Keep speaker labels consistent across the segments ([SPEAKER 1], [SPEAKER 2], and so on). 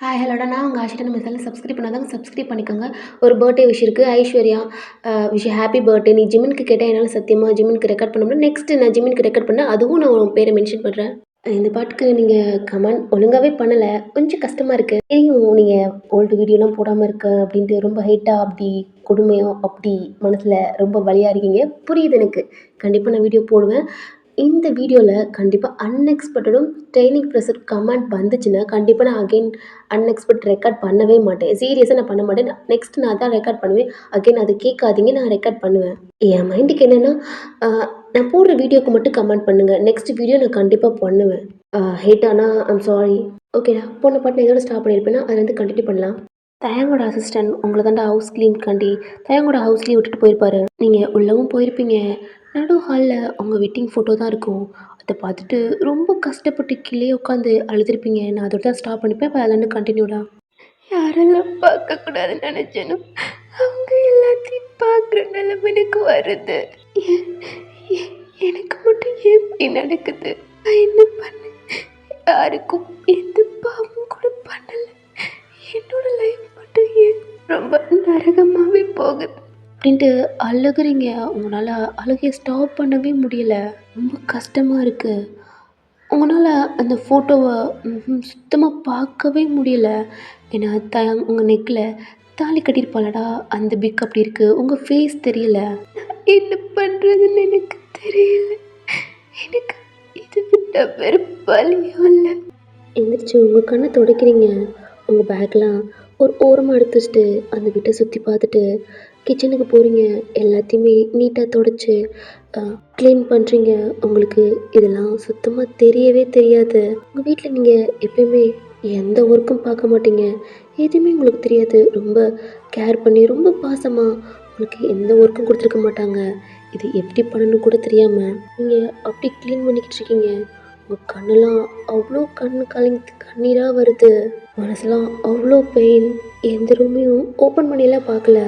[SPEAKER 1] Hi ஹலோடா நான் உங்கள் ஆஷிட்டா நம்ம சேனல் சப்ஸ்கிரைப் பண்ணாதாங்க சப்ஸ்கிரைப் பண்ணிக்கோங்க. ஒரு பர்த்டே விஷ் இருக்குது. Aishwarya wish happy birthday. நீ ஜிமினுக்கு கேட்டால் என்னால் சத்தியமாக ஜிமினுக்கு ரெக்கார்ட் பண்ண முடியும். நெக்ஸ்ட் நான் ஜிமினுக்கு ரெக்கார்ட் பண்ணேன், அதுவும் நான் உன் பேரை மென்ஷன் பண்ணுறேன். இந்த பாட்டுக்கு நீங்கள் கமெண்ட் ஒழுங்காகவே பண்ணலை, கொஞ்சம் கஷ்டமாக இருக்குது. தெரியும் நீங்கள் ஓல்டு வீடியோலாம் போடாமல் இருக்க அப்படின்ட்டு ரொம்ப ஹைட்டாக அப்படி கொடுமையாக அப்படி மனசில் ரொம்ப வலியாக இருக்கீங்க. புரியுது எனக்கு. கண்டிப்பாக நான் வீடியோ போடுவேன். இந்த வீடியோவில் கண்டிப்பாக அன்எக்ஸ்பெக்டடும் ட்ரெய்னிங் ப்ரெஷர் கமெண்ட் வந்துச்சுன்னா கண்டிப்பாக நான் அகைன் அன்எக்ஸ்பெக்ட் ரெக்கார்ட் பண்ணவே மாட்டேன். சீரியஸாக நான் பண்ண மாட்டேன். நெக்ஸ்ட் நான் தான் ரெக்கார்ட் பண்ணுவேன். அகைன் அதை கேட்காதீங்க, நான் ரெக்கார்ட் பண்ணுவேன். என் மைண்டுக்கு என்னென்னா நான் போடுற வீடியோக்கு மட்டும் கமெண்ட் பண்ணுங்கள். நெக்ஸ்ட் வீடியோ நான் கண்டிப்பாக பண்ணுவேன். ஹேட் ஆனால் ஐம் சாரி. ஓகேடா, போன பாட்டு நான் இதோட ஸ்டாப் பண்ணியிருப்பேன்னா அதை வந்து கண்டினியூ பண்ணலாம். தயங்கோட அசிஸ்டன்ட் உங்களை தாண்டா ஹவுஸ் க்ளீன்காண்டி தயங்கோட ஹவுஸ்லேயே விட்டுட்டு போயிருப்பாரு. நீங்கள் உள்ளவும் போயிருப்பீங்க. நடு ஹாலில் அவங்க வெட்டிங் ஃபோட்டோ தான் இருக்கும். அதை பார்த்துட்டு ரொம்ப கஷ்டப்பட்டு கீழே உட்காந்து அழுதுருப்பீங்க. நான் அதோட தான் ஸ்டாப் பண்ணிப்பேன். இப்போ அதில் கண்டினியூடா. யாரெல்லாம் பார்க்கக்கூடாதுன்னு நினச்சேனோ அவங்க எல்லாத்தையும் பார்க்குற நிலைமை எனக்கு வருது. எனக்கு மட்டும் எப்படி நடக்குது? நான் என்ன பண்ணேன்? யாருக்கும் எந்த பாவம் கூட பண்ணலை. என்னோட லைஃப் மட்டும் ஏன் ரொம்ப நரகமாகவே போகுது அப்படின்ட்டு அழுகுறீங்க. உங்களால் அழுகையை ஸ்டாப் பண்ணவே முடியல. ரொம்ப கஷ்டமாக இருக்குது. உங்களால் அந்த ஃபோட்டோவை சுத்தமாக பார்க்கவே முடியல. ஏன்னா உங்கள் நெக்கில் தாலி கட்டியிருப்பாளடா, அந்த பிக் அப்படி இருக்குது. உங்கள் ஃபேஸ் தெரியல. என்ன பண்ணுறதுன்னு எனக்கு தெரியல. எனக்கு இது விட்ட வேறு வழியும் இல்லை. எந்திரிச்சு உங்கள் கண்ணை துடைக்கிறீங்க. உங்கள் பேக்லாம் ஒரு ஓரமாக எடுத்து வச்சுட்டு அந்த வீட்டை சுற்றி பார்த்துட்டு கிச்சனுக்கு போகிறீங்க. எல்லாத்தையுமே நீட்டாக துடைச்சி க்ளீன் பண்ணுறீங்க. உங்களுக்கு இதெல்லாம் சுத்தமாக தெரியவே தெரியாது. உங்கள் வீட்டில் நீங்கள் எப்பயுமே எந்த ஒர்க்கும் பார்க்க மாட்டீங்க. எதுவுமே உங்களுக்கு தெரியாது. ரொம்ப கேர் பண்ணி ரொம்ப பாசமாக உங்களுக்கு எந்த ஒர்க்கும் கொடுத்துருக்க மாட்டாங்க. இது எப்படி பண்ணணும்னு கூட தெரியாமல் நீங்கள் அப்படி க்ளீன் பண்ணிக்கிட்டு இருக்கீங்க. உங்கள் கண்ணெல்லாம் அவ்வளோ கண்ணீராக வருது. மனசெல்லாம் அவ்வளோ பெயின். எந்த ரூமையும் ஓப்பன் பண்ணியெல்லாம் பார்க்கல.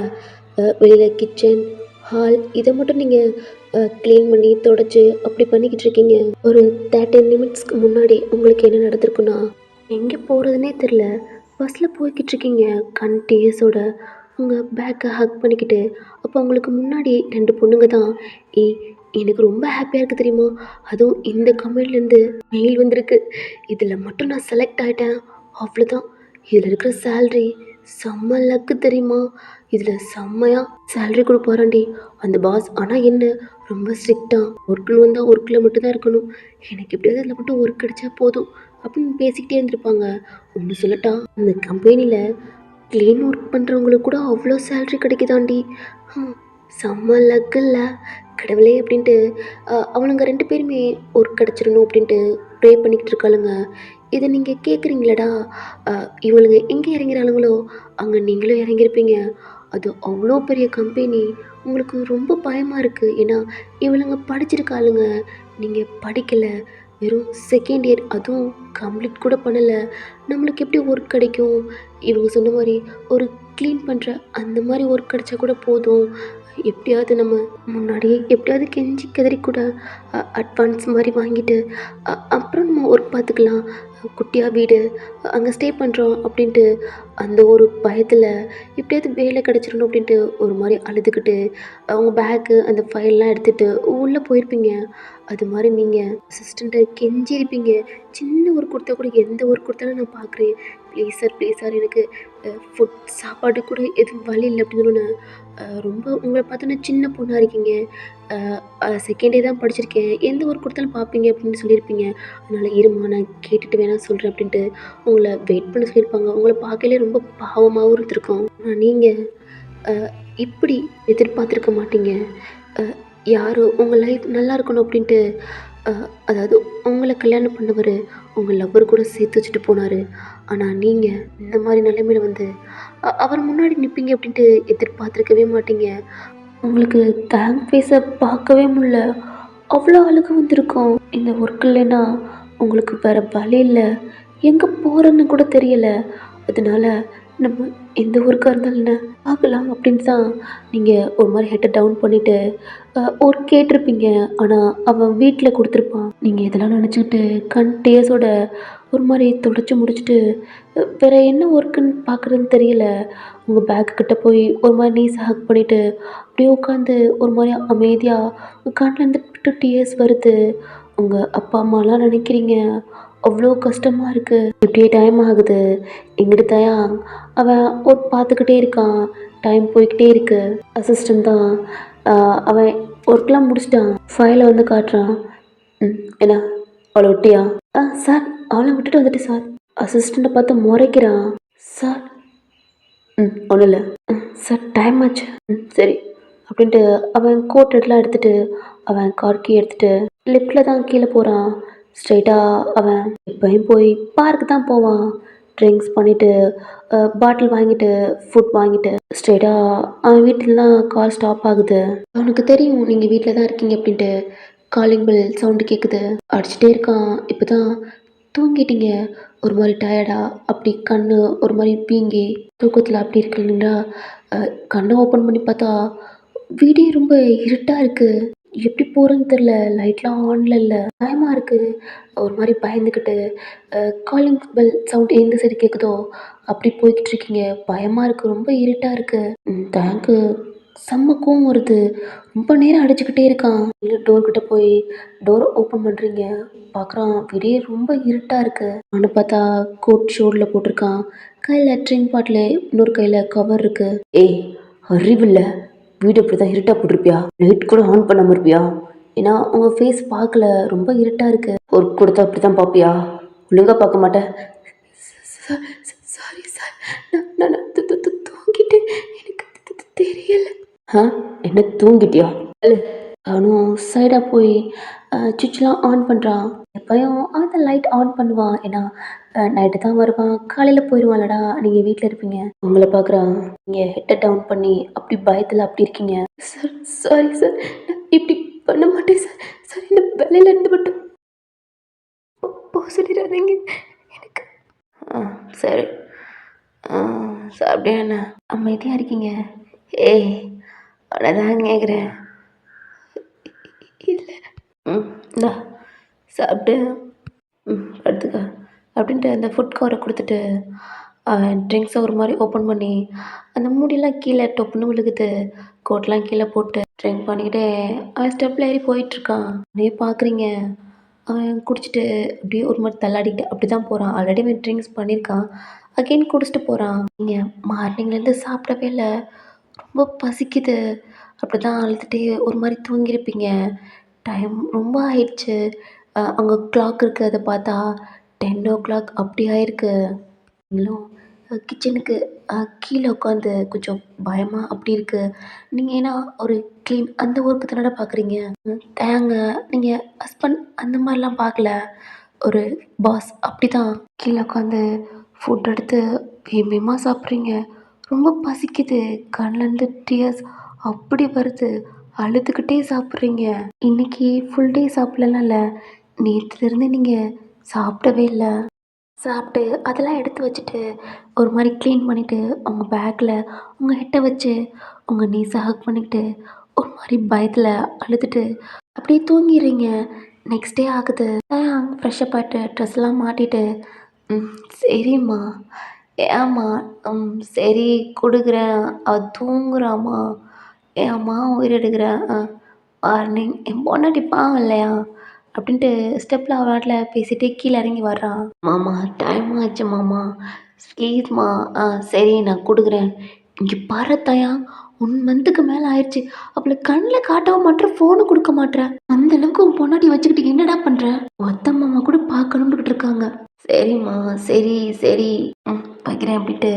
[SPEAKER 1] வெளியில் கிச்சன் ஹால் இதை மட்டும் நீங்கள் க்ளீன் பண்ணி தொடச்சி அப்படி பண்ணிக்கிட்டு இருக்கீங்க. ஒரு 30 நிமிட்ஸ்க்கு முன்னாடி உங்களுக்கு என்ன நடந்திருக்குன்னா, எங்கே போகிறதுனே தெரில. பஸ்ஸில் போய்கிட்டு இருக்கீங்க கண்டினியூஸோட உங்கள் பேக்கை ஹக் பண்ணிக்கிட்டு. அப்போ உங்களுக்கு முன்னாடி 2 பொண்ணுங்க தான். எனக்கு ரொம்ப ஹாப்பியாக இருக்குது தெரியுமா? அதுவும் இந்த கம்பெனிலேருந்து மெயில் வந்திருக்கு. இதில் மட்டும் நான் செலக்ட் ஆகிட்டேன், அவ்வளோதான். இதில் இருக்கிற சேல்ரி செம்ம லக்கு தெரியுமா? இதில் செம்மையாக சேல்ரி கொடுப்பாராண்டி அந்த பாஸ். ஆனால் என்ன, ரொம்ப ஸ்ட்ரிக்டாக ஒர்க்குன்னு வந்தால் ஒர்க்கில் மட்டும்தான் இருக்கணும். எனக்கு எப்படியாவது இதில் மட்டும் ஒர்க் கிடைச்சா போதும் அப்படின்னு பேசிக்கிட்டே இருந்திருப்பாங்க. ஒன்று சொல்லட்டா, அந்த கம்பெனியில் க்ளீன் ஒர்க் பண்ணுறவங்களுக்கு கூட அவ்வளோ சேல்ரி கிடைக்குதாண்டி. செம்ம லக்கு இல்லை கடவுளே அப்படின்ட்டு அவனுங்க 2 பேருமே ஒர்க் கிடச்சிடணும் அப்படின்ட்டு ப்ரே பண்ணிக்கிட்டு இருக்காளுங்க. இதை நீங்கள் கேட்குறீங்களடா. இவளுங்க எங்கே இறங்கிறாளுங்களோ அங்கே நீங்களும் இறங்கியிருப்பீங்க. அது அவ்வளோ பெரிய கம்பெனி. உங்களுக்கு ரொம்ப பயமாக இருக்குது. ஏன்னா இவளுங்க படிச்சிருக்காளுங்க, நீங்கள் படிக்கலை. வெறும் செகண்ட் இயர், அதுவும் கம்ப்ளீட் கூட பண்ணலை. நம்மளுக்கு எப்படி ஒர்க் கிடைக்கும்? இவங்க சொன்ன மாதிரி ஒரு க்ளீன் பண்ணுற அந்த மாதிரி ஒர்க் கிடைச்சா கூட போதும். எப்படியாவது நம்ம முன்னாடியே எப்படியாவது கெஞ்சி கதறி கூட அட்வான்ஸ் மாதிரி வாங்கிட்டு அப்புறம் நம்ம ஒர்க் பார்த்துக்கலாம். குட்டியாக வீடு அங்கே ஸ்டே பண்ணுறோம் அப்படின்ட்டு அந்த ஒரு பயத்தில் எப்படியாவது வேலை கிடச்சிடணும் அப்படின்ட்டு ஒரு மாதிரி அழுதுகிட்டு அவங்க பேக்கு அந்த ஃபைல்லாம் எடுத்துகிட்டு உள்ளே போயிருப்பீங்க. அது மாதிரி நீங்கள் அசிஸ்டண்ட்டை கெஞ்சிருப்பீங்க. சின்ன ஒர்க் கொடுத்தா கூட எந்த ஒர்க் கொடுத்தாலும் நான் பார்க்குறேன், ப்ளீஸ் சார் எனக்கு ஃபுட் சாப்பாடு கூட எதுவும் வழி இல்லை அப்படின்னு. ரொம்ப உங்களை பார்த்தோன்னா சின்ன பொண்ணாக இருக்கீங்க. செகண்ட் இயர் தான் படிச்சிருக்கேன், எந்த ஒர்க் கொடுத்தாலும் பார்ப்பீங்க அப்படின்னு சொல்லியிருப்பீங்க. அதனால் இருமா நான் கேட்டுட்டு வேணால் சொல்கிறேன் அப்படின்ட்டு உங்களை வெயிட் பண்ண சொல்லியிருப்பாங்க. உங்களை பார்க்கலே ரொம்ப பாவமாகவும் இருந்திருக்கும். ஆனால் நீங்கள் இப்படி எதிர்பார்த்துருக்க மாட்டீங்க. யாரோ உங்கள் லைஃப் நல்லா இருக்கணும் அப்படின்ட்டு அதாவது உங்களை கல்யாணம் பண்ணவர் உங்கள் லவ்வர் கூட சேர்த்து வச்சுட்டு போனார். ஆனால் நீங்கள் இந்த மாதிரி நிலைமையில் வந்து அவர் முன்னாடி நிற்பீங்க அப்படின்ட்டு எதிர்பார்த்துருக்கவே மாட்டீங்க. உங்களுக்கு தேங்க் ஃபேஸை பார்க்கவே முடியல, அவ்வளோ அழுக வந்திருக்கும். இந்த ஒர்க் இல்லைன்னா உங்களுக்கு வேறு வழி இல்லை, எங்கே போகிறேன்னு கூட தெரியலை. அதனால் நம்ம எந்த ஊருக்கா இருந்தாலும் என்ன பார்க்கலாம் அப்படின்னு தான் நீங்கள் ஒரு மாதிரி ஹெட்டை டவுன் பண்ணிவிட்டு ஒரு கேட்டிருப்பீங்க. ஆனால் அவன் வீட்டில் கொடுத்துருப்பான். நீங்கள் இதெல்லாம் நினச்சிக்கிட்டு கண் டேஸோட ஒரு மாதிரி தொடச்சி முடிச்சுட்டு வேறு என்ன ஒர்க்குன்னு பார்க்குறதுன்னு தெரியல. உங்கள் பேக்கு கிட்ட போய் ஒரு மாதிரி நீஸ் ஹக் பண்ணிவிட்டு அப்படியே உட்காந்து ஒரு மாதிரி அமைதியாக கண்ணிலேருந்து விட்டு டிஎஸ் வருது. உங்கள் அப்பா அம்மாலாம் நினைக்கிறீங்க. அவ்வளோ கஷ்டமாக இருக்குது. இப்படியே டைம் ஆகுது. எங்கிட்ட தயா அவன் ஒர்க் பார்த்துக்கிட்டே இருக்கான். டைம் போய்க்கிட்டே இருக்கு. அசிஸ்டண்ட் தான் அவன் ஒர்க்லாம் முடிச்சிட்டான். ஃபைலை வந்து காட்டுறான். என்ன அவளை விட்டியா? சார் அவளை விட்டுட்டு வந்துட்டு சார். அசிஸ்டண்ட்டை பார்த்து முறைக்கிறான். சார் ஒன்றும் இல்லை. சார் டைம் ஆச்சு. சரி அப்படின்ட்டு அவன் கோட் எல்லாம் எடுத்துகிட்டு அவன் கார் கீ எடுத்துகிட்டு லிஃப்ட்டில் தான் கீழே போகிறான். ஸ்ட்ரைட்டாக அவன் எப்பயும் போய் பார்க்கு தான் போவான். ட்ரிங்க்ஸ் பண்ணிவிட்டு பாட்டில் வாங்கிட்டு ஃபுட் வாங்கிட்டு ஸ்ட்ரைட்டாக அவன் வீட்டிலலாம் கார் ஸ்டாப் ஆகுது. அவனுக்கு தெரியும் நீங்கள் வீட்டில் தான் இருக்கீங்க அப்படின்ட்டு. காலிங் பெல் சவுண்டு கேட்குது. அடிச்சுட்டே இருக்கான். இப்போ தான் தூங்கிட்டீங்க ஒரு மாதிரி டயர்டா அப்படி கண்ணு ஒரு மாதிரி பீங்கி தூக்கத்தில் அப்படி இருக்கு இல்லைங்களா? கண்ணை ஓப்பன் பண்ணி பார்த்தா வீடே ரொம்ப இருட்டாக இருக்குது. எப்படி போகிறேன்னு தெரில. லைட்லாம் ஆனில் இல்லை. பயமாக இருக்குது. ஒரு மாதிரி பயந்துக்கிட்டு காலிங் பெல் சவுண்ட் எந்த சைடு கேட்குதோ அப்படி போய்கிட்டு இருக்கீங்க. பயமாக இருக்குது. ரொம்ப இருட்டாக இருக்குது. தேங்க்கு செம்ம கோவம் வருது. ரொம்ப நேரம் அடிச்சுக்கிட்டே இருக்கான். இல்லை டோர்கிட்ட போய் டோரை ஓப்பன் பண்ணுறீங்க. பார்க்குறான் வீடே ரொம்ப இருட்டாக இருக்குது. அவனை பார்த்தா கோட் ஷோல்டரில் போட்டிருக்கான். கையில் ட்ரிங்க் பாட்டில் இன்னொரு கையில் கவர் இருக்குது. ஏய் அறிவில்லை, வீடு இப்படி தான் இருட்டாக போட்டிருப்பியா? லைட் கூட ஆன் பண்ணாமல் இருப்பியா? ஏன்னா உங்கள் ஃபேஸ் பார்க்கல, ரொம்ப இருட்டாக இருக்குது. ஒர்க் கொடுத்தா அப்படி தான் பார்ப்பியா? ஒழுங்காக பார்க்க மாட்டேன். சாரி சார், நான் தூங்கிட்டு எனக்கு தெரியலை. என்ன தூங்கிட்டியா? அவனும் சைடாக போய் சுவிட்ச்லாம் ஆன் பண்ணுறான். எப்பயும் அந்த லைட் ஆன் பண்ணுவான். ஏன்னா நைட்டு தான் வருவான். காலையில் போயிடுவான்லடா. நீங்கள் வீட்டில் இருப்பீங்க. உங்களை பார்க்குறான். நீங்கள் ஹெட்டை டவுன் பண்ணி அப்படி பயத்தில் அப்படி இருக்கீங்க. சார் சாரி சார், நான் இப்படி பண்ண மாட்டேன் சார். சார் என்ன வேலையில் இருந்து மட்டும் போக சொல்லிடாதீங்க எனக்கு. சரி சாப்பிட்டியா? என்ன அமைதியாக இருக்கீங்க? ஏய் அவ்வளோதான் கேட்குறேன். இல்லை இந்தா சாப்பிட்டு படுத்துக்க அப்படின்ட்டு அந்த ஃபுட் கவரை கொடுத்துட்டு அவன் ட்ரிங்க்ஸை ஒரு மாதிரி ஓப்பன் பண்ணி அந்த மூடியெல்லாம் கீழே டொப்புன்னு விழுகுது. கோட்லாம் கீழே போட்டு ட்ரிங்க் பண்ணிக்கிட்டே அவன் ஸ்டெப்பில் ஏறி போயிட்டுருக்கான். அப்படியே பார்க்குறீங்க. அவன் குடிச்சிட்டு அப்படியே ஒரு மாதிரி தள்ளாடிக்கிட்டு அப்படி தான் போகிறான். ஆல்ரெடி அவன் ட்ரிங்க்ஸ் பண்ணியிருக்கான். அகெயின் குடிச்சிட்டு போகிறான். நீங்கள் மார்னிங்லேருந்து சாப்பிடவே இல்லை. ரொம்ப பசிக்குது. அப்படி தான் அழுதுகிட்டே ஒரு மாதிரி தூங்கியிருப்பீங்க. டைம் ரொம்ப ஆயிடுச்சு. அங்கே கிளாக் இருக்குது. அதை பார்த்தா 10 o'clock அப்படி ஆயிருக்கு. நீங்களும் கிச்சனுக்கு கீழே உட்காந்து கொஞ்சம் பயமாக அப்படி இருக்குது. நீங்கள் ஏன்னா ஒரு க்ளீன் அந்த ஒர்க்கு தானடா பார்க்குறீங்க. தேங்க நீங்கள் ஹஸ்பண்ட் அந்த மாதிரிலாம் பார்க்கல. ஒரு பாஸ் அப்படி தான் கீழே உட்காந்து ஃபுட் எடுத்து வேகமாக சாப்பிட்றீங்க. ரொம்ப பசிக்குது. கண்லேருந்து டியர்ஸ் அப்படி வருது. அழுதுகிட்டே சாப்பிட்றீங்க. இன்னைக்கு ஃபுல் டே சாப்பிடலாம் இல்லை, நேற்றுலேருந்து நீங்கள் சாப்பிடவே இல்லை. சாப்பிட்டு அதெல்லாம் எடுத்து வச்சுட்டு ஒரு மாதிரி க்ளீன் பண்ணிவிட்டு அவங்க பேக்கில் உங்கள் ஹெட்டை வச்சு உங்கள் நீஸை ஹக் பண்ணிக்கிட்டு ஒரு மாதிரி பயத்தில் அழுதுட்டு அப்படியே தூங்கிடுறீங்க. நெக்ஸ்ட் டே ஆகுது. ஃப்ரெஷ்ஷப் ஆகிட்டு ட்ரெஸ்லாம் மாட்டிட்டு சரிம்மா ஏம்மா சரி கொடுக்குறேன். அவள் தூங்குறாம்மா. என் அம்மா உயிர் எடுக்கிறேன். மார்னிங் என் பொண்டாட்டி பாவம் இல்லையா அப்படின்ட்டு ஸ்டெப்பில் அவள் வாட்டில் பேசிகிட்டே கீழே இறங்கி வர்றான். மாமா டைம் ஆச்சு மாமா, ப்ளீஸ்மா. சரி நான் கொடுக்குறேன். இங்கே பாரு தயா, 1 monthக்கு மேலே ஆயிடுச்சு. அவளை கண்ணில் காட்டவும் மாட்டேற, ஃபோனு கொடுக்க மாட்டேற. அந்தளவுக்கு உன் பொண்டாட்டி வச்சுக்கிட்டு என்னடா பண்ணுற? ஒத்த மாமா கூட பார்க்கணுன்னுக்கிட்டு இருக்காங்க. சரிம்மா சரி சரி வைக்கிறேன் அப்படின்ட்டு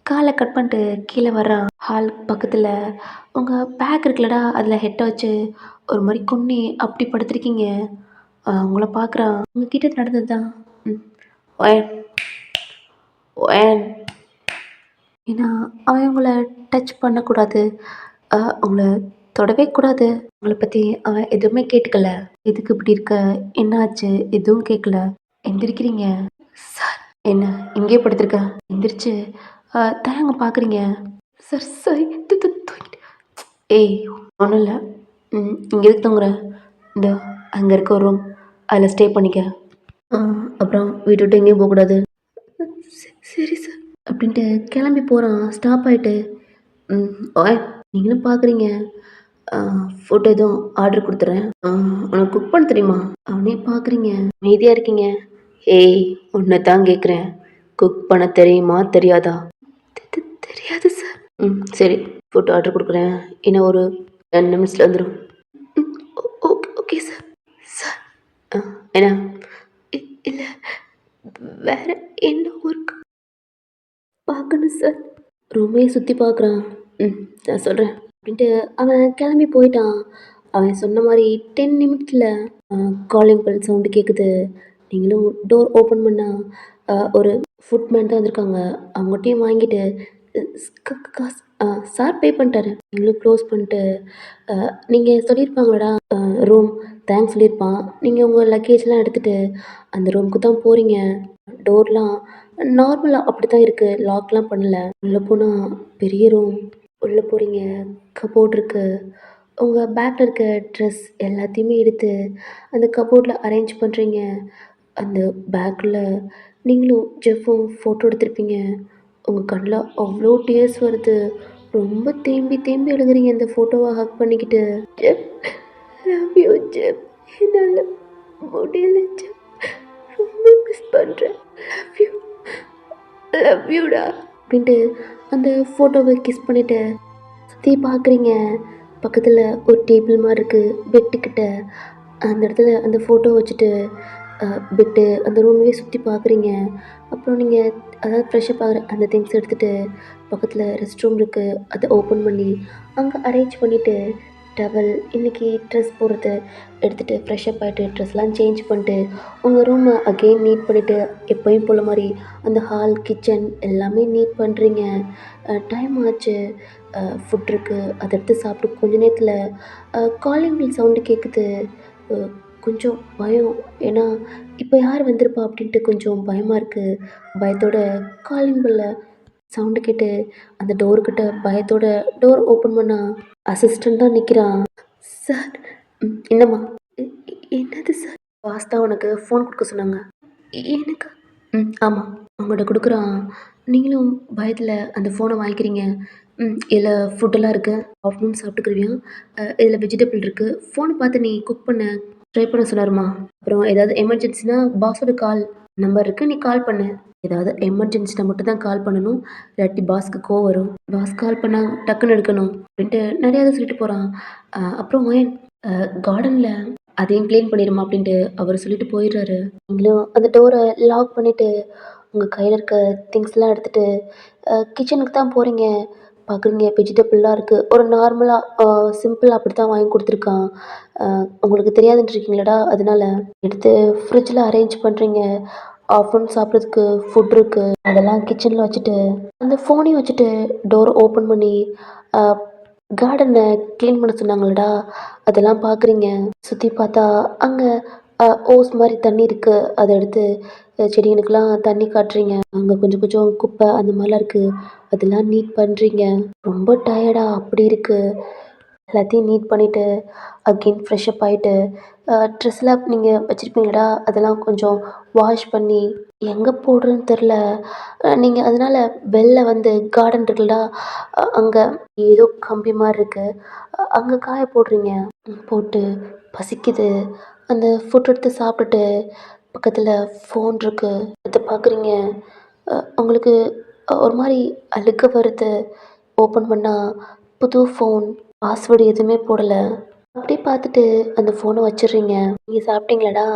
[SPEAKER 1] காலை கட் பண்ணிட்டு கீழே வர்றான். ஹால் பக்கத்தில் உங்கள் பேக் இருக்குல்லடா, அதில் ஹெட்டை வச்சு ஒரு மாதிரி கொன்னி அப்படி படுத்துருக்கீங்க. உங்களை பார்க்குறான். உங்ககிட்ட நடந்தது தான். ஒயன் ஏன்னா அவன் உங்களை டச் பண்ணக்கூடாது, உங்களை தொடவே கூடாது. உங்களை பற்றி அவன் எதுவுமே கேட்டுக்கல. எதுக்கு இப்படி இருக்க, என்னாச்சு, எதுவும் கேட்கல. எந்திரிக்கிறீங்க. சார் என்ன இங்கேயே படுத்திருக்க? எந்திரிச்சு தரங்க பார்க்குறீங்க. சார் சாரி தூங்கிட்டு. ஏய் ஒன்றும் இல்லை. இங்கே எதுக்கு தூங்குற? இந்த அங்கே இருக்க ஒரு ரூம், அதில் ஸ்டே பண்ணிக்க. அப்புறம் வீட்டு விட்டு எங்கேயும் போகக்கூடாது. சரி சார் அப்படின்ட்டு கிளம்பி போகிறான். ஸ்டாப் ஆகிட்டு ஓய் நீங்களும் பார்க்குறீங்க. ஃபுட் எதுவும் ஆர்டர் கொடுத்துட்றேன். உனக்கு குக் பண்ண தெரியுமா? அவனே பார்க்குறீங்க அமைதியாக இருக்கீங்க. ஏய் உன்னை தான் கேட்குறேன், குக் பண்ண தெரியுமா தெரியாதா? தெரியாது சார். சரி, ஃபுட் ஆர்டர் கொடுக்குறேன், இன்னும் ஒரு 10 நிமிஷத்தில் வந்துடும். Okay okay sir. சார் என்ன? இல்லை வேற என்ன ஒர்க் பார்க்கணும் சார். ரூமே சுற்றி பார்க்குறான். நான் சொல்கிறேன் அப்படின்ட்டு அவன் கிளம்பி போயிட்டான். அவன் சொன்ன மாதிரி 10 நிமிஷத்தில் காலிங் பெல் சவுண்டு கேட்குது. நீங்களும் டோர் ஓப்பன் பண்ணால் ஒரு ஃபுட்மேன் தான் வந்திருக்காங்க. அவங்ககிட்டையும் வாங்கிட்டு காசு சார் பே பண்ணிட்டாரு. நீங்களும் க்ளோஸ் பண்ணிட்டு நீங்கள் சொல்லியிருப்பாங்களடா ரூம் தேங்க்ஸ் சொல்லியிருப்பான். நீங்கள் உங்கள் லக்கேஜ்லாம் எடுத்துகிட்டு அந்த ரூமுக்கு தான் போகிறீங்க. டோர்லாம் நார்மலாக அப்படி தான் இருக்குது, லாக்லாம் பண்ணல. உள்ளே போனால் பெரிய ரூம். உள்ளே போகிறீங்க, கபோர்ட் இருக்குது. உங்கள் பேக்கில் இருக்க ட்ரெஸ் எல்லாத்தையுமே எடுத்து அந்த கபோர்டில் அரேஞ்ச் பண்ணுறீங்க. அந்த பேக்கில் நீங்களும் ஜெஃப்பும் ஃபோட்டோ எடுத்திருப்பீங்க. உங்கள் கண்ணில் அவ்வளோ டியர்ஸ் வருது. ரொம்ப தேம்பி தேம்பி எழுதுறீங்க இந்த ஃபோட்டோவை ஹக் பண்ணிக்கிட்டு. ஜெஃப் லவ் யூ ஜெஃப், என்னால் முடியல ஜெஃப், ரொம்ப மிஸ் பண்ணுறேன், லவ் யூ லவ் யூடா அப்படின்ட்டு அந்த ஃபோட்டோவை கிஸ் பண்ணிவிட்டு சுற்றி பார்க்குறீங்க. பக்கத்தில் ஒரு டேபிள் மாதிரி இருக்குது பெட்டுக்கிட்ட. அந்த இடத்துல அந்த ஃபோட்டோ வச்சுட்டு பெட்டு அந்த ரூமையே சுற்றி பார்க்குறீங்க. அப்புறம் நீங்கள் அதாவது ஃப்ரெஷ்ஷப் ஆகிற அந்த திங்ஸ் எடுத்துகிட்டு பக்கத்தில் ரெஸ்ட் ரூம் இருக்குது, அதை ஓப்பன் பண்ணி அங்கே அரேஞ்ச் பண்ணிவிட்டு டவல் இன்றைக்கி ட்ரெஸ் போடுறது எடுத்துகிட்டு ஃப்ரெஷ்ஷப் ஆகிட்டு ட்ரெஸ்லாம் சேஞ்ச் பண்ணிட்டு உங்கள் ரூமை அகெயின் நீட் பண்ணிவிட்டு எப்போயும் போல் மாதிரி அந்த ஹால் கிச்சன் எல்லாமே நீட் பண்ணுறீங்க. டைம் ஆச்சு. ஃபுட் இருக்குது, அதை எடுத்து சாப்பிட்டு கொஞ்ச நேரத்தில் காலிங் பெல் சவுண்டு கேட்குது. கொஞ்சம் பயம். ஏன்னா இப்போ யார் வந்திருப்பா அப்படின்ட்டு கொஞ்சம் பயமாக இருக்குது. பயத்தோட காலிங் பெல்ல சவுண்டு கேட்டு அந்த டோர்கிட்ட பயத்தோட டோர் ஓப்பன் பண்ணா அசிஸ்டண்ட் தான் நிற்கிறான். சார் என்னம்மா? என்னது சார்? வாஸ்தா உனக்கு ஃபோன் கொடுக்க சொன்னாங்க. எனக்கு? ஆமாம் உங்கள்கிட்ட கொடுக்குறான். நீங்களும் பயத்தில் அந்த ஃபோனை வாங்கிக்கிறீங்க. இதில் ஃபுட்டெல்லாம் இருக்குது, ஆஃப்டர்நூன் சாப்பிட்டுக்குருவியா? இதில் வெஜிடபிள் இருக்குது. ஃபோனை பார்த்து நீ குக் பண்ண ட்ரை பண்ண சொன்னாருமா. அப்புறம் ஏதாவது எமர்ஜென்சினா பாஸோட கால் நம்பர் இருக்குது, நீ கால் பண்ணு. ஏதாவது எமர்ஜென்சினா மட்டும் தான் கால் பண்ணணும், இல்லாட்டி பாஸ்க்கு கோவம் வரும். பாஸ் கால் பண்ணால் டக்குன்னு எடுக்கணும் அப்படின்ட்டு நிறையா இதை சொல்லிட்டு போகிறான். அப்புறம் ஏன் கார்டனில் அதையும் க்ளீன் பண்ணிடுமா அப்படின்ட்டு அவர் சொல்லிட்டு போயிடுறாரு. நீங்களும் அந்த டோரை லாக் பண்ணிவிட்டு உங்கள் கையில் இருக்க திங்ஸ்லாம் எடுத்துகிட்டு கிச்சனுக்கு தான் போகிறீங்க. பார்க்குறீங்க வெஜிடபிள்லாம் இருக்குது. ஒரு நார்மலாக சிம்பிளாக அப்படி தான் வாங்கி கொடுத்துருக்கான். உங்களுக்கு தெரியாதுன்ட்ருக்கீங்களடா, அதனால எடுத்து ஃப்ரிட்ஜில் அரேஞ்ச் பண்ணுறீங்க. ஆஃப்டர்நூன் சாப்பிட்றதுக்கு ஃபுட் இருக்குது, அதெல்லாம் கிச்சனில் வச்சுட்டு அந்த ஃபோனையும் வச்சுட்டு டோர் ஓப்பன் பண்ணி கார்டனை க்ளீன் பண்ண சொன்னாங்களடா, அதெல்லாம் பார்க்குறீங்க. சுற்றி பார்த்தா அங்கே ஓஸ் மாதிரி தண்ணி இருக்குது. அதை எடுத்து செடிகளுக்கெல்லாம் தண்ணி காட்டுறீங்க. அங்கே கொஞ்சம் கொஞ்சம் குப்பை அந்த மாதிரிலாம் இருக்குது, அதெல்லாம் நீட் பண்ணுறீங்க. ரொம்ப டயர்டாக அப்படி இருக்குது. எல்லாத்தையும் நீட் பண்ணிவிட்டு அகெயின் ஃப்ரெஷ்ஷப் ஆகிட்டு ட்ரெஸ்லாம் நீங்கள் வச்சுருப்பீங்களா, அதெல்லாம் கொஞ்சம் வாஷ் பண்ணி எங்கே போடுறதுன்னு தெரில. நீங்கள் அதனால் வெளில வந்து கார்டன் இருக்குல்லடா, அங்கே ஏதோ கம்பி மாதிரி இருக்குது, அங்கே காய போடுறீங்க. போட்டு பசிக்குது. அந்த ஃபுட் எடுத்து சாப்பிட்டுட்டு பக்கத்தில் ஃபோன் இருக்குது, அதை பார்க்குறீங்க. உங்களுக்கு ஒரு மாதிரி அழுக்க வருது. ஓப்பன் பண்ணால் புது ஃபோன், பாஸ்வேர்டு எதுவுமே போடலை. அப்படியே பார்த்துட்டு அந்த ஃபோனை வச்சிடுறீங்க. நீங்கள் சாப்பிட்டீங்களாடா,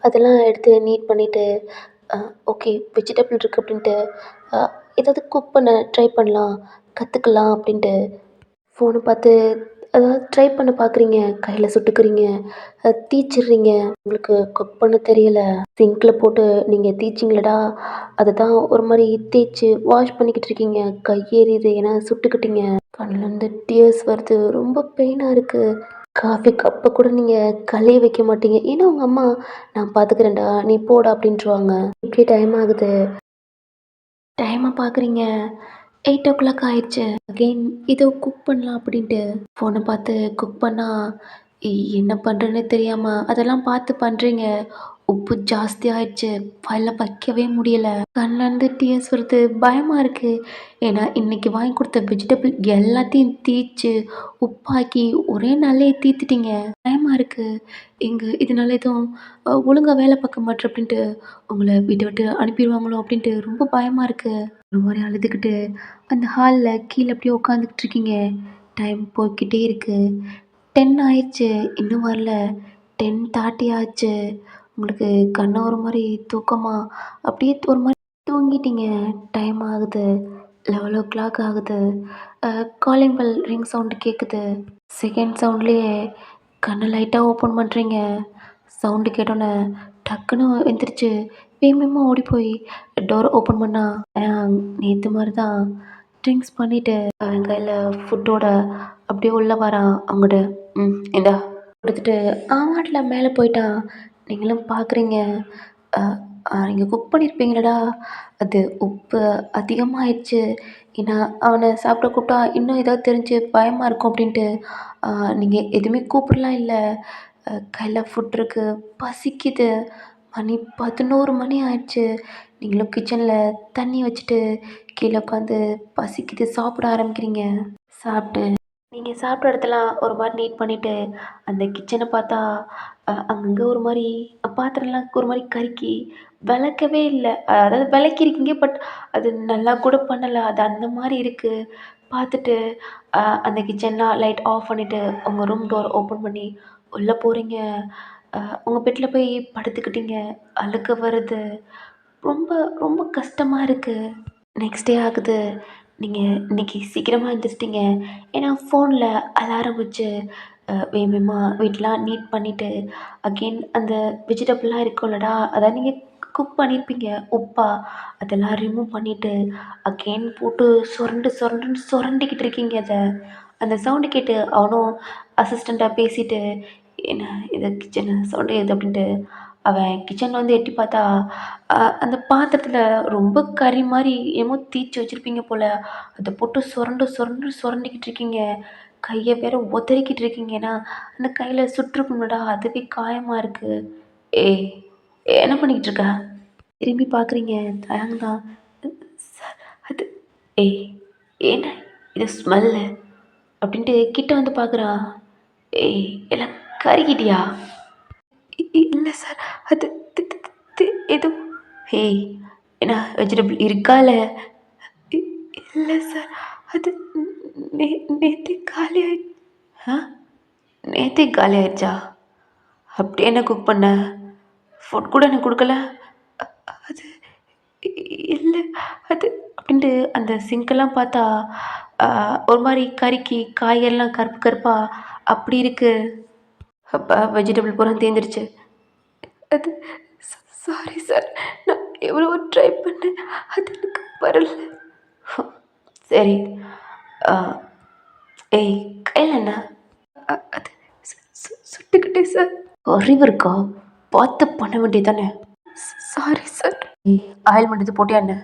[SPEAKER 1] அதெல்லாம் எடுத்து நீட் பண்ணிவிட்டு ஓகே வெஜிடபிள் இருக்குது அப்படின்ட்டு ஏதாவது குக் பண்ண ட்ரை பண்ணலாம், கற்றுக்கலாம் அப்படின்ட்டு ஃபோனை பார்த்து அதாவது ட்ரை பண்ண பார்க்குறீங்க. கையில் சுட்டுக்கிறீங்க, தீச்சிடுறீங்க. உங்களுக்கு குக் பண்ண தெரியல. சிங்கில் போட்டு நீங்கள் தீச்சிங்களடா, அதை தான் ஒரு மாதிரி தேய்ச்சி வாஷ் பண்ணிக்கிட்டு இருக்கீங்க. கை எரியுது, ஏன்னா சுட்டுக்கிட்டீங்க. கண்ணிலேருந்து டியர்ஸ் வருது. ரொம்ப பெயினாக இருக்குது. காஃபி கப்பை கூட நீங்கள் கழுவி வைக்க மாட்டீங்க. ஏன்னா உங்கள் அம்மா நான் பார்த்துக்கிறேன்டா நீ போடா அப்படின்ட்டுருவாங்க. இப்படி டைம் ஆகுது. டைமை பார்க்குறீங்க 8:00 ஆயிடுச்சு. அகெயின் ஏதோ குக் பண்ணலாம் அப்படின்ட்டு ஃபோனை பார்த்து குக் பண்ணால் என்ன பண்ணுறேன்னு தெரியாமல் அதெல்லாம் பார்த்து பண்ணுறீங்க. உப்பு ஜாஸ்தி ஆயிடுச்சு. வாயில வைக்கவே முடியல. கண்லேருந்து டியர்ஸ் வருது. பயமாக இருக்குது. ஏன்னா இன்னைக்கு வாங்கி கொடுத்த வெஜிடபிள் எல்லாத்தையும் தீச்சு உப்பாக்கி ஒரே நாள்லயே தீர்த்துட்டீங்க. பயமாக இருக்குது. இதனால எதுவும் ஒழுங்காக வேலை பார்க்க மாட்டேன் அப்படின்ட்டு உங்களை வீட்டை விட்டு அனுப்பிடுவாங்களோ அப்படின்ட்டு ரொம்ப பயமாக இருக்குது. ஒரு மாதிரி அழுதுகிட்டு அந்த ஹாலில் கீழே அப்படியே உட்காந்துக்கிட்டு இருக்கீங்க. டைம் போய்க்கிட்டே இருக்கு. 10 ஆயிடுச்சு. இன்னும் வரல. 10:30 ஆச்சு. உங்களுக்கு கண்ண ஒரு மாதிரி தூக்கமா அப்படியே ஒரு மாதிரி தூங்கிட்டீங்க. டைம் ஆகுது. 11:00 ஆகுது. காலிங் பெல் ரிங் சவுண்டு கேட்குது. செகண்ட் சவுண்ட்லேயே கண்ணை லைட்டாக ஓப்பன் பண்ணுறீங்க. சவுண்டு கேட்டோன்னே டக்குன்னு எந்திரிச்சு வேகமா ஓடி போய் டோரை ஓப்பன் பண்ணா நேற்று மாதிரி தான் ட்ரிங்க்ஸ் பண்ணிவிட்டு அவன் கையில் ஃபுட்டோட அப்படியே உள்ளே வரான். அவங்ககிட்ட இந்தா கொடுத்துட்டு ஆமாட்டில் மேலே போயிட்டான். நீங்களும் பார்க்குறீங்க. நீங்கள் குக் பண்ணியிருப்பீங்களடா, அது உப்பு அதிகமாகிடுச்சு. ஏன்னா அவனை சாப்பிட கூப்பிட்டா இன்னும் ஏதாவது தெரிஞ்சு பயமாக இருக்கும் அப்படின்ட்டு நீங்கள் எதுவுமே கூப்பிடலாம் இல்லை. கையில் ஃபுட் இருக்குது. பசிக்குது. மணி 11 மணி ஆயிடுச்சு. நீங்களும் கிச்சனில் தண்ணி வச்சுட்டு கீழே உட்காந்து பசிக்குது சாப்பிட ஆரம்பிக்கிறீங்க. சாப்பிட்டு நீங்கள் சாப்பிட்ற இடத்தெல்லாம் ஒரு மாதிரி நீட் பண்ணிவிட்டு அந்த கிச்சனை பார்த்தா அங்கங்கே ஒரு மாதிரி பாத்திரம்லாம் ஒரு மாதிரி கருக்கி விளக்கவே இல்லை. அதாவது விளக்கியிருக்கீங்க, பட் அது நல்லா கூட பண்ணலை. அது அந்த மாதிரி இருக்குது. பார்த்துட்டு அந்த கிச்சன்லாம் லைட் ஆஃப் பண்ணிவிட்டு உங்கள் ரூம் டோர் ஓப்பன் பண்ணி உள்ளே போகிறீங்க. உங்கள் பெட்டில் போய் படுத்துக்கிட்டீங்க. அழுக வருது. ரொம்ப ரொம்ப கஷ்டமாக இருக்குது. நெக்ஸ்ட் டே ஆகுது. நீங்கள் இன்றைக்கி சீக்கிரமாக எழுந்திரிச்சிட்டிங்க. ஏன்னா ஃபோனில் அலாரம் வச்சு வேகமாக வீட்டெலாம் நீட் பண்ணிவிட்டு அகெயின் அந்த வெஜிடபிள்லாம் இருக்கும்லடா, அதாவது நீங்கள் குக் பண்ணியிருப்பீங்க உப்பா, அதெல்லாம் ரிமூவ் பண்ணிவிட்டு அகெயின் போட்டு சுரண்டிக்கிட்டு இருக்கீங்க. அந்த சவுண்டு கேட்டு அவனும் அசிஸ்டண்ட்டாக பேசிட்டு என்ன இது கிச்சனு சவுண்டு எது அப்படின்ட்டு அவன் கிச்சனில் வந்து எட்டி பார்த்தா அந்த பாத்திரத்தில் ரொம்ப கறி மாதிரி என்னமோ தீய்ச்சி வச்சுருப்பீங்க போல். அதை போட்டு சுரண்டிக்கிட்டு இருக்கீங்க. கையை வேற உதறிக்கிட்டு இருக்கீங்க. ஏன்னா அந்த கையில் சுற்றுக்கும்லடா, அதுவே காயமாக இருக்குது. ஏய், என்ன பண்ணிக்கிட்டு இருக்க? திரும்பி பார்க்குறீங்க. தயங்குதான். சார் அது ஏய் என்ன இது ஸ்மெல்லு அப்படின்ட்டு கிட்ட வந்து பார்க்குறா. ஏய் எல்லாம் கறிக்கிட்டியா? இல்லை சார், அது எதுவும். ஏய் என்ன வெஜிடபிள் இருக்கால? இல்லை சார், அது நேற்று காலி ஆயிடுச்சு. ஆ நேற்றே காலி ஆயிடுச்சா? அப்படி என்ன குக் பண்ண? ஃபுட் கூட எனக்கு கொடுக்கல. அது இல்லை, அது அப்படின்ட்டு அந்த சிங்க்கெல்லாம் பார்த்தா ஒரு மாதிரி கறிக்கு காய்கறிலாம் கருப்பு கருப்பாக அப்படி இருக்குது. அப்போ வெஜிடபிள் பூரா தேர்ந்துருச்சு. அது சாரி சார், நான் எவ்வளோ ட்ரை பண்ணேன், அது எனக்கு வரல. சரி. ஏய் கையில் என்ன? அது சுட்டுக்கிட்டேன் சார். அறிவு இருக்கா? பார்த்து பண்ண வேண்டியது தானே. Sorry sir. ஏய் ஆயில் மட்டும் போட்டியா என்ன?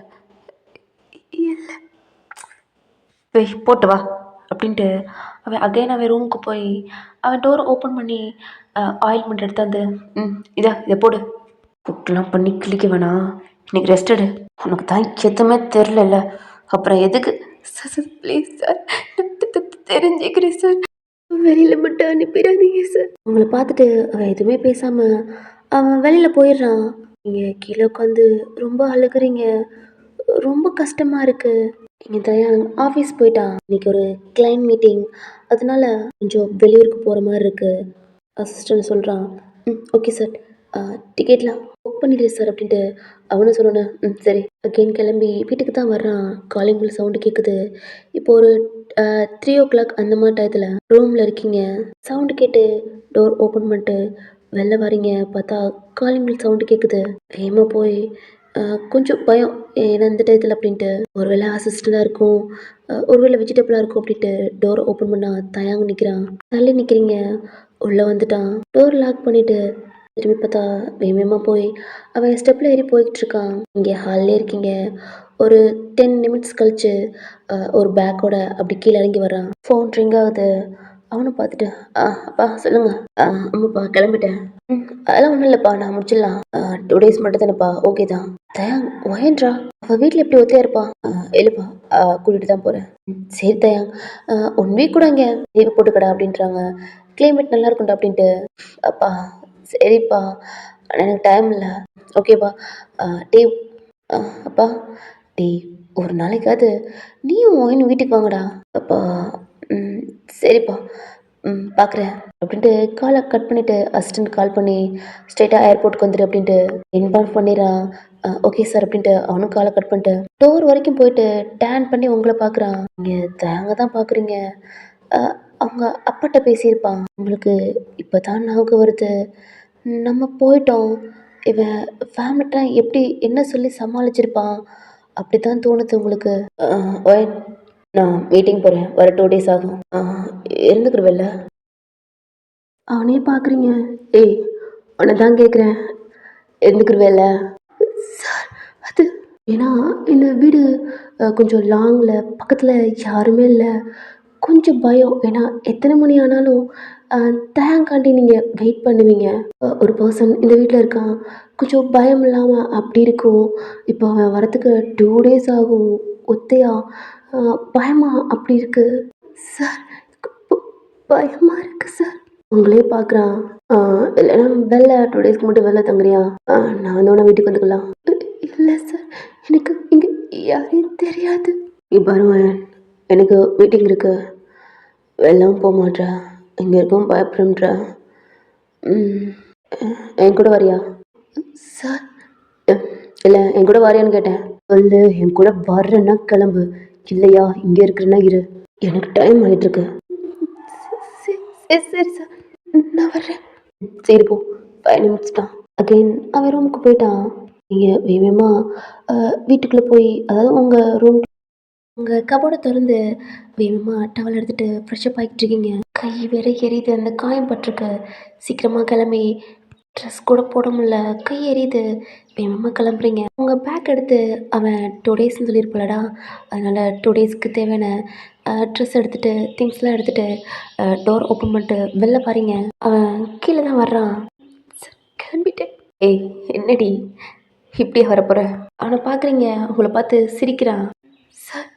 [SPEAKER 1] இல்லை. வெய் போட்டு வா அப்படின்ட்டு அவன் அவன் ரூமுக்கு போய் அவன் டோரை ஓப்பன் பண்ணி ஆயில்மெண்ட் எடுத்தாந்து இதை போடு. குக்கெலாம் பண்ணி கிளிக்க வேணாம். இன்னைக்கு ரெஸ்ட் எடு. உனக்கு தான் எதுவுமே தெரிலல்ல, அப்புறம் எதுக்கு? சார் ப்ளீஸ் சார், தெரிஞ்சுக்கிறேன் சார். வெளியில் மட்டும் அனுப்பிடாதீங்க சார். உங்களை பார்த்துட்டு அவன் எதுவுமே பேசாமல் அவன் வெளியில் போயிடுறான். நீங்கள் கீழே உட்காந்து ரொம்ப அழுகுறீங்க. ரொம்ப கஷ்டமாக இருக்குது. இங்கே தயாங் ஆஃபீஸ் போயிட்டான். இன்றைக்கி ஒரு கிளைண்ட் மீட்டிங், அதனால கொஞ்சம் வெளியூருக்கு போகிற மாதிரி இருக்குது. அசிஸ்டன்ட் சொல்கிறான். ஓகே சார், டிக்கெட்லாம் புக் பண்ணிடுறேன் சார் அப்படின்ட்டு அவனும் சொல்லணும். சரி. அகெயின் கிளம்பி வீட்டுக்கு தான் வர்றான். காலிங் பெல் சவுண்டு கேட்குது. இப்போ ஒரு 3:00 அந்த மாதிரி டயத்தில் ரூமில் இருக்கீங்க. சவுண்டு கேட்டு டோர் ஓப்பன் பண்ணிட்டு வெளில வரீங்க. பார்த்தா காலிங் பெல் சவுண்டு கேட்குது. வேகமாக போய் கொஞ்சம் பயம், ஏன்னா இந்த டயத்தில் அப்படின்ட்டு ஒருவேளை அசிஸ்டண்டாக இருக்கும், ஒருவேளை வெஜிடபிளாக இருக்கும் அப்படின்ட்டு டோர் ஓப்பன் பண்ணால் தயாங்க நிற்கிறான். தள்ளி நிற்கிறீங்க. உள்ளே வந்துட்டான். டோர் லாக் பண்ணிவிட்டு திரும்பி பார்த்தா வேகமாக போய் அவன் ஸ்டெப்பில் ஏறி போய்கிட்டு இருக்கான். இங்கே ஹாலில் இருக்கீங்க. ஒரு 10 நிமிட்ஸ் கழிச்சு ஒரு பேக்கோட அப்படி கீழே இறங்கி வரான். ஃபோன் ரிங் ஆகுது. அவனும் பார்த்துட்டு, அப்பா சொல்லுங்க. ஆமாப்பா கிளம்பிட்டேன். அதெல்லாம் ஒன்றும் இல்லைப்பா, நான் முடிச்சிடலாம். 2 டேஸ் மட்டும் தானேப்பா, ஓகே தான். தயாங் ஒயன்றா அவள் வீட்டில் எப்படி ஒத்தையா இருப்பா? இல்லைப்பா, கூட்டிகிட்டு தான் போகிறேன். சரி தயாங், 1 வீக் கூட இங்கே லீவு போட்டுக்கடா அப்படின்றாங்க. கிளைமேட் நல்லா இருக்கும்டா அப்படின்ட்டு. அப்பா சரிப்பா, ஆனால் எனக்கு டைம் இல்லை. ஓகேப்பா. டேய் அப்பா, டேய் ஒரு நாளைக்காவது நீயும் ஒயின் வீட்டுக்கு வாங்கடா. அப்பா ம் சரிப்பா, பார்க்குறேன் அப்படின்ட்டு காலை கட் பண்ணிவிட்டு அசிஸ்டண்ட் கால் பண்ணி ஸ்ட்ரெயிட்டாக ஏர்போர்ட்டுக்கு வந்துடு அப்படின்ட்டு இன்ஃபார்ம் பண்ணிடுறான். ஓகே சார் அப்படின்ட்டு அவனும் காலை கட் பண்ணிட்டு டோர் வரைக்கும் போயிட்டு டேன் பண்ணி உங்களை பார்க்குறான். நீங்கள் தேங்க தான் பார்க்குறீங்க. அவங்க அப்பாட்ட பேசியிருப்பான். உங்களுக்கு இப்போ தான் ஞாபகம் வருது. நம்ம போயிட்டோம். இவன் ஃபேமிலிட்ட எப்படி என்ன சொல்லி சமாளிச்சிருப்பான் அப்படி தான் தோணுது உங்களுக்கு. ஒய் நான் மீட்டிங் போகிறேன், வர 2 டேஸ் ஆகும். இருந்துக்கிடுவேல்ல? அவனே பார்க்குறீங்க. ஏய் உன்னை தான் கேட்குறேன், இருந்துக்கிடுவேல்ல? சார் அது ஏன்னா இந்த வீடு கொஞ்சம் லாங்கில், பக்கத்தில் யாருமே இல்லை. கொஞ்சம் பயம். ஏன்னா எத்தனை மணி ஆனாலும் தேங்காண்டி நீங்கள் வெயிட் பண்ணுவீங்க. ஒரு பர்சன் இந்த வீட்டில் இருக்கான், கொஞ்சம் பயம் இல்லாமல் அப்படி இருக்கும். இப்போ அவன் வரத்துக்கு 2 டேஸ் ஆகும். ஒத்தையா பயமா அப்படி இருக்கு சார். பயமா இருக்கு சார். உங்களே பார்க்குறான். இல்லைன்னா வெளில 2 டேஸ்க்கு மட்டும் வெளில தங்குறியா? நான் வந்து உன வீட்டுக்கு வந்துக்கலாம். இல்லை சார், எனக்கு இங்கே யாரையும் தெரியாது. வருவேன், எனக்கு மீட்டிங் இருக்கு. வெளிலவும் போக மாட்டா, இங்கே இருக்கவும் பயப்படுறா. என் கூட வரியா? சார் இல்லை, என் கூட வரியான்னு கேட்டேன். சொல்லு, என் கூட வர்றேன்னா கிளம்பு, இல்லையா இங்கே இருக்கிறேன்னா இரு. எனக்கு டைம் ஆகிட்டுருக்கு. சரி சார், நான் வர்றேன். சரி போ, 5 நிமிட்ஸ் தான். அகெயின் அவன் ரூமுக்கு போயிட்டான். நீங்கள் வேகமாக வீட்டுக்குள்ளே போய், அதாவது உங்கள் ரூம் உங்கள் கபோர்டை திறந்து வேகமாக டவல் எடுத்துகிட்டு ஃப்ரெஷ்அப் ஆகிட்டு இருக்கீங்க. கை வேற எரியுது, அந்த காயம் பட்டிருக்கு. சீக்கிரமாக கிளம்பி ட்ரெஸ் கூட போட முடியல, கை எரியுது. வேகமாக கிளம்புறீங்க. உங்கள் பேக் எடுத்து அவன் 2 டேஸ்ன்னு சொல்லியிருப்பாளடா, அதனால் 2 டேஸ்க்கு தேவையான ட்ரெஸ் எடுத்துகிட்டு திங்ஸ்லாம் எடுத்துகிட்டு டோர் ஓப்பன் பண்ணிட்டு வெளில பாருங்க. அவன் கீழே தான் வர்றான். சார் கிளம்பிட்டேன். ஏய் என்னடி இப்படியே வரப்போகிற? அவனை பார்க்குறீங்க, உங்களை பார்த்து சிரிக்கிறான். சார்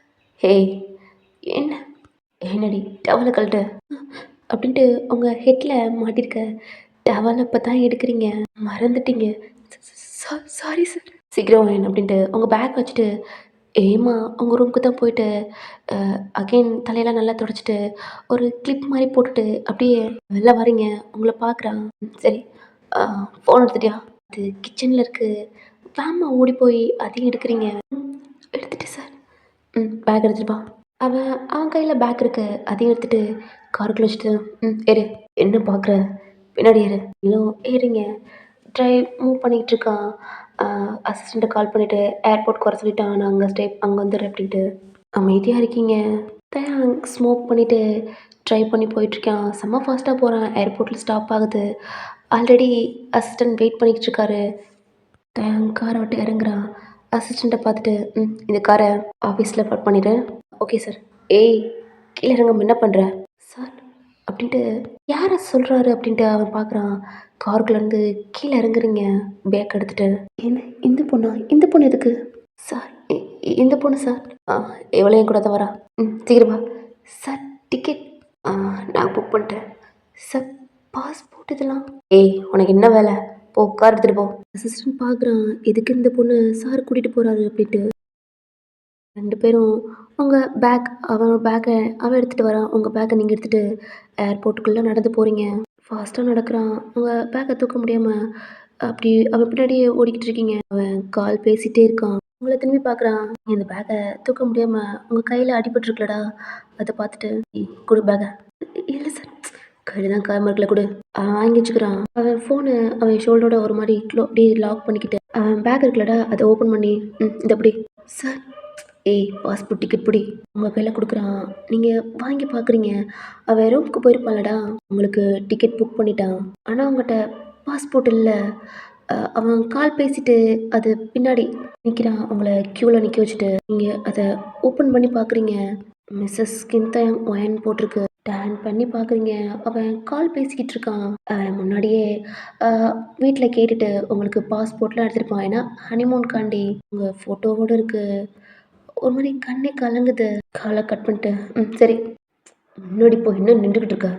[SPEAKER 1] ஏய் என்ன என்னடி டவலை கழட்டு அப்படின்ட்டு உங்கள் ஹெட்டில் மாட்டிருக்க டவலை இப்போ தான் எடுக்கிறீங்க, மறந்துட்டீங்க. Sorry sir. சீக்கிரம் வேணும் அப்படின்ட்டு உங்கள் பேக் வச்சுட்டு ஏமா உங்கள் ரூமுக்கு தான் போயிட்டு அகெயின் தலையெல்லாம் நல்லா துடைச்சிட்டு ஒரு கிளிப் மாதிரி போட்டுட்டு அப்படியே வெளில வரீங்க. உங்களை பார்க்குறான். சரி ஃபோன் எடுத்துட்டியா? அது கிச்சனில் இருக்குது. வேமா ஓடி போய் அதையும் எடுக்கிறீங்க. எடுத்துட்டு சார். பேக் எடுத்துட்டுப்பா. அவன் கையில் பேக் இருக்கு, அதையும் எடுத்துகிட்டு காருக்குள்ள வச்சுட்டு ஏறு. என்ன பார்க்குற, பின்னாடி ஏறு. இன்னும் ஏறிங்க. ட்ரைவ் மூவ் பண்ணிகிட்டு இருக்கான். அசிஸ்டண்ட்டை கால் பண்ணிவிட்டு ஏர்போர்ட்க்கு வர சொல்லிட்டான். நான் அங்கே வந்துடுறேன் அப்படின்ட்டு. அமைதியாக இருக்கீங்க. ஸ்மோக் பண்ணிவிட்டு ட்ரை பண்ணி போயிட்டுருக்கான். செம்ம ஃபாஸ்ட்டாக போகிறான். ஏர்போர்ட்டில் ஸ்டாப் ஆகுது. ஆல்ரெடி அசிஸ்டண்ட் வெயிட் பண்ணிக்கிட்டு இருக்காரு. காரை விட்டு இறங்குறான். அசிஸ்டண்ட்டை பார்த்துட்டு இந்த காரை ஆஃபீஸில் பார்க் பண்ணிடு. Okay sir. ஏய் கீழே இறங்க, என்ன பண்ணுற சார் அப்படின்ட்டு யாரை சொல்கிறாரு அப்படின்ட்டு அவன் பார்க்குறான். காருக்குள்ளேருந்து கீழே இறங்குறீங்க பேக் எடுத்துகிட்டு. என்ன இந்த பொண்ணா? இந்த பொண்ணு எதுக்கு சார்? இந்த பொண்ணு சார். எவ்வளோ என் கூட தான் வரா. சீக்கிரமா சார். டிக்கெட் நான் புக் பண்ணிட்டேன் சார். பாஸ்போர்ட் இதெல்லாம். ஏய் உனக்கு என்ன வேலை? போ கார் எடுத்துகிட்டு போ. அசிஸ்டன்ட் பார்க்குறான், எதுக்கு இந்த பொண்ணு சார் கூட்டிகிட்டு போகிறாரு அப்படின்ட்டு. 2 பேரும் உங்கள் பேக் அவன் பேக்கை அவன் எடுத்துகிட்டு வரான். உங்கள் பேக்கை நீங்கள் எடுத்துகிட்டு ஏர்போர்ட்டுக்குள்ளே நடந்து போகிறீங்க. ஃபாஸ்ட்டாக நடக்கிறான். உங்கள் பேக்கை தூக்க முடியாமல் அப்படி அவன் பின்னாடியே ஓடிக்கிட்டு இருக்கீங்க. அவன் கால் பேசிகிட்டே இருக்கான். உங்களை திரும்பி பார்க்குறான். இந்த பேக்கை தூக்க முடியாமல் உங்கள் கையில் அடிபட்டுருக்கலடா, அதை பார்த்துட்டு கொடு பேக்கை. இல்லை சார், கையில் தான் காயமாக இருக்கல, கொடு. அவன் வாங்கி வச்சுக்கிறான். அவன் ஃபோனு அவன் ஷோல்டரோட ஒரு மாதிரி அப்படியே லாக் பண்ணிக்கிட்டு அவன் பேக் இருக்குல்லடா, அதை ஓப்பன் பண்ணி இந்த அப்படி சார். ஏய் பாஸ்போர்ட் டிக்கெட் பிடி. உங்கள் கையில் கொடுக்குறான். நீங்கள் வாங்கி பார்க்குறீங்க. அவன் ரூமுக்கு போயிருப்பான்லடா, உங்களுக்கு டிக்கெட் புக் பண்ணிட்டான். ஆனால் உங்கள்கிட்ட பாஸ்போர்ட் இல்லை. அவன் கால் பேசிட்டு அது பின்னாடி நிற்கிறான். உங்கள க்யூவில் நிற்க வச்சுட்டு நீங்கள் அதை ஓப்பன் பண்ணி பார்க்குறீங்க. மிஸ்ஸஸ் கின்தங் ஒயன் போட்டிருக்கு. டேன் பண்ணி பார்க்குறீங்க. அவன் கால் பேசிக்கிட்டு இருக்கான். முன்னாடியே வீட்டில் கேட்டுட்டு உங்களுக்கு பாஸ்போர்ட்லாம் எடுத்துருப்பான். ஏன்னா ஹனிமூன்காண்டி உங்கள் ஃபோட்டோவோடு இருக்குது. ஒரு மாதிரி கண்ணே கலங்குது. காலை கட் பண்ணிட்டு சரி முன்னாடி போய் இன்னும் நின்றுக்கிட்டு இருக்க.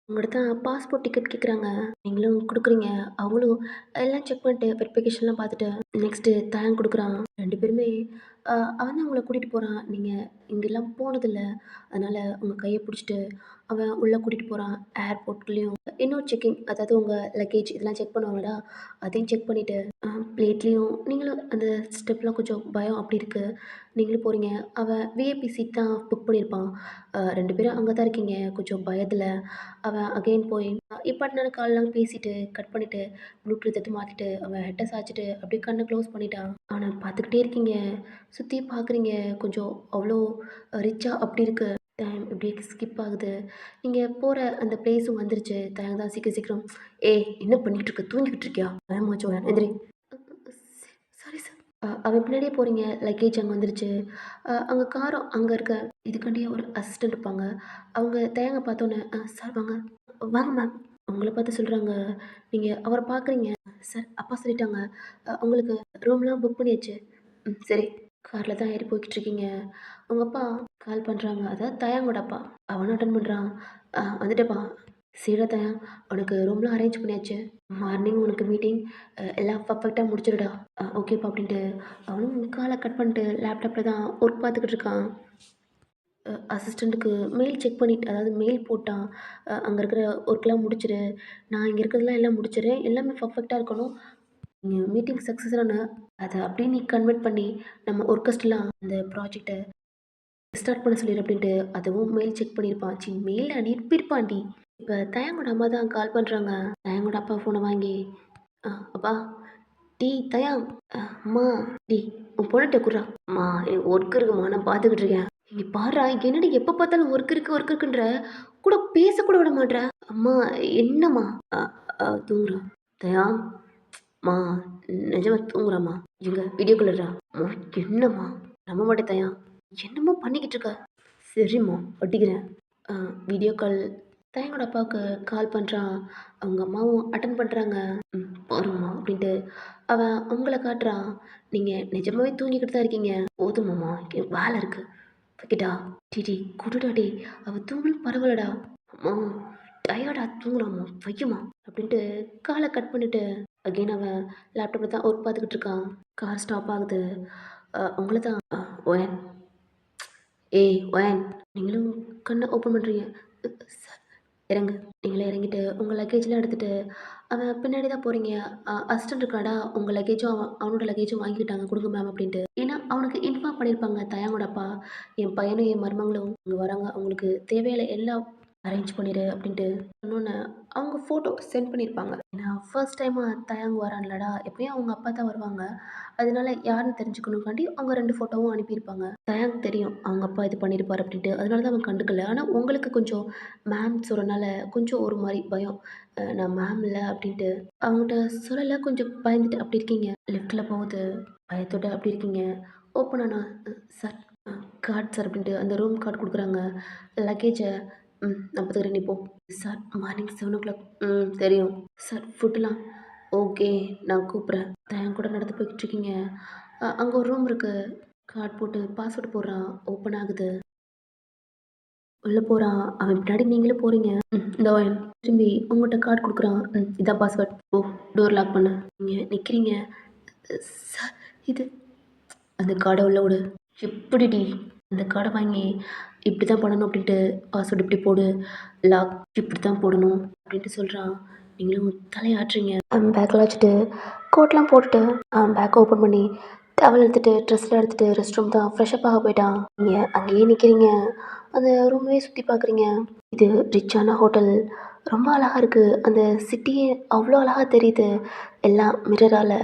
[SPEAKER 1] உங்கள்கிட்ட பாஸ்போர்ட் டிக்கெட் கேட்குறாங்க. நீங்களும் கொடுக்குறீங்க. அவங்களும் எல்லாம் செக் பண்ணிட்டு வெரிஃபிகேஷன்லாம் பார்த்துட்டு நெக்ஸ்ட்டு தேங்க் கொடுக்குறான். 2 பேருமே அவன் தான் உங்களை கூட்டிகிட்டு போகிறான். நீங்கள் இங்கெல்லாம் போனதில்ல. அதனால் உங்கள் கையை பிடிச்சிட்டு அவன் உள்ளே கூட்டிகிட்டு போகிறான். ஏர்போர்ட்லேயும் இன்னொரு செக்கிங், அதாவது உங்கள் லக்கேஜ் இதெல்லாம் செக் பண்ணுவாங்கடா, அதையும் செக் பண்ணிவிட்டு பிளேட்லேயும் நீங்களும் அந்த ஸ்டெப்லாம் கொஞ்சம் பயம் அப்படி இருக்குது. நீங்களும் போகிறீங்க. அவன் விஐபி சீட் தான் புக் பண்ணியிருப்பான். 2 பேரும் அங்கே தான் இருக்கீங்க கொஞ்சம் பயத்தில். அவன் அகைன் போய் இப்பாட்டினால கால்லாம் பேசிட்டு கட் பண்ணிவிட்டு ப்ளூடூத் எடுத்து மாற்றிட்டு அவன் ஹெட்டை சாய்ச்சிட்டு அப்படியே கண்ணை க்ளோஸ் பண்ணிட்டான். அவனை பார்த்துக்கிட்டே இருக்கீங்க. சுற்றி பார்க்குறீங்க. கொஞ்சம் அவ்வளோ ரிச்சாக அப்படி இருக்கு. டைம் இப்படியே ஸ்கிப் ஆகுது. நீங்கள் போகிற அந்த பிளேஸும் வந்துருச்சு. டைம் தான் சீக்கிரம் சீக்கிரம். என்ன பண்ணிகிட்டு இருக்க? தூங்கிக்கிட்டு இருக்கியா? பயமாச்சு வரேன் எந்திரி. Sorry sir. அவன் பின்னாடியே போகிறீங்க. லக்கேஜ் அங்கே வந்துருச்சு. அங்கே காரம் அங்கே இருக்க இதுக்காண்டியே ஒரு அசிஸ்டண்ட் இருப்பாங்க. அவங்க தயங்க பார்த்தோன்னே சார் வாங்க வாங்க மேம் உங்களை பார்த்து சொல்கிறாங்க. நீங்கள் அவரை பார்க்குறீங்க. சார் அப்பா சொல்லிட்டாங்க. உங்களுக்கு ரூம்லாம் புக் பண்ணியாச்சு. சரி. காரில் தான் ஏறி போய்கிட்டு இருக்கீங்க. உங்கள் அப்பா கால் பண்ணுறாங்க. அதாவது தயாங்கோட அப்பா. அவனும் அட்டன் பண்ணுறான். வந்துட்டப்பா. சரிடா தயா, உனக்கு ரூம்லாம் அரேஞ்ச் பண்ணியாச்சு. மார்னிங் உனக்கு மீட்டிங் எல்லாம் பர்ஃபெக்டாக முடிச்சிடுடா. ஓகேப்பா அப்படின்ட்டு அவனும் காலை கட் பண்ணிட்டு லேப்டாப்பில் தான் ஒர்க் பார்த்துக்கிட்டு இருக்கான். அசிஸ்டண்ட்டுக்கு மெயில் செக் பண்ணிட்டு அதாவது மெயில் போட்டான். அங்கே இருக்கிற ஒர்க்லாம் முடிச்சிடு. நான் இங்கே இருக்கிறதெல்லாம் எல்லாம் முடிச்சிடுறேன். எல்லாமே பர்ஃபெக்டாக இருக்கணும். நீங்கள் மீட்டிங் சக்ஸஸ் ஆன அதை அப்படியே நீ கன்வெர்ட் பண்ணி நம்ம ஒர்க்கஸ்ட்லாம் அந்த ப்ராஜெக்டை ஸ்டார்ட் பண்ண சொல்லிடு அப்படின்ட்டு அதுவும் மெயில் செக் பண்ணியிருப்பான். மெயில் அனுப்பியிருப்பான்டி. இப்போ தயாங்கோட அம்மா தான் கால் பண்ணுறாங்க. தயாங்கோட அப்பா ஃபோனை வாங்கி அப்பா டீ தயாங் அம்மா டி உன் பொண்ணுகிட்ட குடுறா. அம்மா எனக்கு ஒர்க் இருக்குமா, நான் பார்த்துக்கிட்டு இருக்கேன். இங்கே பாடுறா என்னடி எப்போ பார்த்தாலும் ஒர்க் இருக்குன்ற கூட பேசக்கூட விட மாட்ற. அம்மா என்னம்மா தூங்குறா தயா. மா நிஜமா தூங்குறாம்மா. எங்க வீடியோ கால்டா. அம்மா என்னம்மா நம்ப மாட்டேன் தயா. என்னம்மா பண்ணிக்கிட்டு இருக்க? சரிம்மா ஒட்டிக்கிறேன். வீடியோ கால் தயங்கோட அப்பாவுக்கு கால் பண்ணுறான். அவங்க அம்மாவும் அட்டன் பண்ணுறாங்க. பாருங்கம்மா அப்படின்ட்டு அவன் உங்களை காட்டுறான். நீங்கள் நிஜமாவே தூங்கிக்கிட்டு தான் இருக்கீங்க. போதுமாம்மா எனக்கு வேலை இருக்குது வைக்கிட்டா. டிடி குடுடா டே அவள் தூங்கலும் பரவாயில்லடா. அம்மா டயர்டா தூங்கலாம்மா வைக்குமா அப்படின்ட்டு காலை கட் பண்ணிவிட்டு அகெயின் அவன் லேப்டாப்பில் தான் ஒர்க் பார்த்துக்கிட்டு இருக்கான். கார் ஸ்டாப் ஆகுது. உங்களை தான் ஒயன் ஒயன் நீங்களும் கண்ணை ஓப்பன் பண்ணுறீங்க. சார் இறங்கு. நீங்களே இறங்கிட்டு உங்கள் லக்கேஜ்லாம் எடுத்துகிட்டு அவன் பின்னாடி தான் போகிறீங்க. அசிஸ்டண்ட் இருக்காடா உங்கள் லக்கேஜும் அவனோட லக்கேஜும் வாங்கிக்கிட்டாங்க கொடுங்க மேம் அப்படின்ட்டு. ஏன்னா அவனுக்கு இன்ஃபார்ம் பண்ணியிருப்பாங்க தயாங்கோட அப்பா என் பையனும் என் மருமகளும் இங்கே வராங்க, அவங்களுக்கு தேவையில்லை எல்லாம் அரேஞ்ச் பண்ணிடு அப்படின்ட்டு இன்னொன்று அவங்க ஃபோட்டோ சென்ட் பண்ணியிருப்பாங்க. ஏன்னா ஃபர்ஸ்ட் டைமாக தயாங்க வரான்லடா, எப்பயும் அவங்க அப்பா தான் வருவாங்க. அதனால யாருன்னு தெரிஞ்சுக்கணுங்காண்டி அவங்க 2 ஃபோட்டோவும் அனுப்பியிருப்பாங்க. தயாங்க தெரியும் அவங்க அப்பா இது பண்ணியிருப்பார் அப்படின்ட்டு. அதனால தான் அவன் கண்டுக்கல. ஆனால் உங்களுக்கு கொஞ்சம் மேம் சொல்கிறனால கொஞ்சம் ஒரு மாதிரி பயம். நான் மேம் இல்லை அப்படின்ட்டு அவங்ககிட்ட சொல்லலை. கொஞ்சம் பயந்துட்டு அப்படி இருக்கீங்க. லிஃப்ட்டில் போகுது. பயத்தோட அப்படி இருக்கீங்க. ஓப்பன் ஆனா சார் கார்டு சார் அப்படின்ட்டு அந்த ரூம் கார்டு கொடுக்குறாங்க. லக்கேஜை நான் பார்த்துக்கிறேன் நீ போ. Sir morning 7 o'clock. தெரியும் சார். ஃபுட்டுலாம் ஓகே நான் கூப்பிட்றேன். தயன் கூட நடந்து போய்கிட்டு இருக்கீங்க. அங்கே ஒரு ரூம் இருக்குது. கார்டு போட்டு பாஸ்வேர்டு போடுறான். ஓப்பன் ஆகுது. உள்ளே போகிறான். அவன் பின்னாடி நீங்களும் போகிறீங்க. இந்த திரும்பி உங்கள்கிட்ட கார்டு கொடுக்குறான். இதான் பாஸ்வேர்ட். ஓ டோர் லாக் பண்ணு. நீங்கள் நிற்கிறீங்க. சார் இது அந்த கார்டை உள்ள விடு. எப்படிடி அந்த கார்டை வாங்கி இப்படி தான் பண்ணணும் அப்படின்ட்டு பாஸ்வேர்டு இப்படி போடு, லாக் இப்படி தான் போடணும் அப்படின்ட்டு சொல்கிறான். நீங்களும் தலையாட்டுறீங்க. பேக்கில் வச்சுட்டு கோட்லாம் போட்டுட்டு பேக்கை ஓப்பன் பண்ணி டவல் எடுத்துகிட்டு ட்ரெஸ்லாம் எடுத்துகிட்டு ரெஸ்ட் ரூம் தான் ஃப்ரெஷ்அப் ஆக போயிட்டான். நீங்கள் அங்கேயே நிற்கிறீங்க. அந்த ரூமே சுற்றி பார்க்குறீங்க. இது ரிச்சான ஹோட்டல். ரொம்ப அழகாக இருக்குது. அந்த சிட்டியே அவ்வளோ அழகாக தெரியுது எல்லாம் மிரரால்.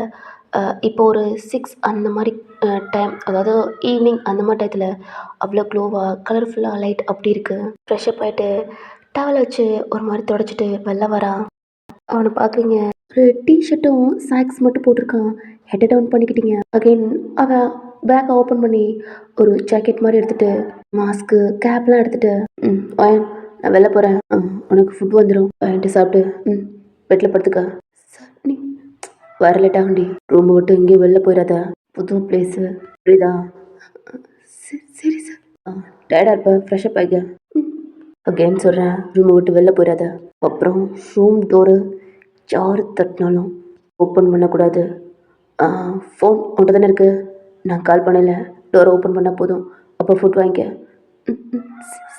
[SPEAKER 1] இப்போ ஒரு 6 அந்த மாதிரி டைம், அதாவது ஈவினிங் அந்த மாதிரி டயத்தில் அவ்வளோ க்ளோவாக கலர்ஃபுல்லாக லைட் அப்படி இருக்குது. ஃப்ரெஷ்அப் ஆகிட்டு டவலை வச்சு ஒரு மாதிரி தொடச்சிட்டு வெளில வரான். அவனை பார்க்குறீங்க. ஒரு டீ-ஷர்ட்டும், சாக்ஸ் மட்டும் போட்டிருக்கான். ஹெட்ட டவுன் பண்ணிக்கிட்டீங்க. அகைன் அவன் பேக்க ஓப்பன் பண்ணி, ஒரு ஜாக்கெட் மாரி எடுத்துட்டு, மாஸ்க்கு, கேப்லாம் எடுத்துட்டு, "வாயேன், நான் வெளில போறேன். உனக்கு ஃபுட் வந்துரும். வாங்கிட்டு சாப்பிட்டு, பெட்ல படுத்துக்க." சார் வர லேட் ஆகும்டி. ரூம விட்டு எங்கேயும் வெளில போயிறாத. புது பிளேஸு. புரியுதா? சரி சார். டயர்டா இருப்ப. ஃப்ரெஷ் அப் ஆயிக்க. ம். அகைன் சொல்றேன், ரூம விட்டு வெளில போயிறாத. அப்புறம் ரூம் டோரு யார் தட்டினாலும் ஓப்பன் பண்ணக்கூடாது. ஃபோன் உன்கிட்ட தானே இருக்கு. நான் கால் பண்ணல. டோரை ஓப்பன் பண்ணால் போதும். அப்போ ஃபுட் வாங்கிக்க.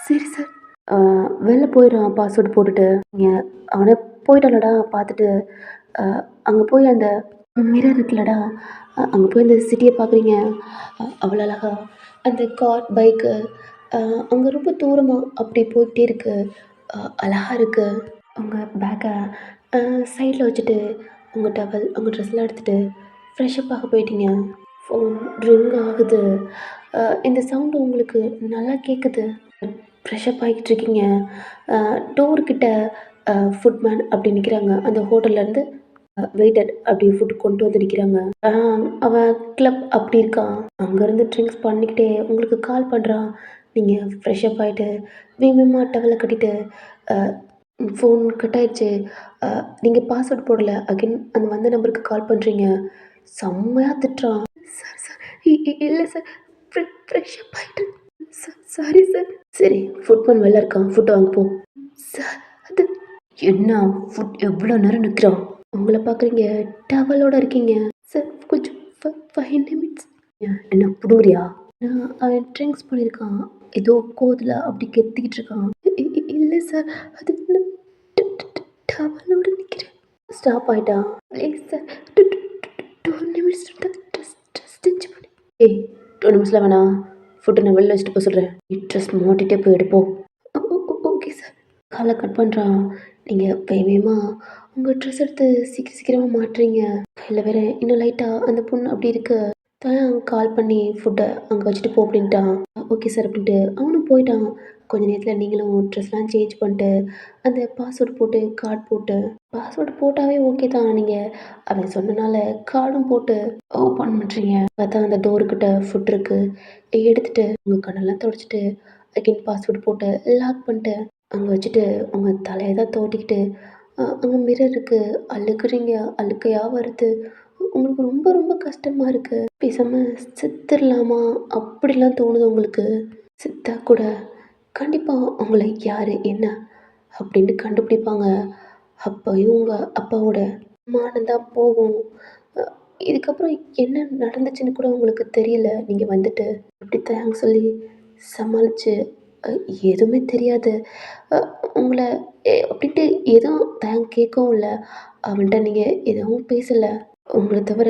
[SPEAKER 1] சரி சார். வெளில போயிடுறான் பாஸ்வேர்டு போட்டுட்டு. நீங்கள் அவனே போயிட்டானடா பார்த்துட்டு, அங்கே போய் அந்த மிரர் இருக்குல்லடா, அங்கே போய் அந்த சிட்டியை பார்க்குறீங்க. அவ்வளோ அழகா அந்த கார், பைக்கு, அங்கே ரொம்ப தூரமாக அப்படி போயிட்டே இருக்கு. அழகா இருக்கு. உங்கள் பேக்கை சைடில் வச்சுட்டு, உங்கள் டவல், உங்கள் ட்ரெஸ்லாம் எடுத்துகிட்டு ஃப்ரெஷ்அப் ஆக போயிட்டீங்க. ஃபோன் ரிங் ஆகுது. இந்த சவுண்டு உங்களுக்கு நல்லா கேட்குது. ஃப்ரெஷ்அப் ஆகிட்டுருக்கீங்க. டோர்கிட்ட ஃபுட்மேன் அப்படி நிற்கிறாங்க. அந்த ஹோட்டல்லேருந்து வெயிட்டட் அப்படி ஃபுட் கொண்டு வந்து நிற்கிறாங்க. அவன் கிளப் அப்படி இருக்கான். அங்கேருந்து ட்ரிங்க்ஸ் பண்ணிக்கிட்டே உங்களுக்கு கால் பண்ணுறான். நீங்கள் ஃப்ரெஷ்அப் ஆகிட்டு வேகமாக டவலை கட்டிட்டு, ஃபோன் கட் ஆயிடுச்சு. நீங்கள் பாஸ்வேர்ட் போடல. அகைன் அந்த வந்த நம்பருக்கு கால் பண்ணுறீங்க. செம்மையாக திட்டுறான். சார் சார் இல்லை சார், ஃப்ரெஷ்அப் ஆகிட்டு. Sorry sir. சரி, ஃபுட்மேன் வெளில இருக்கான். ஃபுட் வாங்க போ. சார் அது என்ன ஃபுட் எவ்வளோ நேரம் நிற்கிறான். உங்களை பார்க்குறீங்க, டவலோட இருக்கீங்க. சார் கொஞ்சம் 5 நிமிட்ஸ். என்ன புடுங்குறியா? அவன் ட்ரிங்க்ஸ் பண்ணியிருக்கான். ஏதோ கோதில் அப்படி கெத்திக்கிட்டு இருக்கான். இல்லை சார், அது டவலோட நிற்கிறேன். ஸ்டாப் ஆயிட்டா? Please sir, 2 minutes dress change பண்ணி. ஏய், 2 நிமிஷத்தில் வேணாம். ஃபுட்டை நான் வெளில வச்சுட்டு போக சொல்கிறேன். ட்ரெஸ் மாட்டிகிட்டே போய் எடுப்போம். Okay sir. காலை கட் பண்ணுறான். நீங்கள் வேகமாக உங்கள் ட்ரெஸ் எடுத்து சீக்கிரமாக மாட்டுறீங்க. கையில் வேற இன்னும் லைட்டாக அந்த பொண்ணு அப்படி இருக்கு. தான் கால் பண்ணி ஃபுட்டை அங்கே வச்சுட்டு போ அப்படின்ட்டான். ஓகே சார் அப்படின்ட்டு அவனும் போயிட்டான். கொஞ்ச நேரத்தில் நீங்களும் ட்ரெஸ்லாம் சேஞ்ச் பண்ணிட்டு, அந்த பாஸ்வேர்டு போட்டு கார்டு போட்டு, பாஸ்வேர்டு போட்டாவே ஓகே தான். நீங்கள் அவன் சொன்னனால கார்டும் போட்டு ஓப்பன் பண்ணுறீங்க. பார்த்தா அந்த டோருக்கிட்ட ஃபுட் இருக்குது. எடுத்துகிட்டு உங்கள் கண்ணெல்லாம் தொடச்சிட்டு அகைன் பாஸ்வேர்டு போட்டு லாக் பண்ணிட்டு அங்கே வச்சுட்டு உங்கள் தலையை தான் தோட்டிக்கிட்டு, அங்கே மிரர் இருக்குது. அழுகுறீங்க. அழுகையாக வருது. உங்களுக்கு ரொம்ப ரொம்ப கஷ்டமாக இருக்குது. பேசாமல் செத்துடலாமா அப்படிலாம் தோணுது உங்களுக்கு. செத்தா கூட கண்டிப்பாக உங்களை யார் என்ன அப்படின்னு கண்டுபிடிப்பாங்க. அப்போயும் உங்கள் அப்பாவோட மானம் தான் போகும். அ இதுக்கப்புறம் என்ன நடந்துச்சுன்னு கூட உங்களுக்கு தெரியல. நீங்கள் வந்துட்டு எப்படி தேங்க்ஸ் சொல்லி சமாளித்து, எதுவுமே தெரியாது. அ உங்கள அப்படின்ட்டு எதுவும் தேங்க் கேட்கவும் இல்ல. அவன்ட்ட நீங்கள் எதுவும் பேசல. உங்கள தவிர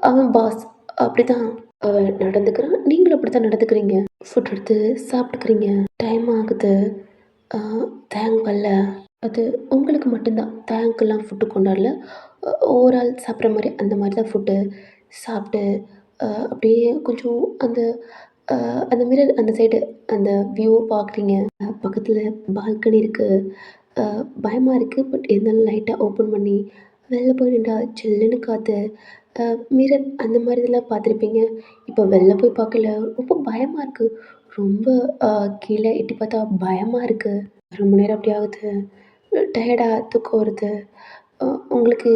[SPEAKER 1] அவன் பாஸ். அப்படிதான் அவன் நடந்துக்கிறான். நீங்களும் அப்படித்தான் நடந்துக்கிறீங்க. ஃபுட் எடுத்து சாப்பிட்டுக்கிறீங்க. டைம் ஆகுது. அ தேங்க் வரல. அது உங்களுக்கு மட்டும்தான். தேங்க்லாம் ஃபுட்டு கொண்டாடல. ஒரு ஆள் சாப்பிட்ற மாரி அந்த மாரி தான் ஃபுட்டு சாப்பிட்டு, அப்படியே கொஞ்சம் அந்த அ அந்த மிரர் அந்த சைடு அந்த வியூவ பார்க்குறீங்க. பக்கத்தில் பால்கனி இருக்கு. பயமா இருக்கு. பட் இருந்தாலும் லைட்டா ஓப்பன் பண்ணி வெளில போய் நின்றா சில்லுன்னு காத்து. மிரர் அந்த மாரி இதெல்லாம் பார்த்துருப்பீங்க. இப்போ வெளில போய் பார்க்கல. ரொம்ப பயமா இருக்கு. ரொம்ப கீழே எட்டி பார்த்தா பயமா இருக்கு. ரொம்ப நேரம் அப்படி ஆகுது. டயர்டா தூக்கம் வருது. அ உங்களுக்கு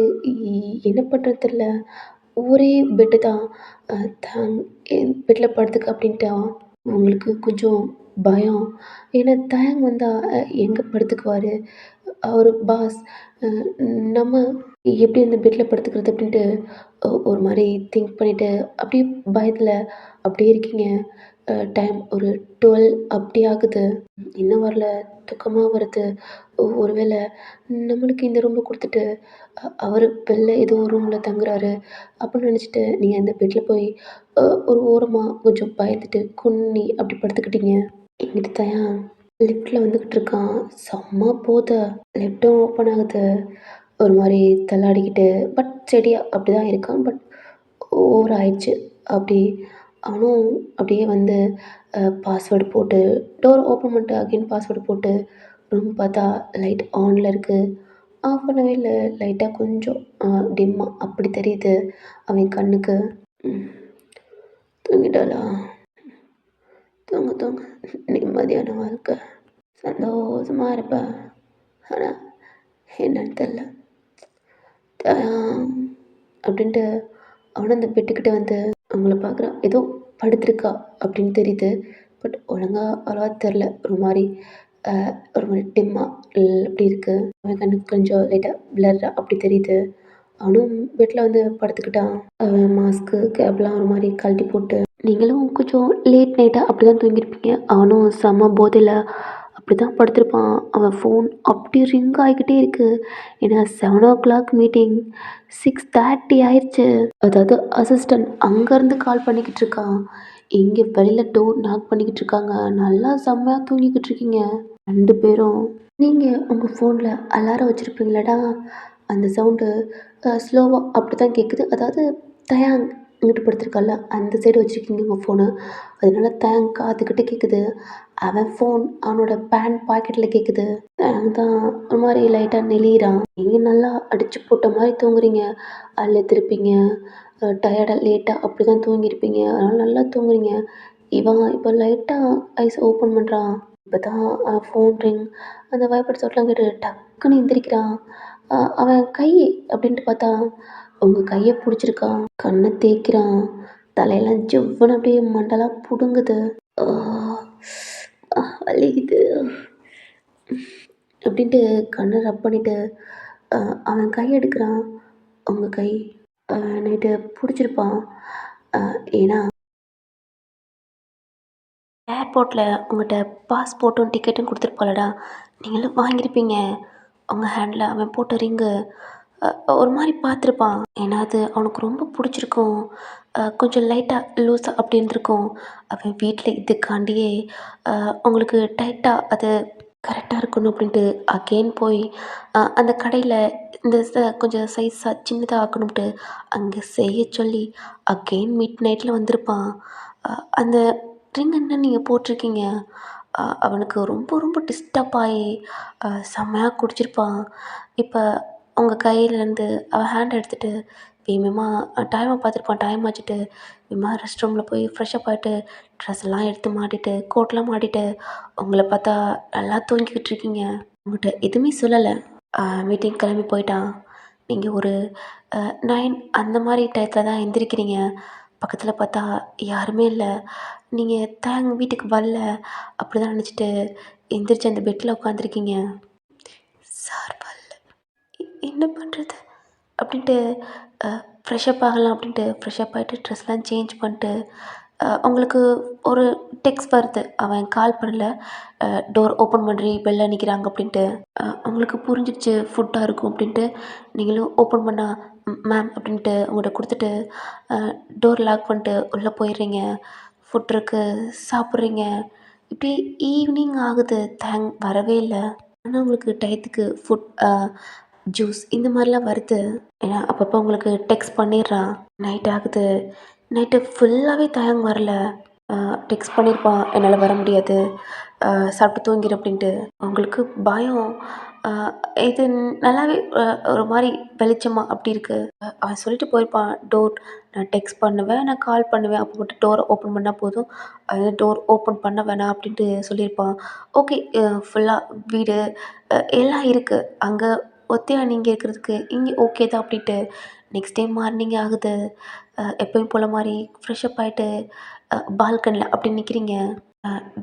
[SPEAKER 1] என்ன பண்ணுறது தெரியல. ஒரே பெட்டு தான். அ தான் பெட்ல படுத்துக்க அப்படின்ட்டா உங்களுக்கு கொஞ்சம் பயம். ஏன்னா தேங் வந்தா எங்கே படுத்துக்குவாரு? அவரு பாஸ். அ நம்ம எப்படி அந்த பெட்ல படுத்துக்கிறது அப்படின்ட்டு ஒரு மாரி திங்க் பண்ணிட்டு, அப்படியே பயத்துல அப்படியே இருக்கீங்க. டைம் ஒரு 12 அப்படி ஆகுது. இன்னும் வரல. தூக்கமா வருது. ஒரு வேள நம்மளுக்கு இந்த ரூம்ப குடுத்துட்டு, அவரு வெளில ஏதோ ரூம்ல தங்குறாரு அப்படின்னு நெனச்சுட்டு, நீங்க அந்த பெட்ல போய் ஒரு ஓரமா கொஞ்சம் பயந்துட்டு, குன்னி அப்படி படுத்துக்கிட்டீங்க. எங்கிட்ட தான்யா லிஃப்ட்ல வந்துகிட்டு இருக்கான். செம்ம போத. லிஃப்ட்டும் ஓப்பன் ஆகுது. ஒரு மாரி தள்ளாடிக்கிட்டு, பட் ஸ்டெடியா அப்படிதான் இருக்கான். பட் ஓவர் ஆயிடுச்சு. அப்படி அவனும் அப்படியே வந்து பாஸ்வேர்டு போட்டு, டோர் ஓப்பன் பண்ணிட்டு அகைன் பாஸ்வேர்டு போட்டு, ரூம் பார்த்தா லைட் ஆன்ல இருக்கு. ஆஃப் பண்ணவே இல்ல. லைட்டா கொஞ்சம் டிம்மா அப்படி தெரியுது அவன் கண்ணுக்கு. ம். தூங்கிட்டாளா? தூங்கு, தூங்கு. நிம்மதியான வாழ்க்கை. சந்தோஷமா இருப்ப. ஆனா என்னன்னு தெரியல. அப்படின்ட்டு அவனும் அந்த பெட்டுக்கிட்ட வந்து அவங்கள பார்க்குறான். ஏதோ படுத்திருக்கா அப்படின்னு தெரியுது. பட் ஒழுங்கா அவ்வளவா தெரில. ஒரு மாரி டிம்மா அப்படி இருக்கு. அவன் கண்ணுக்கு கொஞ்சம் லைட்டா பிளர்ரா அப்படி தெரியுது. அவனும் பெட்ல வந்து படுத்துக்கிட்டான். அவன் மாஸ்க்கு, கேப்லாம் ஒரு மாரி கழட்டி போட்டு நீங்களும் கொஞ்சம் லேட் நைட்டா அப்படிதான் தூங்கியிருப்பீங்க. அவனும் செம்ம போதையில அப்படிதான் படுத்திருப்பான். அவன் ஃபோன் அப்படி ரிங் ஆகிக்கிட்டே இருக்கு. ஏன்னா 7:00 மீட்டிங் 6:30 ஆயிடுச்சு. அதாவது அசிஸ்டன்ட் அங்கேருந்து கால் பண்ணிக்கிட்டு இருக்கான். இங்கே வெளியில டோர் நாக் பண்ணிக்கிட்டு இருக்காங்க. நல்லா செம்மையா தூங்கிக்கிட்டு இருக்கீங்க 2 பேரும். நீங்கள் உங்கள் ஃபோனில் அலாரம் வச்சுருப்பீங்களடா, அந்த சவுண்டு ஸ்லோவா அப்படி தான் கேட்குது. அதாவது தயாங் இங்கிட்டு படுத்திருக்கான்ல, அந்த சைடு வச்சுருக்கீங்க உங்கள் ஃபோனு. அதனால தயாங் காதுக்கிட்ட கேட்குது. அவன் ஃபோன் அவனோட பேண்ட் பாக்கெட்டில் கேட்குது. தயாங் தான் ஒரு மாதிரி லைட்டாக நெளியிறான். நீங்கள் நல்லா அடிச்சு போட்ட மாதிரி தூங்குறீங்க. அழுத்திருப்பீங்க, டயர்டாக லேட்டாக அப்படி தான் தூங்கியிருப்பீங்க. அதனால் நல்லா தூங்குறீங்க. இவன் இப்போ லைட்டாக ஐஸ் ஓப்பன் பண்ணுறான். இப்போ தான் ஃபோன் ரிங் அந்த வைப்ரேட் சவுண்ட்லாம் கேட்டு டக்குன்னு எந்திரிக்கிறான். அவன் கை அப்படின்ட்டு பார்த்தா உங்கள் கையை பிடிச்சிருக்கான். கண்ணை தேய்க்கிறான். தலையெல்லாம் ஜிவ்வுன்னு அப்படியே மண்டலாம் பிடுங்குது. ஆ, வலிக்குது அப்படின்ட்டு கண்ணை ரப் பண்ணிட்டு அவன் கை எடுக்கிறான். உங்கள் கை நைட்டு பிடிச்சிருப்பான். ஏன்னா ஏர்போர்ட்டில் உங்கள்கிட்ட பாஸ்போர்ட்டும் டிக்கெட்டும் கொடுத்துருப்பாளடா, நீங்களும் வாங்கியிருப்பீங்க. உங்கள் ஹேண்டில் அவன் போட்ட ரிங்கு ஒரு மாதிரி பார்த்துருப்பான். ஏன்னா அது அவனுக்கு ரொம்ப பிடிச்சிருக்கும். கொஞ்சம் லைட்டாக லூஸாக அப்படி இருந்திருக்கும். அவன் வீட்டில் இதுக்காண்டியே உங்களுக்கு டைட்டாக அது கரெக்டாக இருக்கணும் அப்படின்ட்டு அகெயின் போய் அந்த கடையில் இந்த கொஞ்சம் சைஸாக சின்னதாக ஆக்கணும்ட்டு அங்கே செய்ய சொல்லி அகெயின் மிட் நைட்டில் வந்திருப்பான். அந்த ரிங் என்ன நீங்கள் போட்டிருக்கீங்க. அவனுக்கு ரொம்ப ரொம்ப டிஸ்டர்ப் ஆகி செம்மையாக குடிச்சிருப்பான். இப்போ உங்கள் கையிலேருந்து அவன் ஹேண்ட் எடுத்துகிட்டு வேகமாக டைமை பார்த்துருப்பான். டைம் வச்சுட்டு வேகமாக ரெஸ்ட் ரூமில் போய் ஃப்ரெஷ்அப் ஆகிட்டு ட்ரெஸ் எல்லாம் எடுத்து மாட்டிட்டு கோட்லாம் மாட்டிட்டு உங்களை பார்த்தா நல்லா தூங்கிக்கிட்டு இருக்கீங்க. உங்கள்கிட்ட எதுவுமே சொல்லலை. மீட்டிங் கிளம்பி போயிட்டான். நீங்கள் ஒரு 9 அந்த மாதிரி டயத்தில் தான் எந்திரிக்கிறீங்க. பக்கத்தில் பார்த்தா யாருமே இல்லை. நீங்கள் தேங்க வீட்டுக்கு வரல அப்படி தான் நினச்சிட்டு எந்திரிச்சு அந்த பெட்டில் உட்காந்துருக்கீங்க. சார் வரல, என்ன பண்ணுறது அப்படின்ட்டு ஃப்ரெஷ்அப் ஆகலாம் அப்படின்ட்டு ஃப்ரெஷ்அப் ஆகிட்டு ட்ரெஸ்லாம் சேஞ்ச் பண்ணிட்டு உங்களுக்கு ஒரு டெக்ஸ்ட் வருது. அவன் கால் பண்ணல, டோர் ஓப்பன் பண்ணுறி வெளில நிற்கிறாங்க அப்படின்ட்டு. உங்களுக்கு புரிஞ்சிடுச்சு ஃபுட்டாக இருக்கும் அப்படின்ட்டு நீங்களும் ஓப்பன் பண்ணால் மேம் அப்படின்ட்டு உங்கள்கிட்ட கொடுத்துட்டு டோர் லாக் பண்ணிட்டு உள்ளே போயிடுறீங்க. ஃபுட் இருக்குது, சாப்பிட்றீங்க. இப்படி ஈவினிங் ஆகுது. வரவே இல்லை. ஆனால் உங்களுக்கு டயத்துக்கு ஃபுட் ஜூஸ் இந்த மாதிரிலாம் வருது. ஏன்னா அப்பப்போ உங்களுக்கு டெக்ஸ்ட் பண்ணிடுறான். நைட் ஆகுது. நைட்டு ஃபுல்லாகவே தயங்க வரல. டெக்ஸ்ட் பண்ணியிருப்பான், என்னால் வர முடியாது, சாப்பிட்டு தூங்கிடு அப்படின்ட்டு. உங்களுக்கு பயம். இது நல்லாவே ஒரு மாதிரி வெளிச்சமா அப்படி இருக்குது. அவன் சொல்லிட்டு போயிருப்பான், டோர் நான் டெக்ஸ்ட் பண்ணுவேன், நான் கால் பண்ணுவேன், அப்போ மட்டும் டோரை ஓப்பன் பண்ணால் போதும், அது டோர் ஓப்பன் பண்ண வேணாம் அப்படின்ட்டு சொல்லியிருப்பான். ஓகே, ஃபுல்லாக வீடு எல்லாம் இருக்குது. அங்கே ஒத்தையாக நீங்கள் இருக்கிறதுக்கு இங்கே ஓகே தான் அப்படின்ட்டு. நெக்ஸ்ட் டே மார்னிங் ஆகுது. எப்பயும் போல் மாதிரி ஃப்ரெஷ்அப் ஆகிட்டு பால்கனியில் அப்படி நிற்கிறீங்க.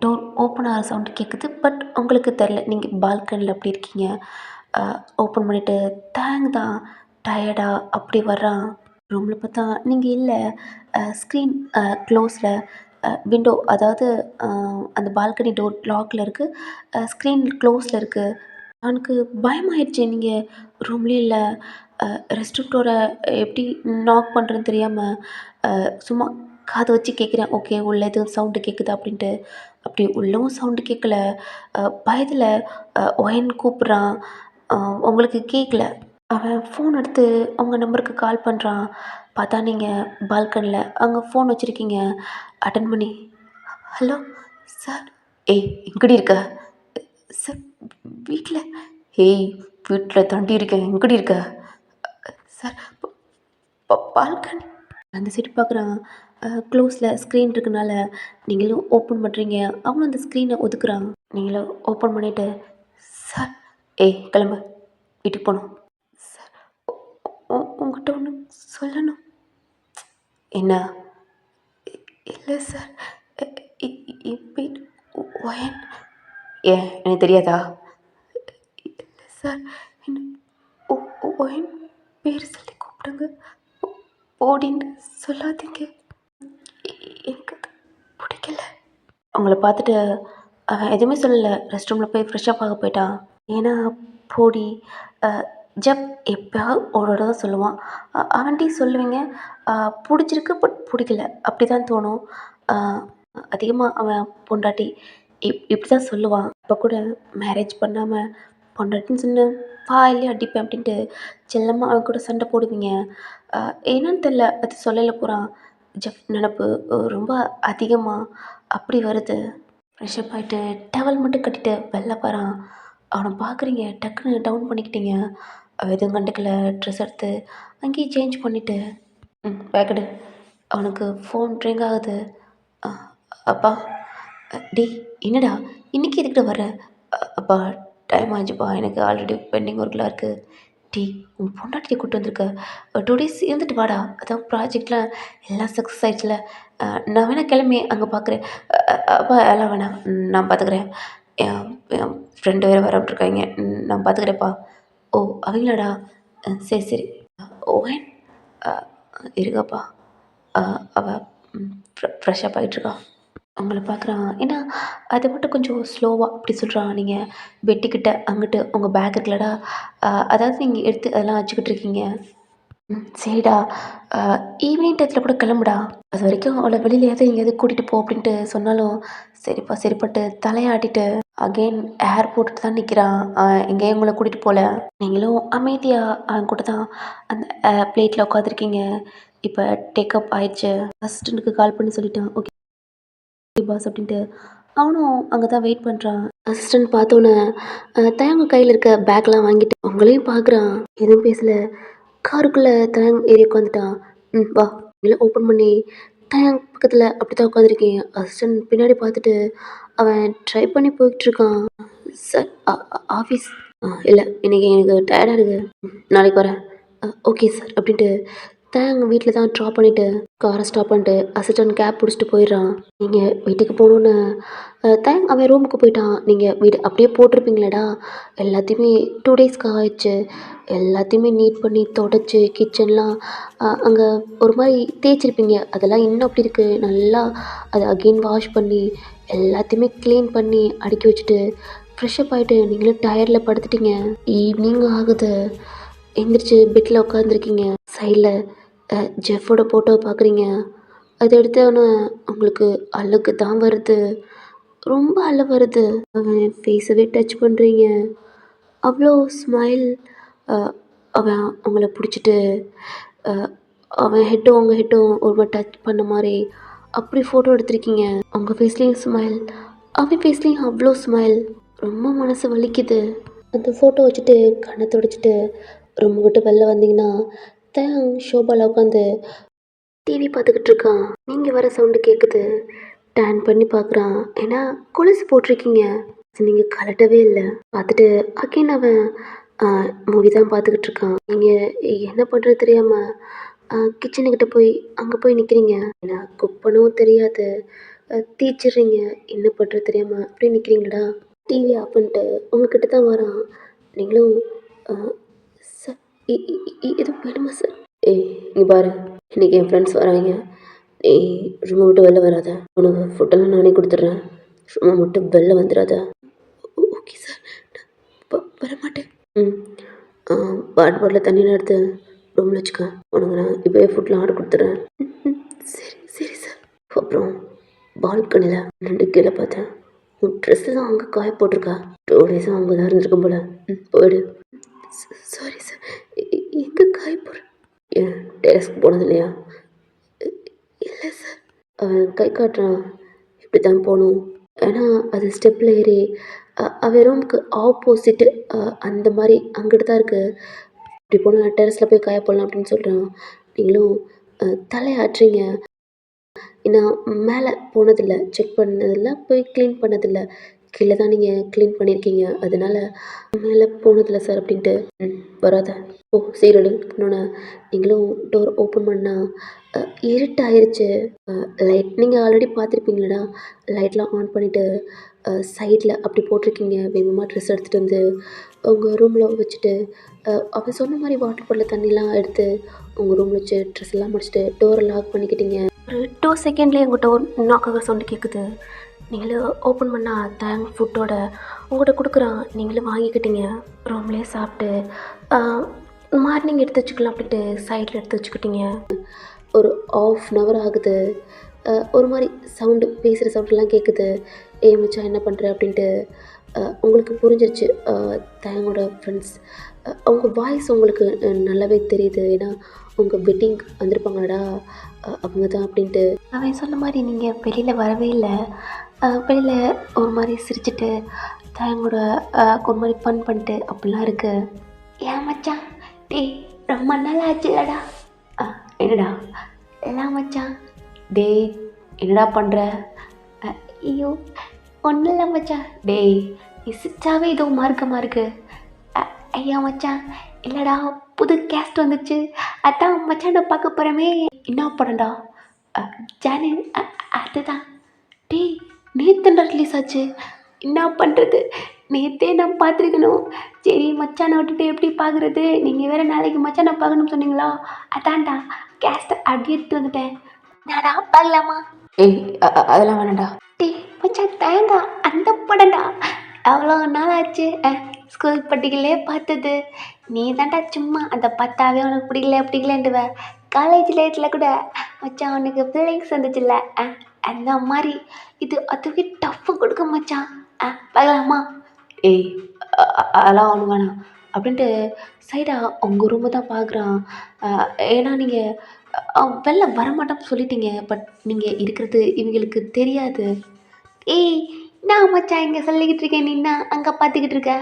[SPEAKER 1] டோர் ஓப்பன் ஆகிற சவுண்டு கேட்குது. பட் உங்களுக்கு தெரில நீங்கள் பால்கனியில் அப்படி இருக்கீங்க. ஓப்பன் பண்ணிவிட்டு தான் டயர்டாக அப்படி வர்றான். ரூமில் பார்த்தா நீங்கள் இல்லை. ஸ்க்ரீன் க்ளோஸில், விண்டோ அதாவது அந்த பால்கனி டோர் லாக்கில் இருக்குது. ஸ்க்ரீன் க்ளோஸில் இருக்குது. அவனுக்கு பயமாயிடுச்சு. நீங்கள் ரூம்லேயே இல்லை. ரெஸ்ட் ரூம் டோரை எப்படி நாக் பண்ணுறதுன்னு தெரியாமல் சும்மா காது வச்சு கேட்குறேன். ஓகே, உள்ளே எதுவும் சவுண்டு கேட்குதா அப்படின்ட்டு. அப்படி உள்ளவும் சவுண்டு கேட்கல. பயத்தில் ஒயன் கூப்பிட்றான். உங்களுக்கு கேட்கல. அவன் ஃபோன் எடுத்து உங்கள் நம்பருக்கு கால் பண்ணுறான். பார்த்தா நீங்கள் பால்கனியில் அங்கே ஃபோன் வச்சுருக்கீங்க. அட்டன் பண்ணி ஹலோ சார். ஏய் எங்கடி இருக்க? சார் வீட்டில் ஏய், வீட்டில் தாண்டி இருக்கேன், எங்கடி இருக்க? Sir, balcony. அந்த சைடு பார்க்குறான். க்ளோஸில் ஸ்க்ரீன் இருக்கனால நீங்களும் ஓப்பன் பண்ணுறீங்க, அவனும் அந்த ஸ்க்ரீனை ஒதுக்குறான். நீங்களும் ஓப்பன் பண்ணிவிட்டு, சார், ஏய் கிளம்பு, வீட்டுக்கு போகணும். சார், உங்கள்கிட்ட ஒன்று சொல்லணும். என்ன? இல்லை சார், என் பேர் ஒயன். ஏன் எனக்கு தெரியாதா? இல்லை சார், என்ன ஒயன் பேர் சொல்லி கூப்பிடுங்க, ஓடின்னு சொல்லாதீங்க. எனக்கு அது பிடிக்கல. அவங்கள பார்த்துட்டு அவன் எதுவுமே சொல்லலை. ரெஸ்ட் ரூமில் போய் ஃப்ரெஷ்ஷப் ஆக போயிட்டான். ஏன்னா போடி ஜப் எப்போயாவது ஒரு தடவை தான் சொல்லுவான். அவன்கிட்டையும் சொல்லுவீங்க, பிடிச்சிருக்கு பட் பிடிக்கல அப்படி தான் தோணும். அதிகமாக அவன் பொண்டாட்டி இப்படி தான் சொல்லுவான். இப்போ கூட மேரேஜ் பண்ணாமல் பொண்டாட்டின்னு சொன்ன வாயிலே அடிப்பேன் அப்படின்ட்டு செல்லமாக அவன் கூட சண்டை போடுவீங்க. என்னன்னு தெரில, அது சொல்லலை போகிறான். ஜப் நினப்பு ரொம்ப அதிகமாக அப்படி வருது. ஃப்ரெஷ்அப் ஆகிட்டு டவல் மட்டும் கட்டிட்டு வெளில போகிறான். அவனை பார்க்குறீங்க, டக்குன்னு டவுன் பண்ணிக்கிட்டீங்க. அவன் எதுவும் கண்டுக்கல. ட்ரெஸ் எடுத்து அங்கேயே சேஞ்ச் பண்ணிவிட்டு பேக்கடு. அவனுக்கு ஃபோன் ரிங் ஆகுது. அ, அப்பா. டேய், என்னடா இன்றைக்கி எதுக்கிட்ட வர? அப்பா, டைம் ஆச்சுப்பா, எனக்கு ஆல்ரெடி பெண்டிங் ஒர்க்லாம் இருக்குது. டேய், உன் பொண்டாட்டியை கூப்பிட்டு வந்திருக்க, 2 டேஸ் இருந்துட்டு வாடா, அதான் ப்ராஜெக்ட்லாம் எல்லாம் சக்ஸஸ் ஆயிடுச்சுல. நான் வேணா கிளம்பி அங்கே பார்க்குறேன். அப்பா எல்லாம் வேணாம், நான் பார்த்துக்குறேன். என் என் ஃப்ரெண்டு வேறு வரவிட்ருக்காங்க, நான் பார்த்துக்குறேன்ப்பா. ஓ, அவங்களாடா? சரி சரி. ஓகே, இருக்கப்பா. அவள் ஃப்ரெஷ்ஷப் ஆகிட்ருக்கா. அவங்கள பார்க்குறான். ஏன்னா அது மட்டும் கொஞ்சம் ஸ்லோவாக அப்படி சொல்கிறான். நீங்கள் பெட்டுக்கிட்ட அங்கிட்டு உங்கள் பேக் இருக்குல்லடா, அதாவது நீங்கள் எடுத்து அதெல்லாம் வச்சுக்கிட்டு இருக்கீங்க. சரிடா, ஈவினிங் டயத்தில் கூட கிளம்புடா. அது வரைக்கும் அவளை வெளியிலையாவது எங்கேயாவது கூட்டிகிட்டு போ அப்படின்ட்டு சொன்னாலும் சரிப்பா சரிப்பட்டு தலையாட்டிட்டு அகெயின் ஏர் போட்டுட்டு தான் நிற்கிறான். எங்கேயும் உங்களை கூட்டிகிட்டு போகல. நீங்களும் அமைதியாக அவன் கூட தான் அந்த பிளேட்டில் உட்காந்துருக்கீங்க. இப்போ டேக்கப் ஆயிடுச்சு. அசிஸ்டண்ட்டுக்கு கால் பண்ணி சொல்லிட்டான். ஓகே பாஸ் அப்படின்ட்டு அவனும் அங்கே தான் வெயிட் பண்ணுறான். அசிஸ்டண்ட் பார்த்தோன்னே தயங்க கையில் இருக்க பேக்லாம் வாங்கிட்டு உங்களையும் பார்க்குறான். எதுவும் பேசலை. காருக்குள்ளே தயங் ஏறி உட்காந்துட்டான். வா, இல்லை ஓப்பன் பண்ணி தயங் பக்கத்தில் அப்படி தான் உட்காந்துருக்கேன். அசிஸ்டண்ட் பின்னாடி பார்த்துட்டு அவன் ட்ரை பண்ணி போயிட்டுருக்கான். சார், ஆஃபீஸ் இல்லை, இன்றைக்கி எனக்கு டயர்டாக இருக்குது, நாளைக்கு வரேன். ஓகே சார் அப்படின்ட்டு தேங்க வீட்டில் தான் ட்ராப் பண்ணிவிட்டு காரை ஸ்டாப் பண்ணிட்டு அசிஸ்டன்ட் கேப் பிடிச்சிட்டு போயிடுறான். நீங்கள் வீட்டுக்கு போகணுன்னு தேங் அவன் ரூமுக்கு போயிட்டான். நீங்கள் வீடு அப்படியே போட்டிருப்பீங்களேடா, எல்லாத்தையுமே 2 டேஸ்க்கு ஆயிடுச்சு. எல்லாத்தையுமே நீட் பண்ணி தொடச்சி கிச்சன்லாம் அங்கே ஒரு மாதிரி தேய்ச்சிருப்பீங்க. அதெல்லாம் இன்னும் அப்படி இருக்குது. நல்லா அதை அகெயின் வாஷ் பண்ணி எல்லாத்தையுமே க்ளீன் பண்ணி அடுக்கி வச்சுட்டு ஃப்ரெஷ்அப் ஆகிட்டு நீங்களும் டயர்டில் படுத்துட்டீங்க. ஈவினிங் ஆகுது. எந்திரிச்சு பெட்டில் உட்காந்துருக்கீங்க. சைடில் ஜெஃபோட ஃபோட்டோவை பார்க்குறீங்க. அதை எடுத்தோன்னே உங்களுக்கு அழுக்கு தான் வருது. ரொம்ப அழ வருது. அவன் ஃபேஸவே டச் பண்ணுறீங்க. அவ்வளோ ஸ்மைல். அவன் உங்களை பிடிச்சிட்டு அவன் ஹெட்டும் உங்கள் ஹெட்டும் ஒரு மாதிரி டச் பண்ண மாதிரி அப்படி ஃபோட்டோ எடுத்திருக்கீங்க. உங்கள் ஃபேஸ்லேயும் ஸ்மைல், அவன் ஃபேஸ்லேயும் அவ்வளோ ஸ்மைல். ரொம்ப மனசு வலிக்குது. அந்த ஃபோட்டோ வச்சுட்டு கண்ணை துடைச்சிட்டு ரொம்ப விட்டு வெளில வந்தீங்கன்னா தேங் ஷோபாவில் உட்காந்து டிவி பார்த்துக்கிட்டு இருக்கான். நீங்கள் வர சவுண்டு கேட்குது. டேன் பண்ணி பார்க்குறான். ஏன்னா கொலுசு போட்டிருக்கீங்க, நீங்கள் கலட்டவே இல்லை. பார்த்துட்டு அகைன் அவன் மூவி தான் பார்த்துக்கிட்டு இருக்கான். நீங்கள் என்ன பண்ணுறது தெரியாமல் கிச்சனுக்கிட்ட போய் அங்கே போய் நிற்கிறீங்க. ஏன்னா குக் பண்ணவும் தெரியாது, தீச்சிடுறீங்க. என்ன பண்ணுறது தெரியாமல் அப்படியே நிற்கிறீங்களா. டிவி ஆஃப் பண்ணிட்டு உங்ககிட்ட தான் வரான். நீங்களும் சார், எதுவும் வேணுமா சார்? ஏய், நீ பாரு, இன்றைக்கி என் ஃப்ரெண்ட்ஸ் வராங்க. நீ ரூமை விட்டு வெளில வராத. உனக்கு ஃபுட்டெல்லாம் நானே கொடுத்துட்றேன். ரூமை மட்டும் வெளில வந்துடாத. ஓகே சார், நான் வரமாட்டேன். வாட்டர் பாட்டில் தண்ணியில் எடுத்து ரூமில் வச்சுக்க. உனக்கு நான் இப்போயே ஃபுட்லாம் ஆர்டர் கொடுத்துட்றேன். சரி சரி சார். அப்புறம் பால்கனியில் நின்று கீழே பார்த்தேன். உன் ட்ரெஸ்ஸு தான் அங்கே காய போட்டிருக்கா. 2 டேஸும் அங்கே தான் இருந்திருக்கும் போல. போயிடு. சாரி சார், எங்கே காய போகிறேன்? ஏன் டெரஸ்க்கு போனது இல்லையா? இல்லை சார். அவன் கை காட்டுறான். இப்படி தான் போகணும், ஏன்னா அது ஸ்டெப்பில் ஏறி அவன் ரூமுக்கு ஆப்போசிட்டு அந்த மாதிரி அங்கிட்டு தான் இருக்குது. இப்படி போனால் டெரஸில் போய் காய போடலாம் அப்படின்னு சொல்கிறான். நீங்களும் தலையாட்டுறீங்க. நான் மேலே போனதில்ல, செக் பண்ணதில்ல, போய் க்ளீன் பண்ணதில்ல. கீழே தான் நீங்கள் க்ளீன் பண்ணியிருக்கீங்க. அதனால மேலே போனதில்ல சார் அப்படின்ட்டு. வராத ஓ சீரடு இன்னொன்று. நீங்களும் டோர் ஓப்பன் பண்ணால் இருட்டாயிருச்சு. லைட் நீங்கள் ஆல்ரெடி பார்த்துருப்பீங்களடா. லைட்லாம் ஆன் பண்ணிவிட்டு சைடில் அப்படி போட்டிருக்கீங்க. வேகமாக ட்ரெஸ் எடுத்துகிட்டு வந்து உங்கள் ரூமில் வச்சுட்டு அவன் சொன்ன மாதிரி வாட்டர் பாட்டில் தண்ணிலாம் எடுத்து உங்கள் ரூமில் வச்சு ட்ரெஸ் எல்லாம் முடிச்சுட்டு டோரை லாக் பண்ணிக்கிட்டீங்க. ஒரு 2 செகண்ட்லேயே உங்கள் டோர் நாக் ஆகிற சவுண்டு கேட்குது. நீங்களும் ஓப்பன் பண்ணால் தேங் ஃபுட்டோட உங்கள்கிட்ட கொடுக்குறான். நீங்களும் வாங்கிக்கிட்டீங்க. ரூம்லேயே சாப்பிட்டு மார்னிங் எடுத்து வச்சுக்கலாம் அப்படின்ட்டு சைடில் எடுத்து வச்சுக்கிட்டீங்க. ஒரு ஆஃப் அன் ஹவர் ஆகுது. ஒரு மாதிரி சவுண்டு பேசுகிற சவுண்டெல்லாம் கேட்குது. மச்சான் என்ன பண்ணுற அப்படின்ட்டு உங்களுக்கு புரிஞ்சிருச்சு. தேங்கோட ஃப்ரெண்ட்ஸ் அவங்க வாய்ஸ் உங்களுக்கு நல்லாவே தெரியுது. ஏன்னா உங்கள் வெட்டிங் வந்திருப்பாங்கடா அவங்க தான் அப்படின்ட்டு. அவன் சொன்ன மாதிரி நீங்கள் வெளியில் வரவே இல்லை. வெளியில் ஒரு மாதிரி சிரிச்சிட்டு தேங்கோட ஒரு மாதிரி ஃபன் பண்ணிட்டு அப்படிலாம் இருக்குது. ஏன் மச்சான் டேய் ரொம்ப நாள் ஆச்சுலடா. என்னடா எல்லாம் மச்சான். டேய் என்னடா பண்ணுற? ஐயோ ஒன்றும் இல்லை மச்சான். டேய் நீ சிரிச்சாவே ஏதோ மார்க்கமாக இருக்கு. ஐயா மச்சான் இல்லைடா புது கேஸ்ட் வந்துச்சு, அதான் மச்சானை பார்க்க போகிறமே. என்ன படம்டா? ஜானு அதுதான். டேய் நேற்றுண்டா ரிலீஸ் ஆச்சு. என்ன பண்ணுறது, நேற்றே நான் பார்த்துருக்கணும். சரி மச்சானை விட்டுட்டு எப்படி பார்க்குறது? நீங்கள் வேறு நாளைக்கு மச்சானை பார்க்கணும்னு சொன்னீங்களா? அதான்டா கேஸ்ட்டை அப்படியே எடுத்து வந்துட்டேன். நாடா பார்க்கலாமா? ஏய் அதெல்லாம் வேணாண்டா. டேய் மச்சான் தேங்கா அந்த படம்டா. அவ்வளோ நாள் ஆச்சு ஸ்கூல் பட்டிகளே பார்த்தது. நீ தான்டா சும்மா அந்த பார்த்தாவே உனக்கு பிடிக்கலன்ட்டுவ. காலேஜ் லைஃப்பில் கூட மச்சான் உனக்கு ஃபீலிங்ஸ் வந்துச்சுல்ல அந்த மாதிரி இது அதுவே டஃப்பு கொடுக்க மச்சான். பார்க்கலாமா? ஏய் அதெல்லாம் ஒன்று வேணாம் அப்படின்ட்டு சைடாக உங்கள் ரூமை தான் பார்க்குறான். ஏன்னா நீங்கள் வெளில வரமாட்டோம்னு சொல்லிட்டீங்க. பட் நீங்கள் இருக்கிறது இவங்களுக்கு தெரியாது. ஏய் நான் மச்சான் இங்கே சொல்லிக்கிட்டு இருக்கேன், நீ என்ன அங்கே பார்த்துக்கிட்டு இருக்க?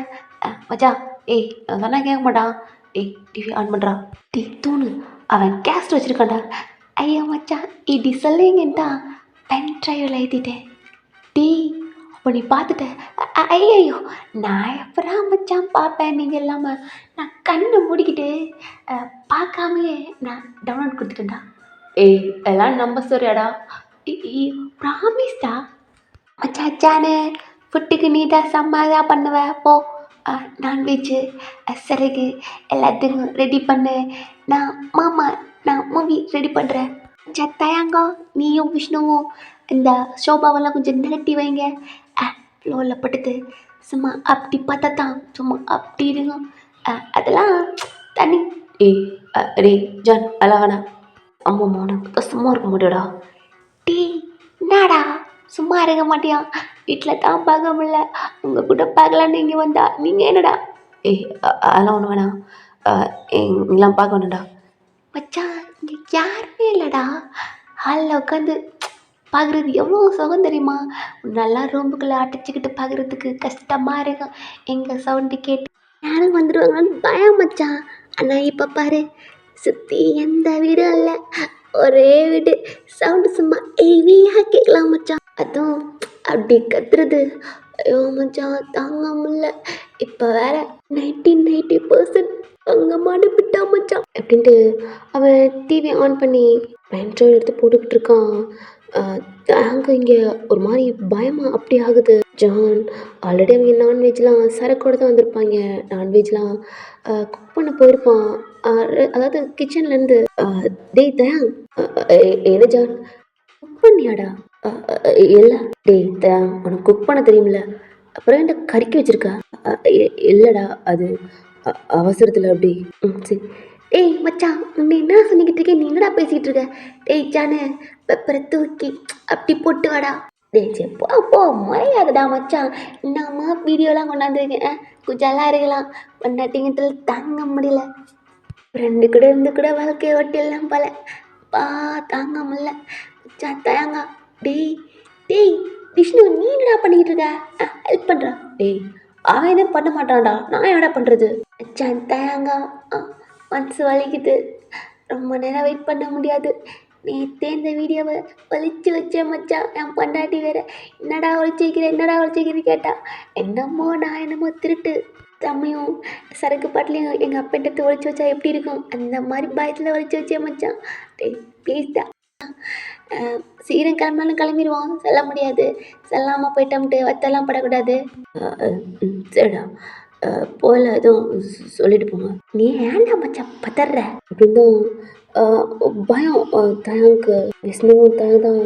[SPEAKER 1] மச்சான் ஏய் நான் சொன்னா கேட்க மாட்டான். ஏய் டிவி ஆன் பண்ணுறா. டீ தூணு அவன் கேஸ்ட் வச்சுருக்கான்டா. ஐயோ மச்சான் இப்படி சொல்லுங்கன்ட்டா பென் ட்ரைவில் ஏற்றிட்டேன். டீ அப்போ நீ பார்த்துட்ட? ஐயோ நான் எப்படா மச்சான் பார்ப்பேன்? நீங்கள் இல்லாமல் நான் கண்ணை மூடிக்கிட்டு பார்க்காமையே நான் டவுன்லோட் கொடுத்துட்டேன்டா. ஏய் எல்லாம் நம்ப சொல்றியாடா? ப்ராமிஸ்டா மச்சானே ஃபுட்டுக்கு நீ தான் செம்மையாக பண்ணுவ. போ நான்வெஜ்ஜு சரகு எல்லாத்துக்கும் ரெடி பண்ணு. நான் மூவி ரெடி பண்ணுறேன். தயாங்கா நீயும் விஷ்ணுவும் இந்த ஷோபாவெல்லாம் கொஞ்சம் நிரட்டி வைங்க. ஃப்ளோரில் படுத்து சும்மா அப்படி பார்த்தா தான் சும்மா அப்படி இருங்க. அதெல்லாம் தண்ணி. டே ஜான் அதெல்லாம் வேணாம். அம்மா உனக்கு சும்மா இருக்க முடியாடா. டீ என்னடா சும்மா இருக்க மாட்டியா? வீட்டில் தான் பார்க்க முடியல, உங்கள் கூட பார்க்கலான்னு இங்கே வந்தா நீங்கள் என்னடா? அதெல்லாம் ஒன்று வேணாம். நீங்களாம் பார்க்க வேண்டாம்டா. மச்சான் இங்கே யாருமே இல்லைடா. ஹாலில் உட்காந்து பார்க்குறது எவ்வளோ சுகம் தெரியுமா? நல்லா ரூமுக்குள்ளே அடைச்சிக்கிட்டு பார்க்குறதுக்கு கஷ்டமாக இருக்கும். எங்கள் சவுண்டு கேட்டு யாரும் வந்துடுவாங்கன்னு பயம் மச்சான். ஆனால் இப்போ பாரு சுற்றி எந்த வீடும் இல்லை, ஒரே வீடு. சவுண்டு சும்மா ஹெவியாக கேட்கலாம் மச்சான். அதுவும் அப்படி கத்துறது ஐயோ மச்சான் தாங்க முடியல. இப்போ வேற 90% அங்கே மாடிப்பிட்டா மச்சான் அப்படின்ட்டு அவன் டிவி ஆன் பண்ணி பென்ட்ரைவ் எடுத்து போட்டுக்கிட்டு இருக்கான். அங்கே இங்கே ஒரு மாதிரி பயமாக அப்படி ஆகுது. ஜான் ஆல்ரெடி அவங்க நான்வெஜ்லாம் சரக்கோடு தான் வந்திருப்பாங்க. நான்வெஜ்லாம் குக் பண்ண போயிருப்பான். அதாவது கிச்சன்லேருந்து. டேய் தயாங் என்ன ஜான் குக் பண்ணியாடா? இல்லை டேய் தயாங் உனக்கு குக் பண்ண தெரியுமில்ல, அப்புறம் என்ன கறிக்க வச்சிருக்கா? இல்லைடா அது அவசரத்தில் அப்படி. சரி. டேய் மச்சான் உன்னை என்ன சொல்லிக்கிட்டு இருக்கேன், நீ என்னடா பேசிக்கிட்டு இருக்க? டேய் ஜானு பெப்பரை தூக்கி அப்படி போட்டு வாடா. டேய் சரி போ மறையாதடா மச்சான். என்னம்மா வீடியோலாம் கொண்டாந்துருக்கேன் குஜாலாம் இருக்கலாம் பொண்டாட்டிங்கத்தில் தாங்க முடியல. ஃப்ரெண்டு கூட இருந்து கூட வாழ்க்கையை ஓட்டிடலாம் போல. தாங்க முடியல மச்சான் தயாங்க. டேய் விஷ்ணு நீ என்னடா பண்ணிக்கிட்டு இருக்க? ஹெல்ப் பண்ணுறா. டேய் அவன் எதுவும் பண்ண மாட்டான்டா, நான் என்னடா பண்ணுறது? மச்சான் தயங்கா, மனசு வலிக்குது, ரொம்ப நேரம் வெயிட் பண்ண முடியாது. நேற்றே இந்த வீடியோவை ஒளிச்சு வச்சேன் மச்சான். என் பொண்டாட்டி வேற என்னடா ஒளிச்சு வைக்கிறேன்னு கேட்டா. என்னமோ நான் என்னமோ திருட்டு தம்மையும் சரக்கு பாட்டிலையும் எங்கள் அப்பன்ட்டு ஒளிச்சு வச்சா எப்படி இருக்கும், அந்த மாதிரி பயத்தில் ஒளிச்சு வச்சேன் மச்சான். டேய் ப்ளீஸ்டா, சீக்கிரம் கிளம்பினாலும் கிளம்பிடுவோம், சொல்ல முடியாது. சொல்லாமல் போயிட்டோம்ட்டு வத்தெல்லாம் படக்கூடாது. சரிடா, போல எதுவும் சொல்லிட்டு போங்க. நீ ஏன்டா மச்சான் பதற அப்படின்னு பயம். தயாங்க்கு விஷ்ணுவும் தயம் தான்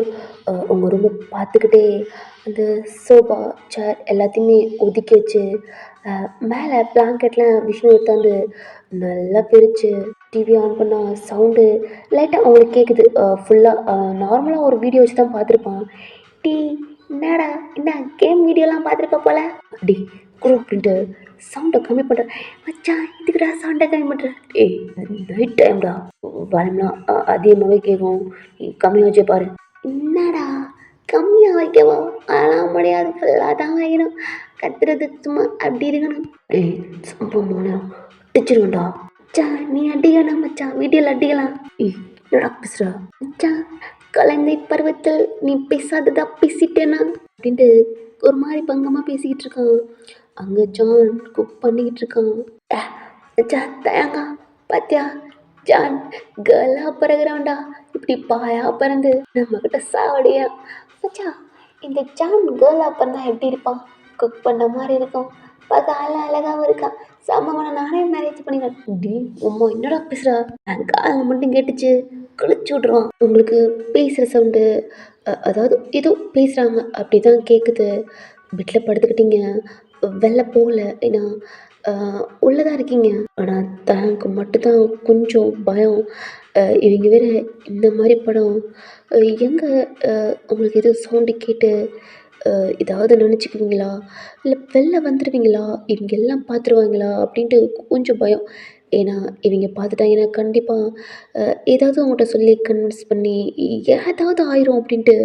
[SPEAKER 1] உங்கள் ரூமை பார்த்துக்கிட்டே அந்த சோஃபா சேர் எல்லாத்தையுமே ஒதுக்கி வச்சு மேலே பிளாங்கெட்லாம் விஷ்ணு எடுத்தாந்து நல்லா பிரித்து டிவி ஆன் பண்ணால் சவுண்டு லைட்டாக அவங்களுக்கு கேட்குது. ஃபுல்லாக நார்மலாக ஒரு வீடியோ வச்சு தான் பார்த்துருப்பான். டீ என்னடா என்ன கேம் வீடியோலாம் பார்த்துருப்ப போல. டி குரு அப்படின்ட்டு சவுண்டை கம்மி பண்ணுறேன். மச்சான் இதுக்குடா சவுண்டை கம்மி பண்ணுறேன். ஏய் நைட் டைம்டா, வால்யூம்லாம் அதிகமாகவே கேட்கும், கம்மியாக வச்சே பாரு. என்னடா கம்மியாக வைக்கவா? ஆனால் முடியாது, ஃபுல்லாக தான் வைக்கணும். கத்துறது சும்மா அப்படி இருக்கணும். ஏய் சம்பவம் அடிச்சிருவேன்டா. மச்சான் நீ அடிக்கணும் மச்சான், வீடியோவில் அடிக்கலாம். ஏய் என்னடா பேசுகிறா? மச்சான் குழந்தை பருவத்தில் நீ பேசாததா பேசிட்டேனா அப்படின்ட்டு ஒரு மாதிரி பங்கமாக பேசிக்கிட்டு இருக்கான். அங்கே ஜான் குக் பண்ணிக்கிட்டு இருக்கான். ஜான் தயாங்கா பாத்தியா, ஜான் கேர்ளாக பிறகுறான்டா, இப்படி பாயா பிறந்து நம்மக்கிட்ட சாவடியா. மச்சா இந்த ஜான் கேர்ளாக பிறந்தா எப்படி இருப்பான்? குக் பண்ண மாதிரி இருக்கும், பார்க்க அழகாகவும் இருக்கான். சமமான நானே மேரேஜ் பண்ணிக்கிறேன். டி உம்மா என்னடா பேசுகிறா? என் காலை மட்டும் கேட்டுச்சு கழிச்சு விட்ருவான். உங்களுக்கு பேசுகிற சவுண்டு, அதாவது ஏதோ பேசுகிறாங்க அப்படி தான் கேட்குது. பெட்டில் படுத்துக்கிட்டீங்க, வெளில போகல, ஏன்னா உள்ளே தான் இருக்கீங்க. ஆனால் தனக்கு மட்டும்தான் கொஞ்சம் பயம். இவங்க வேற இந்த மாதிரி படம் எங்கே உங்களுக்கு எதுவும் சவுண்டு கேட்டு ஏதாவது நினச்சிக்குவீங்களா, இல்லை வெளில வந்துடுவீங்களா, இவங்க எல்லாம் பார்த்துருவாங்களா அப்படின்ட்டு கொஞ்சம் பயம். ஏன்னா இவங்க பார்த்துட்டாங்கன்னா கண்டிப்பாக ஏதாவது அவங்கள்ட்ட சொல்லி கன்வின்ஸ் பண்ணி ஏதாவது ஆயிரும் அப்படின்ட்டு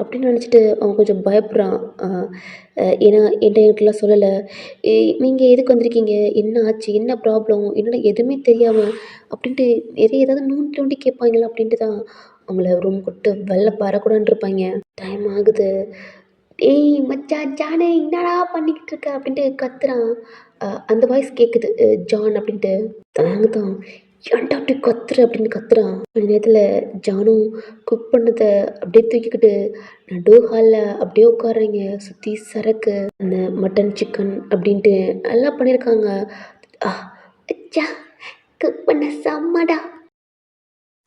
[SPEAKER 1] அப்படின்னு நினச்சிட்டு அவன் கொஞ்சம் பயப்படுறான். ஏன்னா என்கிட்டலாம் சொல்லலை. நீங்கள் எதுக்கு வந்திருக்கீங்க, என்ன ஆச்சு, என்ன ப்ராப்ளம், என்னடா எதுவுமே தெரியாமல் அப்படின்ட்டு நிறைய ஏதாவது நோண்டி நோண்டி கேட்பாங்களா அப்படின்ட்டு தான் அவங்கள ரூம் கொட்டு வெளில வரக்கூடாதுன்னு இருப்பாங்க. டைம் ஆகுது. ஏய் மச்சான் ஜானே என்னடா பண்ணிக்கிட்டு இருக்க அப்படின்ட்டு கத்துறான். அந்த வாய்ஸ் கேட்குது, ஜான் அப்படின்ட்டு. தாங்க தான் ஏன்டா அப்படி கத்துற அப்படின்னு கத்துறான். அந்த நேரத்தில் ஜானும் குக் பண்ணதை அப்படியே தூக்கிக்கிட்டு நடு ஹாலில் அப்படியே உட்காடுறாங்க. சுற்றி சரக்கு, அந்த மட்டன் சிக்கன் அப்படின்ட்டு நல்லா பண்ணியிருக்காங்க. அச்சா குக் பண்ண செம்மடா.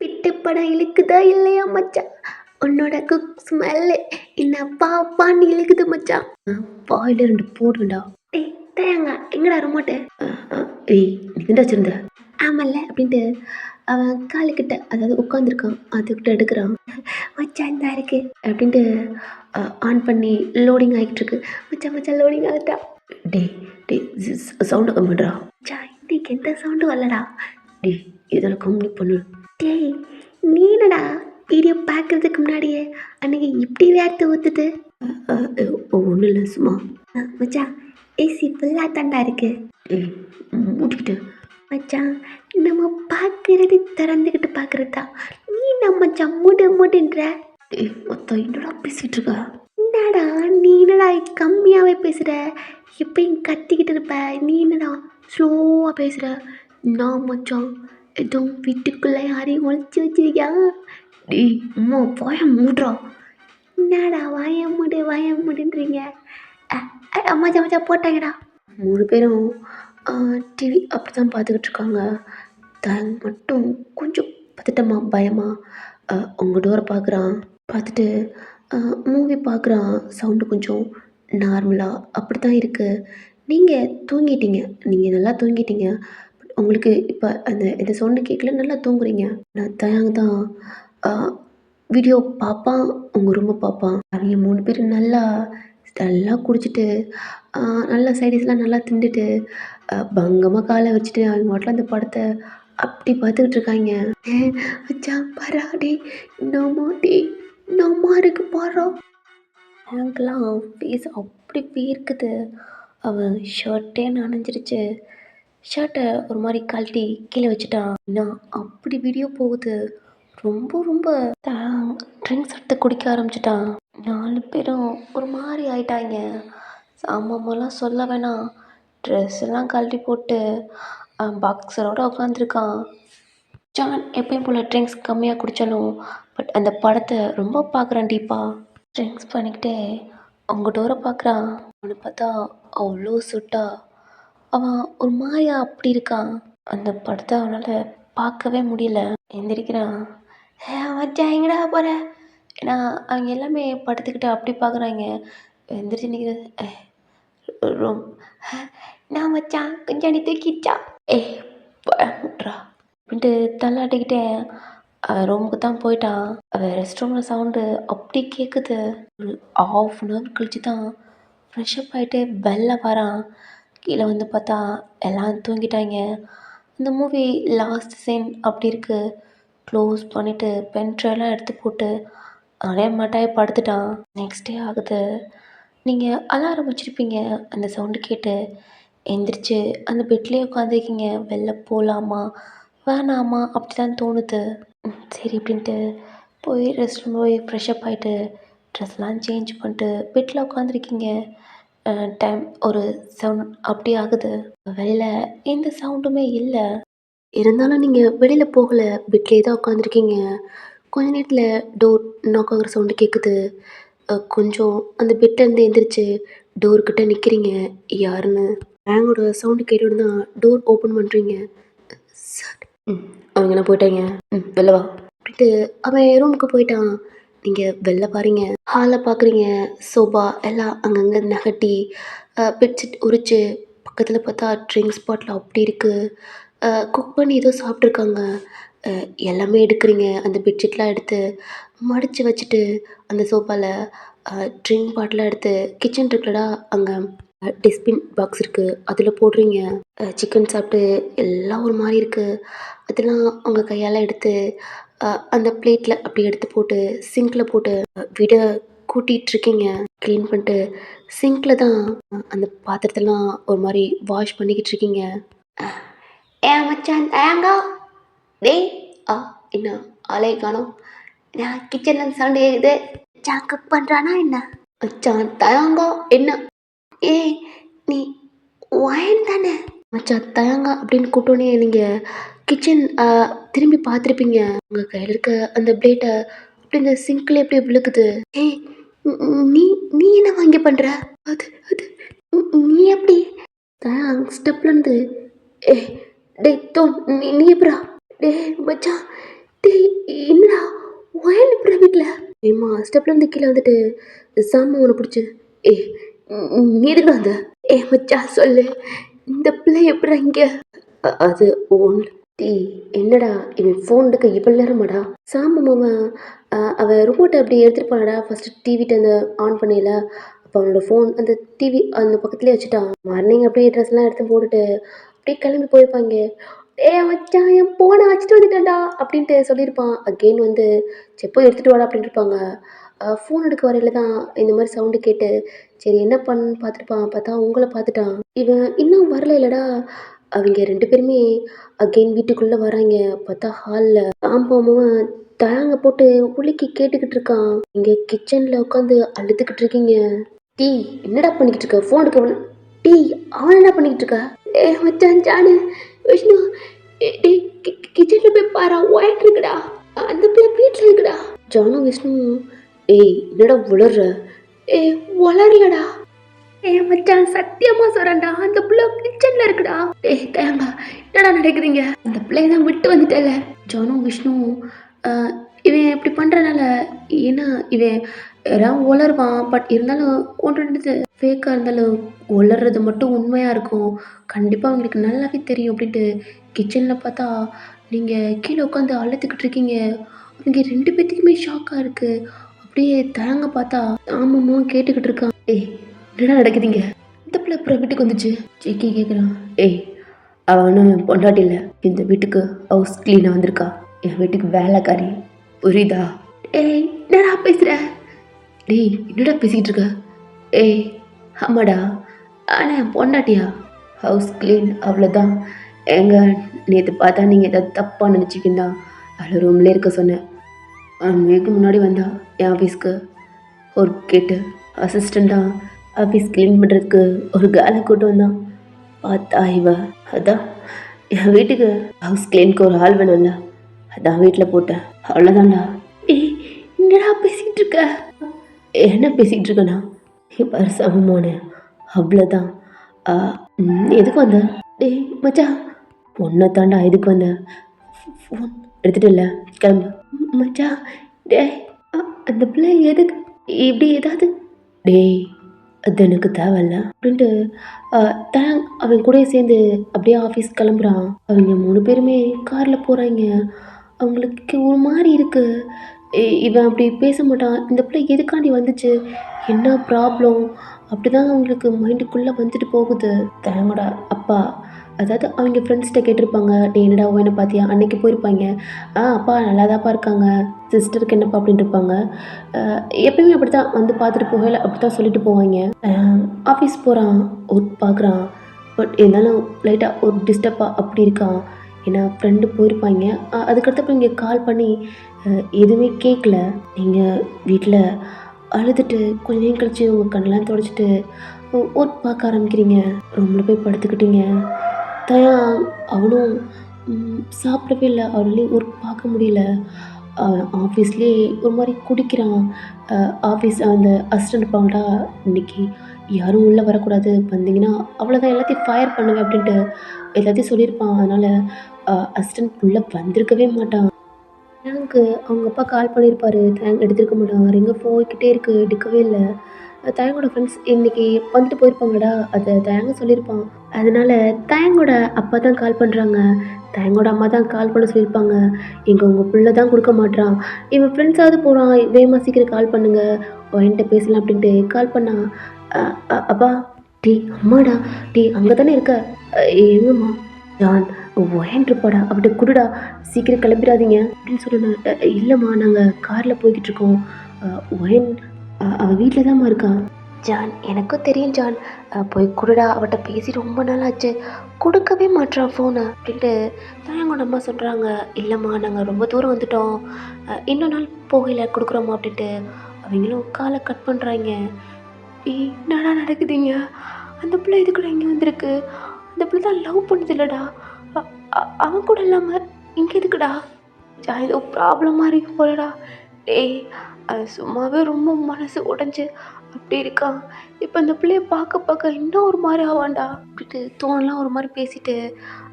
[SPEAKER 1] பிட்டு படம் இழுக்குதா இல்லையா மச்சான்? உன்னோட குக் ஸ்மெல்லு என்ன பாப்பான்னு இழுக்குது மச்சான். பாயில 2 போடுண்டா. டேய் தயாங்க எங்கடா ரிமோட்டு? ஏய் நீ தான் வச்சிருந்த. ஆமல்ல அப்படின்ட்டு அவன் காலுக்கிட்ட, அதாவது உட்காந்துருக்கான், அதுக்கிட்ட எடுக்கிறான். மச்சான் தான் இருக்கு அப்படின்ட்டு ஆன் பண்ணி லோடிங் ஆகிட்டு இருக்கு. மச்சான் மச்சான் லோடிங் ஆகுதா? டேய் டேய் சவுண்டு கம்மிடுறா. மச்சான் இன்னைக்கு எந்த சவுண்டும் வரலடா. டேய் இதெல்லாம் கம்மி பண்ணு. டேய் நீனடா வீடியோ பார்க்கறதுக்கு முன்னாடியே அன்னைக்கு இப்படி வேர்த்து ஊற்றுது. ஒன்றும் இல்லை சும்மா. மச்சான் ஏசி ஃபுல்லாக தாண்டா இருக்கு. ஏய் மூடிக்கிட்டு. மச்சான் நம்ம பார்க்கறது திறந்துக்கிட்டு பார்க்குறதா, நீ நம்ம மச்சான் மூடுன்ற. ஏய் மொத்தம் என்னடா பேசிகிட்டு இருக்க? என்னடா நீ என்னடா கம்மியாகவே பேசுகிற, எப்பயும் கத்திக்கிட்டு இருப்ப, நீ என்னடா ஸ்லோவாக பேசுகிற? நான் மச்சான் எதுவும் வீட்டுக்குள்ளே யாரையும் ஒழிச்சு வச்சிருக்கியா? டேய் அம்மா வாய மூடுறா. என்னடா வாய மூடுன்றீங்க? அம்மா சமைச்சா போட்டாங்கடா. 3 பேரும் டிவி அப்படி தான் பார்த்துக்கிட்டு இருக்காங்க. தான் மட்டும் கொஞ்சம் பதட்டமா பயமா உங்கள் டோரை பார்க்குறான். பார்த்துட்டு மூவி பார்க்குறான். சவுண்டு கொஞ்சம் நார்மலாக அப்படி தான் இருக்குது. நீங்கள் தூங்கிட்டீங்க, நீங்கள் நல்லா தூங்கிட்டீங்க. உங்களுக்கு இப்போ இந்த சவுண்டு கேட்கல, நல்லா தூங்குறீங்க. நான் தயாங்க தான் வீடியோ பார்ப்பான், உங்கள் ரூமை பார்ப்பான். அவங்க 3 பேர் நல்லா நல்லா குடிச்சிட்டு நல்லா சைடிஷ்லாம் நல்லா திண்டுட்டு பங்கமாக காலை வச்சுட்டு அவங்க மாட்டில் அந்த படத்தை அப்படி பார்த்துக்கிட்டு இருக்காங்க. மச்சான் பாரா டே, என்னம்மா டே என்னம்மா இருக்கு பாரா. எனக்கெல்லாம் ஃபேஸ் அப்படி வேர்க்குது. அவன் ஷர்ட்டே நனைஞ்சிருச்சு. ஷர்ட்டை ஒரு மாதிரி கழட்டி கீழே வச்சுட்டான். நான் அப்படி வீடியோ போகுது. ரொம்ப ரொம்ப ட்ரிங்க்ஸ் எடுத்து குடிக்க ஆரம்பிச்சிட்டான். 4 பேரும் ஒரு மாதிரி ஆயிட்டாங்க. சாமான்லாம் சொல்ல வேணாம். ட்ரெஸ் எல்லாம் கழட்டி போட்டு பாக்ஸரோட உட்காந்துருக்கான். ஜான் எப்பயும் போல் ட்ரிங்க்ஸ் கம்மியாக குடித்தாலும் பட் அந்த படத்தை ரொம்ப பார்க்குறான் டீப்பா. ட்ரிங்க்ஸ் பண்ணிக்கிட்டே அவங்க டோரை பார்க்குறான். அவனை பார்த்தா அவ்வளோ சுட்டா. அவன் ஒரு மாயா அப்படி இருக்கான். அந்த படத்தை அவனால் பார்க்கவே முடியல. எந்திரிக்கிறான். மச்சான் எங்கடா போகிற? ஏன்னா அவங்க எல்லாமே படுத்துக்கிட்டு அப்படி பார்க்குறாங்க. எந்திரிச்சு நிற்கிறது. ரொம்ப நான் மச்சான் கொஞ்சம் அடி தூக்கிச்சா. பட்றா அப்படின்ட்டு தள்ளாட்டிக்கிட்டே ரூமுக்கு தான் போயிட்டான். அவன் ரெஸ்ட் ரூமில் சவுண்டு அப்படி கேட்குது. ஒரு ½ கழிச்சு தான் ஃப்ரெஷ்அப் ஆகிட்டு வெளில வரான். கீழே வந்து பார்த்தா எல்லாம் தூங்கிட்டாங்க. இந்த மூவி லாஸ்ட் சீன் அப்படி இருக்குது. க்ளோஸ் பண்ணிவிட்டு பென்ட்ரெல்லாம் எடுத்து போட்டு அதே மாட்டாயே படுத்துட்டான். நெக்ஸ்ட் டே ஆகுது. நீங்கள் அலாரம் வச்சுருப்பீங்க. அந்த சவுண்டு கேட்டு எந்திரிச்சு அந்த பெட்லேயே உட்காந்துருக்கீங்க. வெளில போகலாமா வேணாமா அப்படி தான் தோணுது. சரி அப்படின்ட்டு போய் ரெஸ்ட் ரூம் போய் ஃப்ரெஷ்அப் ஆகிட்டு ட்ரெஸ்லாம் சேஞ்ச் பண்ணிட்டு பெட்டில் உட்காந்துருக்கீங்க. டைம் ஒரு 7 அப்படி ஆகுது. வெளியில் எந்த சவுண்டுமே இல்லை. இருந்தாலும் நீங்கள் வெளியில் போகலை, பெட்லேயே தான் உட்காந்துருக்கீங்க. கொஞ்ச நேரத்தில் டோர் நாக் ஆகிற சவுண்டு கேட்குது. கொஞ்சம் அந்த பெட்லேருந்து எந்திரிச்சு டோர்கிட்ட நிற்கிறீங்க. யாருன்னு பேங்கோட சவுண்டு கேட்டோடு தான் டோர் ஓப்பன் பண்ணுறீங்க. சார் அவங்க என்ன போயிட்டாங்க. வெளில வா அப்படின்ட்டு அவன் ரூமுக்கு போயிட்டான். நீங்கள் வெளில பாருங்க. ஹாலில் பார்க்குறீங்க. சோபா எல்லாம் அங்கங்கே நகட்டி பெட்ஷீட் உரிச்சு பக்கத்தில் பார்த்தா ட்ரிங்க்ஸ் பாட்டில் அப்படி இருக்குது. குக் பண்ணி ஏதோ சாப்பிட்ருக்காங்க. எல்லாமே எடுக்கிறீங்க. அந்த பெட்ஷீட்லாம் எடுத்து மடித்து வச்சுட்டு அந்த சோஃபாவில் ட்ரிங்க் பாட்டிலாம் எடுத்து கிச்சன் இருக்குல்லடா அங்கே டஸ்ட்பின் பாக்ஸ் இருக்குது அதில் போடுறீங்க. சிக்கன் சாப்பிட்டு எல்லாம் ஒரு மாதிரி இருக்குது. அதெல்லாம் உங்கள் கையால் எடுத்து அந்த பிளேட்டில் அப்படி எடுத்து போட்டு சிங்கில் போட்டு விட கூட்டிகிட்ருக்கீங்க. க்ளீன் பண்ணிட்டு சிங்கில் தான் அந்த பாத்திரத்தெல்லாம் ஒரு மாதிரி வாஷ் பண்ணிக்கிட்டு இருக்கீங்க. ஏன் மச்சான் தயங்கா டேய் என்ன ஆளே காணோம். நான் கிச்சனில் சவுண்டு கேட்குது. மச்சான் குக் பண்ணுறானா என்ன? மச்சான் தயங்கா என்ன? ஏய் நீ ஒயன் தானே? மச்சான் தயங்கா அப்படின்னு கூட்டோன்னே நீங்கள் கிச்சன் திரும்பி பார்த்துருப்பீங்க. உங்கள் கையில் இருக்க அந்த பிளேட்டை அப்படி இந்த சிங்கில் எப்படி விழுக்குது. ஏய் நீ நீ என்ன வாங்கி பண்ணுற? அது அது நீ எப்படி ஸ்டெப்லேருந்து ஏ டேய் தோன் நீ எப்படா? டேய் மச்சான் டேய் என்னடா ஒயன் எப்படா வீட்டில்? ஏம்மா ஸ்டெப்லேருந்து கீழே வந்துட்டு சாமா உன்னை பிடிச்சி நீ எதுக்குடா அந்த மச்சான் சொல்லு இந்த பிள்ளை எப்படா இங்கே? அது ஓன் டீ என்னடா இவன் ஃபோன் எடுக்க இவ்வளோ நேரமாடா? சாமான் அவன் ரிமோட்டை அப்படி எடுத்துகிட்டு போனாடா. ஃபஸ்ட்டு டிவிட்ட அந்த ஆன் பண்ணல. அப்போ அவனோட ஃபோன் அந்த டிவி அந்த பக்கத்துலேயே வச்சுட்டான். மார்னிங் அப்படியே ட்ரெஸ்லாம் எடுத்து போட்டுட்டு அப்படியே கிளம்பி போயிருப்பாங்க. மச்சான் என் ஃபோனை வச்சுட்டு வந்துட்டேன்டா அப்படின்ட்டு சொல்லியிருப்பான். அகெயின் வந்து செப்போ எடுத்துகிட்டு வாடா அப்படின்ட்டு இருப்பாங்க. ஃபோன் எடுக்க வரையில் தான் இந்த மாதிரி சவுண்டு கேட்டு சரி என்ன பண்ணுன்னு பார்த்துருப்பான். பார்த்தா உங்களை பார்த்துட்டான். இவன் இன்னும் வரல இல்லைடா. அவங்க 2 பேருமே அகெயின் வீட்டுக்குள்ளே வராங்க. பார்த்தா ஹாலில் ஆம்பாமவன் தயாங்க போட்டு உலுக்கி கேட்டுக்கிட்டு இருக்கான். இங்கே கிச்சனில் உட்காந்து அழுதுகிட்டு இருக்கீங்க. டீ என்னடா பண்ணிக்கிட்டு இருக்க? ஃபோன் எடுக்க டீ அவன் என்ன பண்ணிக்கிட்டு இருக்கா? மச்சான் ஜானு விஷ்ணு டேய் கிச்சனில் போய் பாரா ஒயன் இருக்குடா. அந்த பிள்ளை வீட்டில் இருக்குடா. ஜானும் விஷ்ணு என்னடா உளர்ற? வளரலடா. மச்சான் சத்தியமா சொல்றேன்டா அந்த பிள்ளை கிச்சன்ல இருக்குடா. தேங்கா என்னடா நடக்குதுங்க? அந்த பிள்ளைய தான் விட்டு வந்துட்டல. ஜானும் விஷ்ணு இவன் இப்படி பண்றதுனால ஏன்னா இவன் யாராவது உளருவான். பட் இருந்தாலும் ஒன்று ஃபேக்காக இருந்தாலும் உளர்றது மட்டும் உண்மையாக இருக்கும். கண்டிப்பாக அவங்களுக்கு நல்லாவே தெரியும் அப்படின்ட்டு கிச்சனில் பார்த்தா நீங்கள் கீழே உட்காந்து அழுத்துக்கிட்டு இருக்கீங்க. அவங்க 2 பேர்த்துக்குமே ஷாக்காக இருக்குது. அப்படியே தயங்க பார்த்தா ஆமாம்மா கேட்டுக்கிட்டு இருக்கான். என்னடா நடக்குதுங்க? இந்த பிள்ளை அப்புறம் வீட்டுக்கு வந்துச்சு. ஜேகே கேட்குறான். அவனும் பொண்டாட்டி இல்லை, இந்த வீட்டுக்கு ஹவுஸ் கிளீனாக வந்திருக்கா. என் வீட்டுக்கு வேலைக்காரி புரியுதா? என்னடா பேசுகிற? டேய் என்னடா பேசிக்கிட்டு இருக்க? ஏய் ஆமாடா. ஆனால் என் பொண்டாட்டியா? ஹவுஸ் க்ளீன் அவ்வளோதான். ஏங்க நேற்று பார்த்தா நீங்கள் ஏதாவது தப்பாக நினச்சிக்கிந்தா அவளை ரூம்லேயே இருக்க சொன்னேன். 1 வீக்கு முன்னாடி வந்தா என் ஆஃபீஸ்க்கு ஒர்க் கேட்டு. அசிஸ்டண்ட்டாக ஆஃபீஸ் க்ளீன் பண்ணுறதுக்கு ஒரு கேலை கூட்டு வந்தான். பார்த்தா இவ அதான் என் வீட்டுக்கு ஹவுஸ் க்ளீனுக்கு ஒரு ஆள் வேணும்ல, அதான் வீட்டில் போட்டேன். அவ்வளோதான்டா. ஏய் என்னடா பேசிகிட்டு இருக்க? என்ன பேசிகிட்டு இருக்கேண்ணா? இப்போ சமமான அவ்வளோதான். நீ எதுக்கு வந்த? டேய் மச்சான் பொண்ணை தாண்டா எதுக்கு வந்த? ஃபோன் எடுத்துட்டு இல்லை கிளம்பு. மச்சான் டேய் அந்த பிள்ளை எதுக்கு இப்படி ஏதாவது? டேய் அது எனக்கு தேவையில்ல அப்படின்ட்டு தேங் அவன் கூட சேர்ந்து அப்படியே ஆஃபீஸ் கிளம்புறான். அவங்க 3 பேருமே காரில் போகிறாங்க. அவங்களுக்கு ஒரு மாதிரி இருக்கு. இவன் அப்படி பேச மாட்டான். இந்த பிள்ளை எதுக்காண்டி வந்துச்சு, என்ன ப்ராப்ளம் அப்படிதான் அவங்களுக்கு மைண்டுக்குள்ளே வந்துட்டு போகுது. தேங்கோட அப்பா அதாவது அவங்க ஃப்ரெண்ட்ஸ்கிட்ட கேட்டிருப்பாங்க, டே என்னடா ஓ என்ன பார்த்தியா, அன்னைக்கு போயிருப்பாங்க. அப்பா நல்லாதாப்பா இருக்காங்க, சிஸ்டருக்கு என்னப்பா அப்படின்ட்டு இருப்பாங்க. எப்பயுமே அப்படி தான் வந்து பார்த்துட்டு போகல, அப்படி தான் சொல்லிட்டு போவாங்க. ஆஃபீஸ் போகிறான், ஒர்க் பார்க்குறான். பட் இருந்தாலும் லைட்டாக ஒரு டிஸ்டர்பாக அப்படி இருக்கான். ஏன்னா ஃப்ரெண்டு போயிருப்பாங்க. அதுக்கடுத்தப்போ இங்கே கால் பண்ணி எதுவுமே கேட்கல. நீங்கள் வீட்டில் அழுதுட்டு கொஞ்ச நேரம் கழிச்சு உங்கள் கண்ணெலாம் துடைச்சிட்டு ஒர்க் பார்க்க ஆரம்பிக்கிறீங்க. ரூமில் போய் படுத்துக்கிட்டீங்க. தயான் அவனும் சாப்பிடவே இல்லை. அவனாலையும் ஒர்க் பார்க்க முடியல. ஆஃபீஸ்லேயே ஒரு மாதிரி குடிக்கிறான். ஆஃபீஸ் அந்த அசிஸ்டண்ட் இருப்பாங்கடா, இன்னைக்கு யாரும் உள்ளே வரக்கூடாது, வந்தீங்கன்னா அவ்வளோதான் எல்லாத்தையும் ஃபயர் பண்ணுவேன் அப்படின்ட்டு எல்லாத்தையும் சொல்லியிருப்பான். அதனால் அசிஸ்டண்ட் உள்ளே வந்திருக்கவே மாட்டான். தேங்க்கு அவங்க அப்பா கால் பண்ணியிருப்பாரு. தேங்க் எடுத்திருக்க மாட்டான். ரிங்கு போய்க்கிட்டே இருக்குது, எடுக்கவே இல்லை. தயங்கோட ஃப்ரெண்ட்ஸ் இன்றைக்கி வந்துட்டு போயிருப்பாங்கடா, அதை தயங்க சொல்லியிருப்பான். அதனால தயங்கோட அப்பா தான் கால் பண்ணுறாங்க. தயங்கோட அம்மா தான் கால் பண்ண சொல்லியிருப்பாங்க. எங்கே உங்கள் பிள்ளை தான் கொடுக்க மாட்றான், இவன் ஃப்ரெண்ட்ஸாவது போகிறான், வேகமாக சீக்கிரம் கால் பண்ணுங்கள், என்கிட்ட பேசலாம் அப்படின்ட்டு கால் பண்ணா. அப்பா டீ அம்மாடா, டீ அங்கே தானே இருக்க, எங்கம்மா ஜான் ஒயன் இருப்பாடா, அப்படி குடுடா, சீக்கிரம் கிளம்பிடாதீங்க அப்படின்னு சொன்னேன். இல்லைம்மா நாங்கள் காரில் போய்கிட்டு இருக்கோம், ஒயன் அவள் வீட்டில் தான்மா இருக்கா. ஜான் எனக்கும் தெரியும் ஜான், போய் கொடுடா, அவட்ட பேசி ரொம்ப நாள் ஆச்சு, கொடுக்கவே மாட்றான் ஃபோனை அப்படின்ட்டு தயங்கோட அம்மா சொல்கிறாங்க. இல்லைம்மா நாங்கள் ரொம்ப தூரம் வந்துட்டோம், இன்னொரு நாள் போகல கொடுக்குறோம்மா அப்படின்ட்டு அவங்களும் காலை கட் பண்ணுறாங்க. என்னடா நடக்குதுங்க? அந்த பிள்ளை இது கூட இங்கே வந்திருக்கு, அந்த பிள்ளை தான் லவ் பண்ணுது இல்லைடா, அவன் கூட இல்லாமல் இங்கே எதுக்குடா? ஜான் ஏதோ ப்ராப்ளமாக இருக்கு போலடா. டேய் அது சும்மாவே ரொம்ப மனசு உடஞ்சி அப்படி இருக்கான். இப்போ அந்த பிள்ளைய பார்க்க இன்னும் ஒரு மாதிரி ஆவான்டா அப்படின்ட்டு தோணலாம் ஒரு மாதிரி பேசிட்டு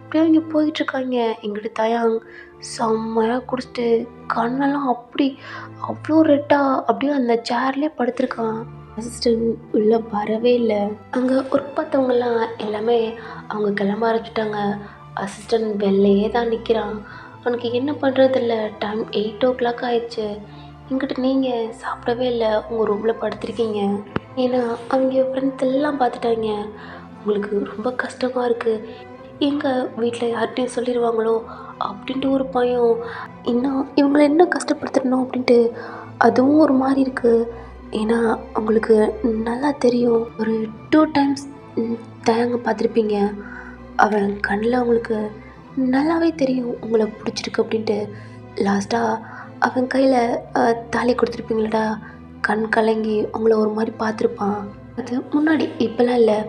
[SPEAKER 1] அப்படியே அவங்க போயிட்டுருக்காங்க. எங்கிட்ட தயாங் செம்மையாக குடிச்சிட்டு கண்ணெல்லாம் அப்படி அவ்வளோ ரெட்டாக அப்படியே அந்த சேர்லேயே படுத்திருக்கான். அசிஸ்டன்ட் உள்ளே வரவே இல்லை. அங்கே ஒர்க் பார்த்தவங்கலாம் எல்லாமே அவங்க கிளம்ப ஆரம்பிச்சிட்டாங்க. அசிஸ்டன்ட் வெளிலையே தான் நிற்கிறான். அவனுக்கு என்ன பண்ணுறதில்ல. டைம் 8 o'clock ஆயிடுச்சு. இங்கிட்ட நீங்கள் சாப்பிடவே இல்லை, உங்கள் ரூமில் படுத்திருக்கீங்க. ஏன்னா அவங்க ஃப்ரெண்ட்ஸ் எல்லாம் பார்த்துட்டாங்க. உங்களுக்கு ரொம்ப கஷ்டமாக இருக்குது, எங்கள் வீட்டில் யார்கிட்டையும் சொல்லிடுவாங்களோ அப்படின்ட்டு ஒரு பயம். இன்னும் இவங்களை என்ன கஷ்டப்படுத்தணும் அப்படின்ட்டு அதுவும் ஒரு மாதிரி இருக்குது. ஏன்னா உங்களுக்கு நல்லா தெரியும், ஒரு 2 times தயங்க பார்த்துருப்பீங்க. அவன் கண்ணில் அவங்களுக்கு நல்லாவே தெரியும் உங்களை பிடிச்சிருக்கு அப்படின்ட்டு. லாஸ்ட்டாக அவன் கையில் தாலி கொடுத்துருப்பீங்களடா, கண் கலங்கி உங்களை ஒரு மாதிரி பார்த்துருப்பான். அது முன்னாடி, இப்போலாம் இல்லை.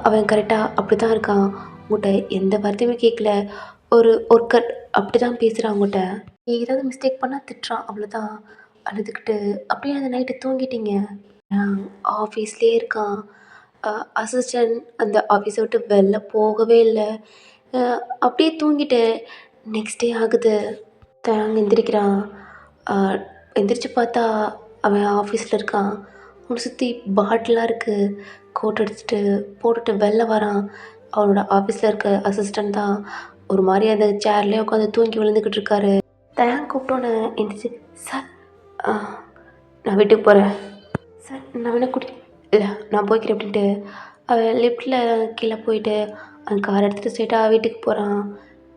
[SPEAKER 1] அவன் கரெக்டாக அப்படி தான் இருக்கான். உங்கள்கிட்ட எந்த வார்த்தையுமே கேட்கல, ஒரு ஒர்க்கர் அப்படி தான் பேசுகிறான் உங்கள்கிட்ட. ஏதாவது மிஸ்டேக் பண்ணால் திட்டுறான், அவ்வளோதான். அழுதுகிட்டு அப்படியே அந்த நைட்டு தூங்கிட்டீங்க. ஆஃபீஸ்லேயே இருக்கான். அசிஸ்டன்ட் அந்த ஆஃபீஸை விட்டு வெளில போகவே இல்லை. அப்படியே தூங்கிட்டு நெக்ஸ்ட் டே ஆகுது. தயாங் எந்திரிக்கிறான். எந்திரிச்சு பார்த்தா அவன் ஆஃபீஸில் இருக்கான். அவனை சுற்றி பாட்டிலாக இருக்குது. கோட் எடுத்துகிட்டு போட்டுட்டு வெளில வரான். அவனோட ஆஃபீஸில் இருக்க அசிஸ்டன்ட் தான் ஒரு மாதிரி அந்த சேர்லேயே உட்காந்து தூங்கி விழுந்துக்கிட்டு இருக்காரு. தயாங் கூப்பிட்டோன்னே எந்திரிச்சு, சார் நான் வீட்டுக்கு போகிறேன் சார், நான் வேணா இல்லை நான் போய்க்கிறேன் அப்படின்ட்டு அவன் லிஃப்ட்டில் கீழே போயிட்டு அந்த கார் எடுத்துகிட்டு ஸ்ட்ரெயிட்டாக வீட்டுக்கு போகிறான்.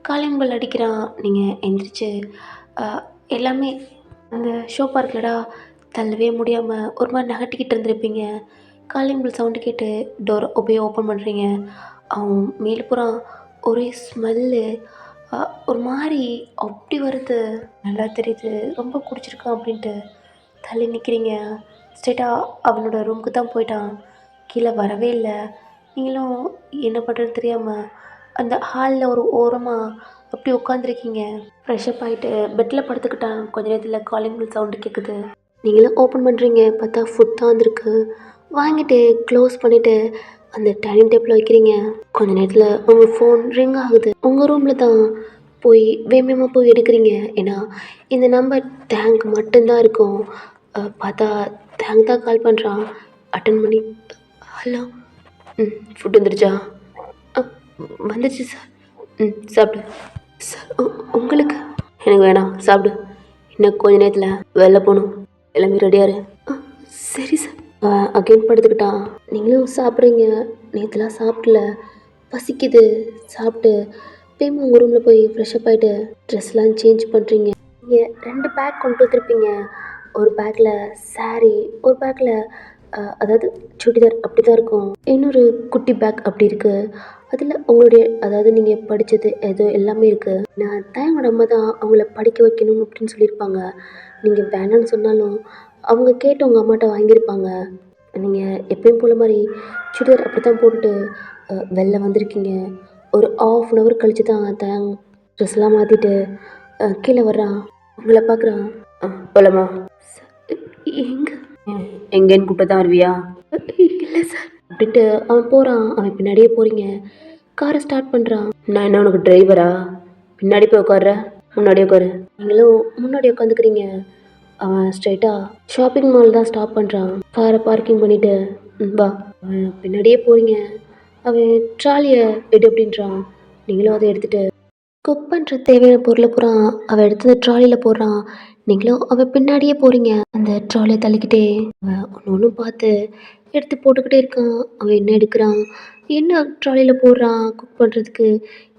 [SPEAKER 1] காலிங் பெல் அடிக்கிறான். நீங்கள் எந்திரிச்சு எல்லாமே அந்த ஷோ பார்க்கலடா, தள்ளவே முடியாமல் ஒரு மாதிரி நகட்டிக்கிட்டு இருந்திருப்பீங்க. காலிங் பெல் சவுண்டு கேட்டு டோர் போய் ஓப்பன் பண்ணுறீங்க. அவன் மேல்புறம் ஒரே ஸ்மெல்லு, ஒரு மாதிரி அப்படி வருது. நல்லா தெரியுது ரொம்ப குடிச்சிருக்கான் அப்படின்ட்டு. தள்ளி நிற்கிறீங்க. ஸ்ட்ரெயிட்டாக அவனோட ரூமுக்கு தான் போயிட்டான். கீழே வரவே இல்லை. நீங்களும் என்ன பண்ணுறதுன்னு தெரியாமல் அந்த ஹாலில் ஒரு ஓரமாக அப்படி உட்காந்துருக்கீங்க. ஃப்ரெஷ்அப் ஆகிட்டு பெட்டில் படுத்துக்கிட்டான். கொஞ்ச நேரத்தில் காலிங் பெல் சவுண்டு கேட்குது. நீங்களும் ஓப்பன் பண்ணுறீங்க. பார்த்தா ஃபுட் தான் வந்திருக்கு. வாங்கிட்டு க்ளோஸ் பண்ணிவிட்டு அந்த டைனிங் டேபிளில் வைக்கிறீங்க. கொஞ்ச நேரத்தில் உங்கள் ஃபோன் ரிங் ஆகுது. உங்கள் ரூமில் தான். போய் வேகமாக போய் எடுக்கிறீங்க. ஏன்னா இந்த நம்பர் தேங்க் மட்டும்தான் இருக்கும். பார்த்தா தேங்க் தான் கால் பண்ணுறான். அட்டன் பண்ணி ஹலோ. ஃபுட் வந்துருச்சா? அ வந்துருச்சு சார். சாப்பிடு சார். உங்களுக்கு? எனக்கு வேணாம், சாப்பிடு. இன்னும் கொஞ்ச நேரத்தில் வெளில போகணும். எல்லாமே ரெடியாரு. சரி சார். அகைன் படுத்துக்கிட்டான். நீங்களும் சாப்பிட்றீங்க. நேற்றுலாம் சாப்பிடல, பசிக்குது. சாப்பிட்டு திரும்ப உங்கள் ரூமில் போய் ஃப்ரெஷ்அப் ஆகிட்டு ட்ரெஸ்லாம் சேஞ்ச் பண்ணுறீங்க. நீங்கள் 2 பேக் கொண்டு வந்திருப்பீங்க. ஒரு பேக்கில் சாரீ, ஒரு பேக்கில் அதாவது சுடிதார் அப்படி தான் இருக்கும். இன்னொரு குட்டி பேக் அப்படி இருக்குது. அதில் உங்களுடைய அதாவது நீங்கள் படித்தது ஏதோ எல்லாமே இருக்குது. நான் தாயோட அம்மா தான் அவங்கள படிக்க வைக்கணும் அப்படின்னு சொல்லியிருப்பாங்க. நீங்கள் வேணான்னு சொன்னாலும் அவங்க கேட்டு உங்கள் அம்மாட்ட வாங்கியிருப்பாங்க. நீங்கள் எப்பயும் போல மாதிரி சுடிதார் அப்படி தான் போட்டுட்டு வெளில வந்திருக்கீங்க. ஒரு 1/2 hour கழிச்சு தான் தேங் ட்ரெஸ்லாம் மாற்றிட்டு கீழே வர்றான். உங்களை பார்க்குறான். போலாமா? எங்கே? எங்கேன்னு கூப்பிட்டு தான் வருவியா? இல்லை சார் அப்படின்ட்டு அவன் போகிறான். அவன் பின்னாடியே போகிறீங்க. காரை ஸ்டார்ட் பண்ணுறான். நான் என்ன உனக்கு டிரைவரா? பின்னாடி போய் உட்கார்ற, முன்னாடி உட்காரு. நீங்களும் முன்னாடி உட்காந்துக்கிறீங்க. அவன் ஸ்ட்ரைட்டாக ஷாப்பிங் மால் தான் ஸ்டாப் பண்ணுறான். காரை பார்க்கிங் பண்ணிவிட்டு வா. அவன் பின்னாடியே போகிறீங்க. அவன் ட்ராலியை எடு அப்படின்றான். நீங்களும் அதை எடுத்துகிட்டு குக் பண்ணுற தேவையான பொருளை பூரா அவன் எடுத்து ட்ராலியில் போடுறான். நீங்களும் அவன் பின்னாடியே போகிறீங்க. அந்த ட்ராலியை தள்ளிக்கிட்டே அவன் ஒன்று ஒன்றும் பார்த்து எடுத்து போட்டுக்கிட்டே இருக்கான். அவன் என்ன எடுக்கிறான், என்ன ட்ராலியில் போடுறான் குக் பண்ணுறதுக்கு,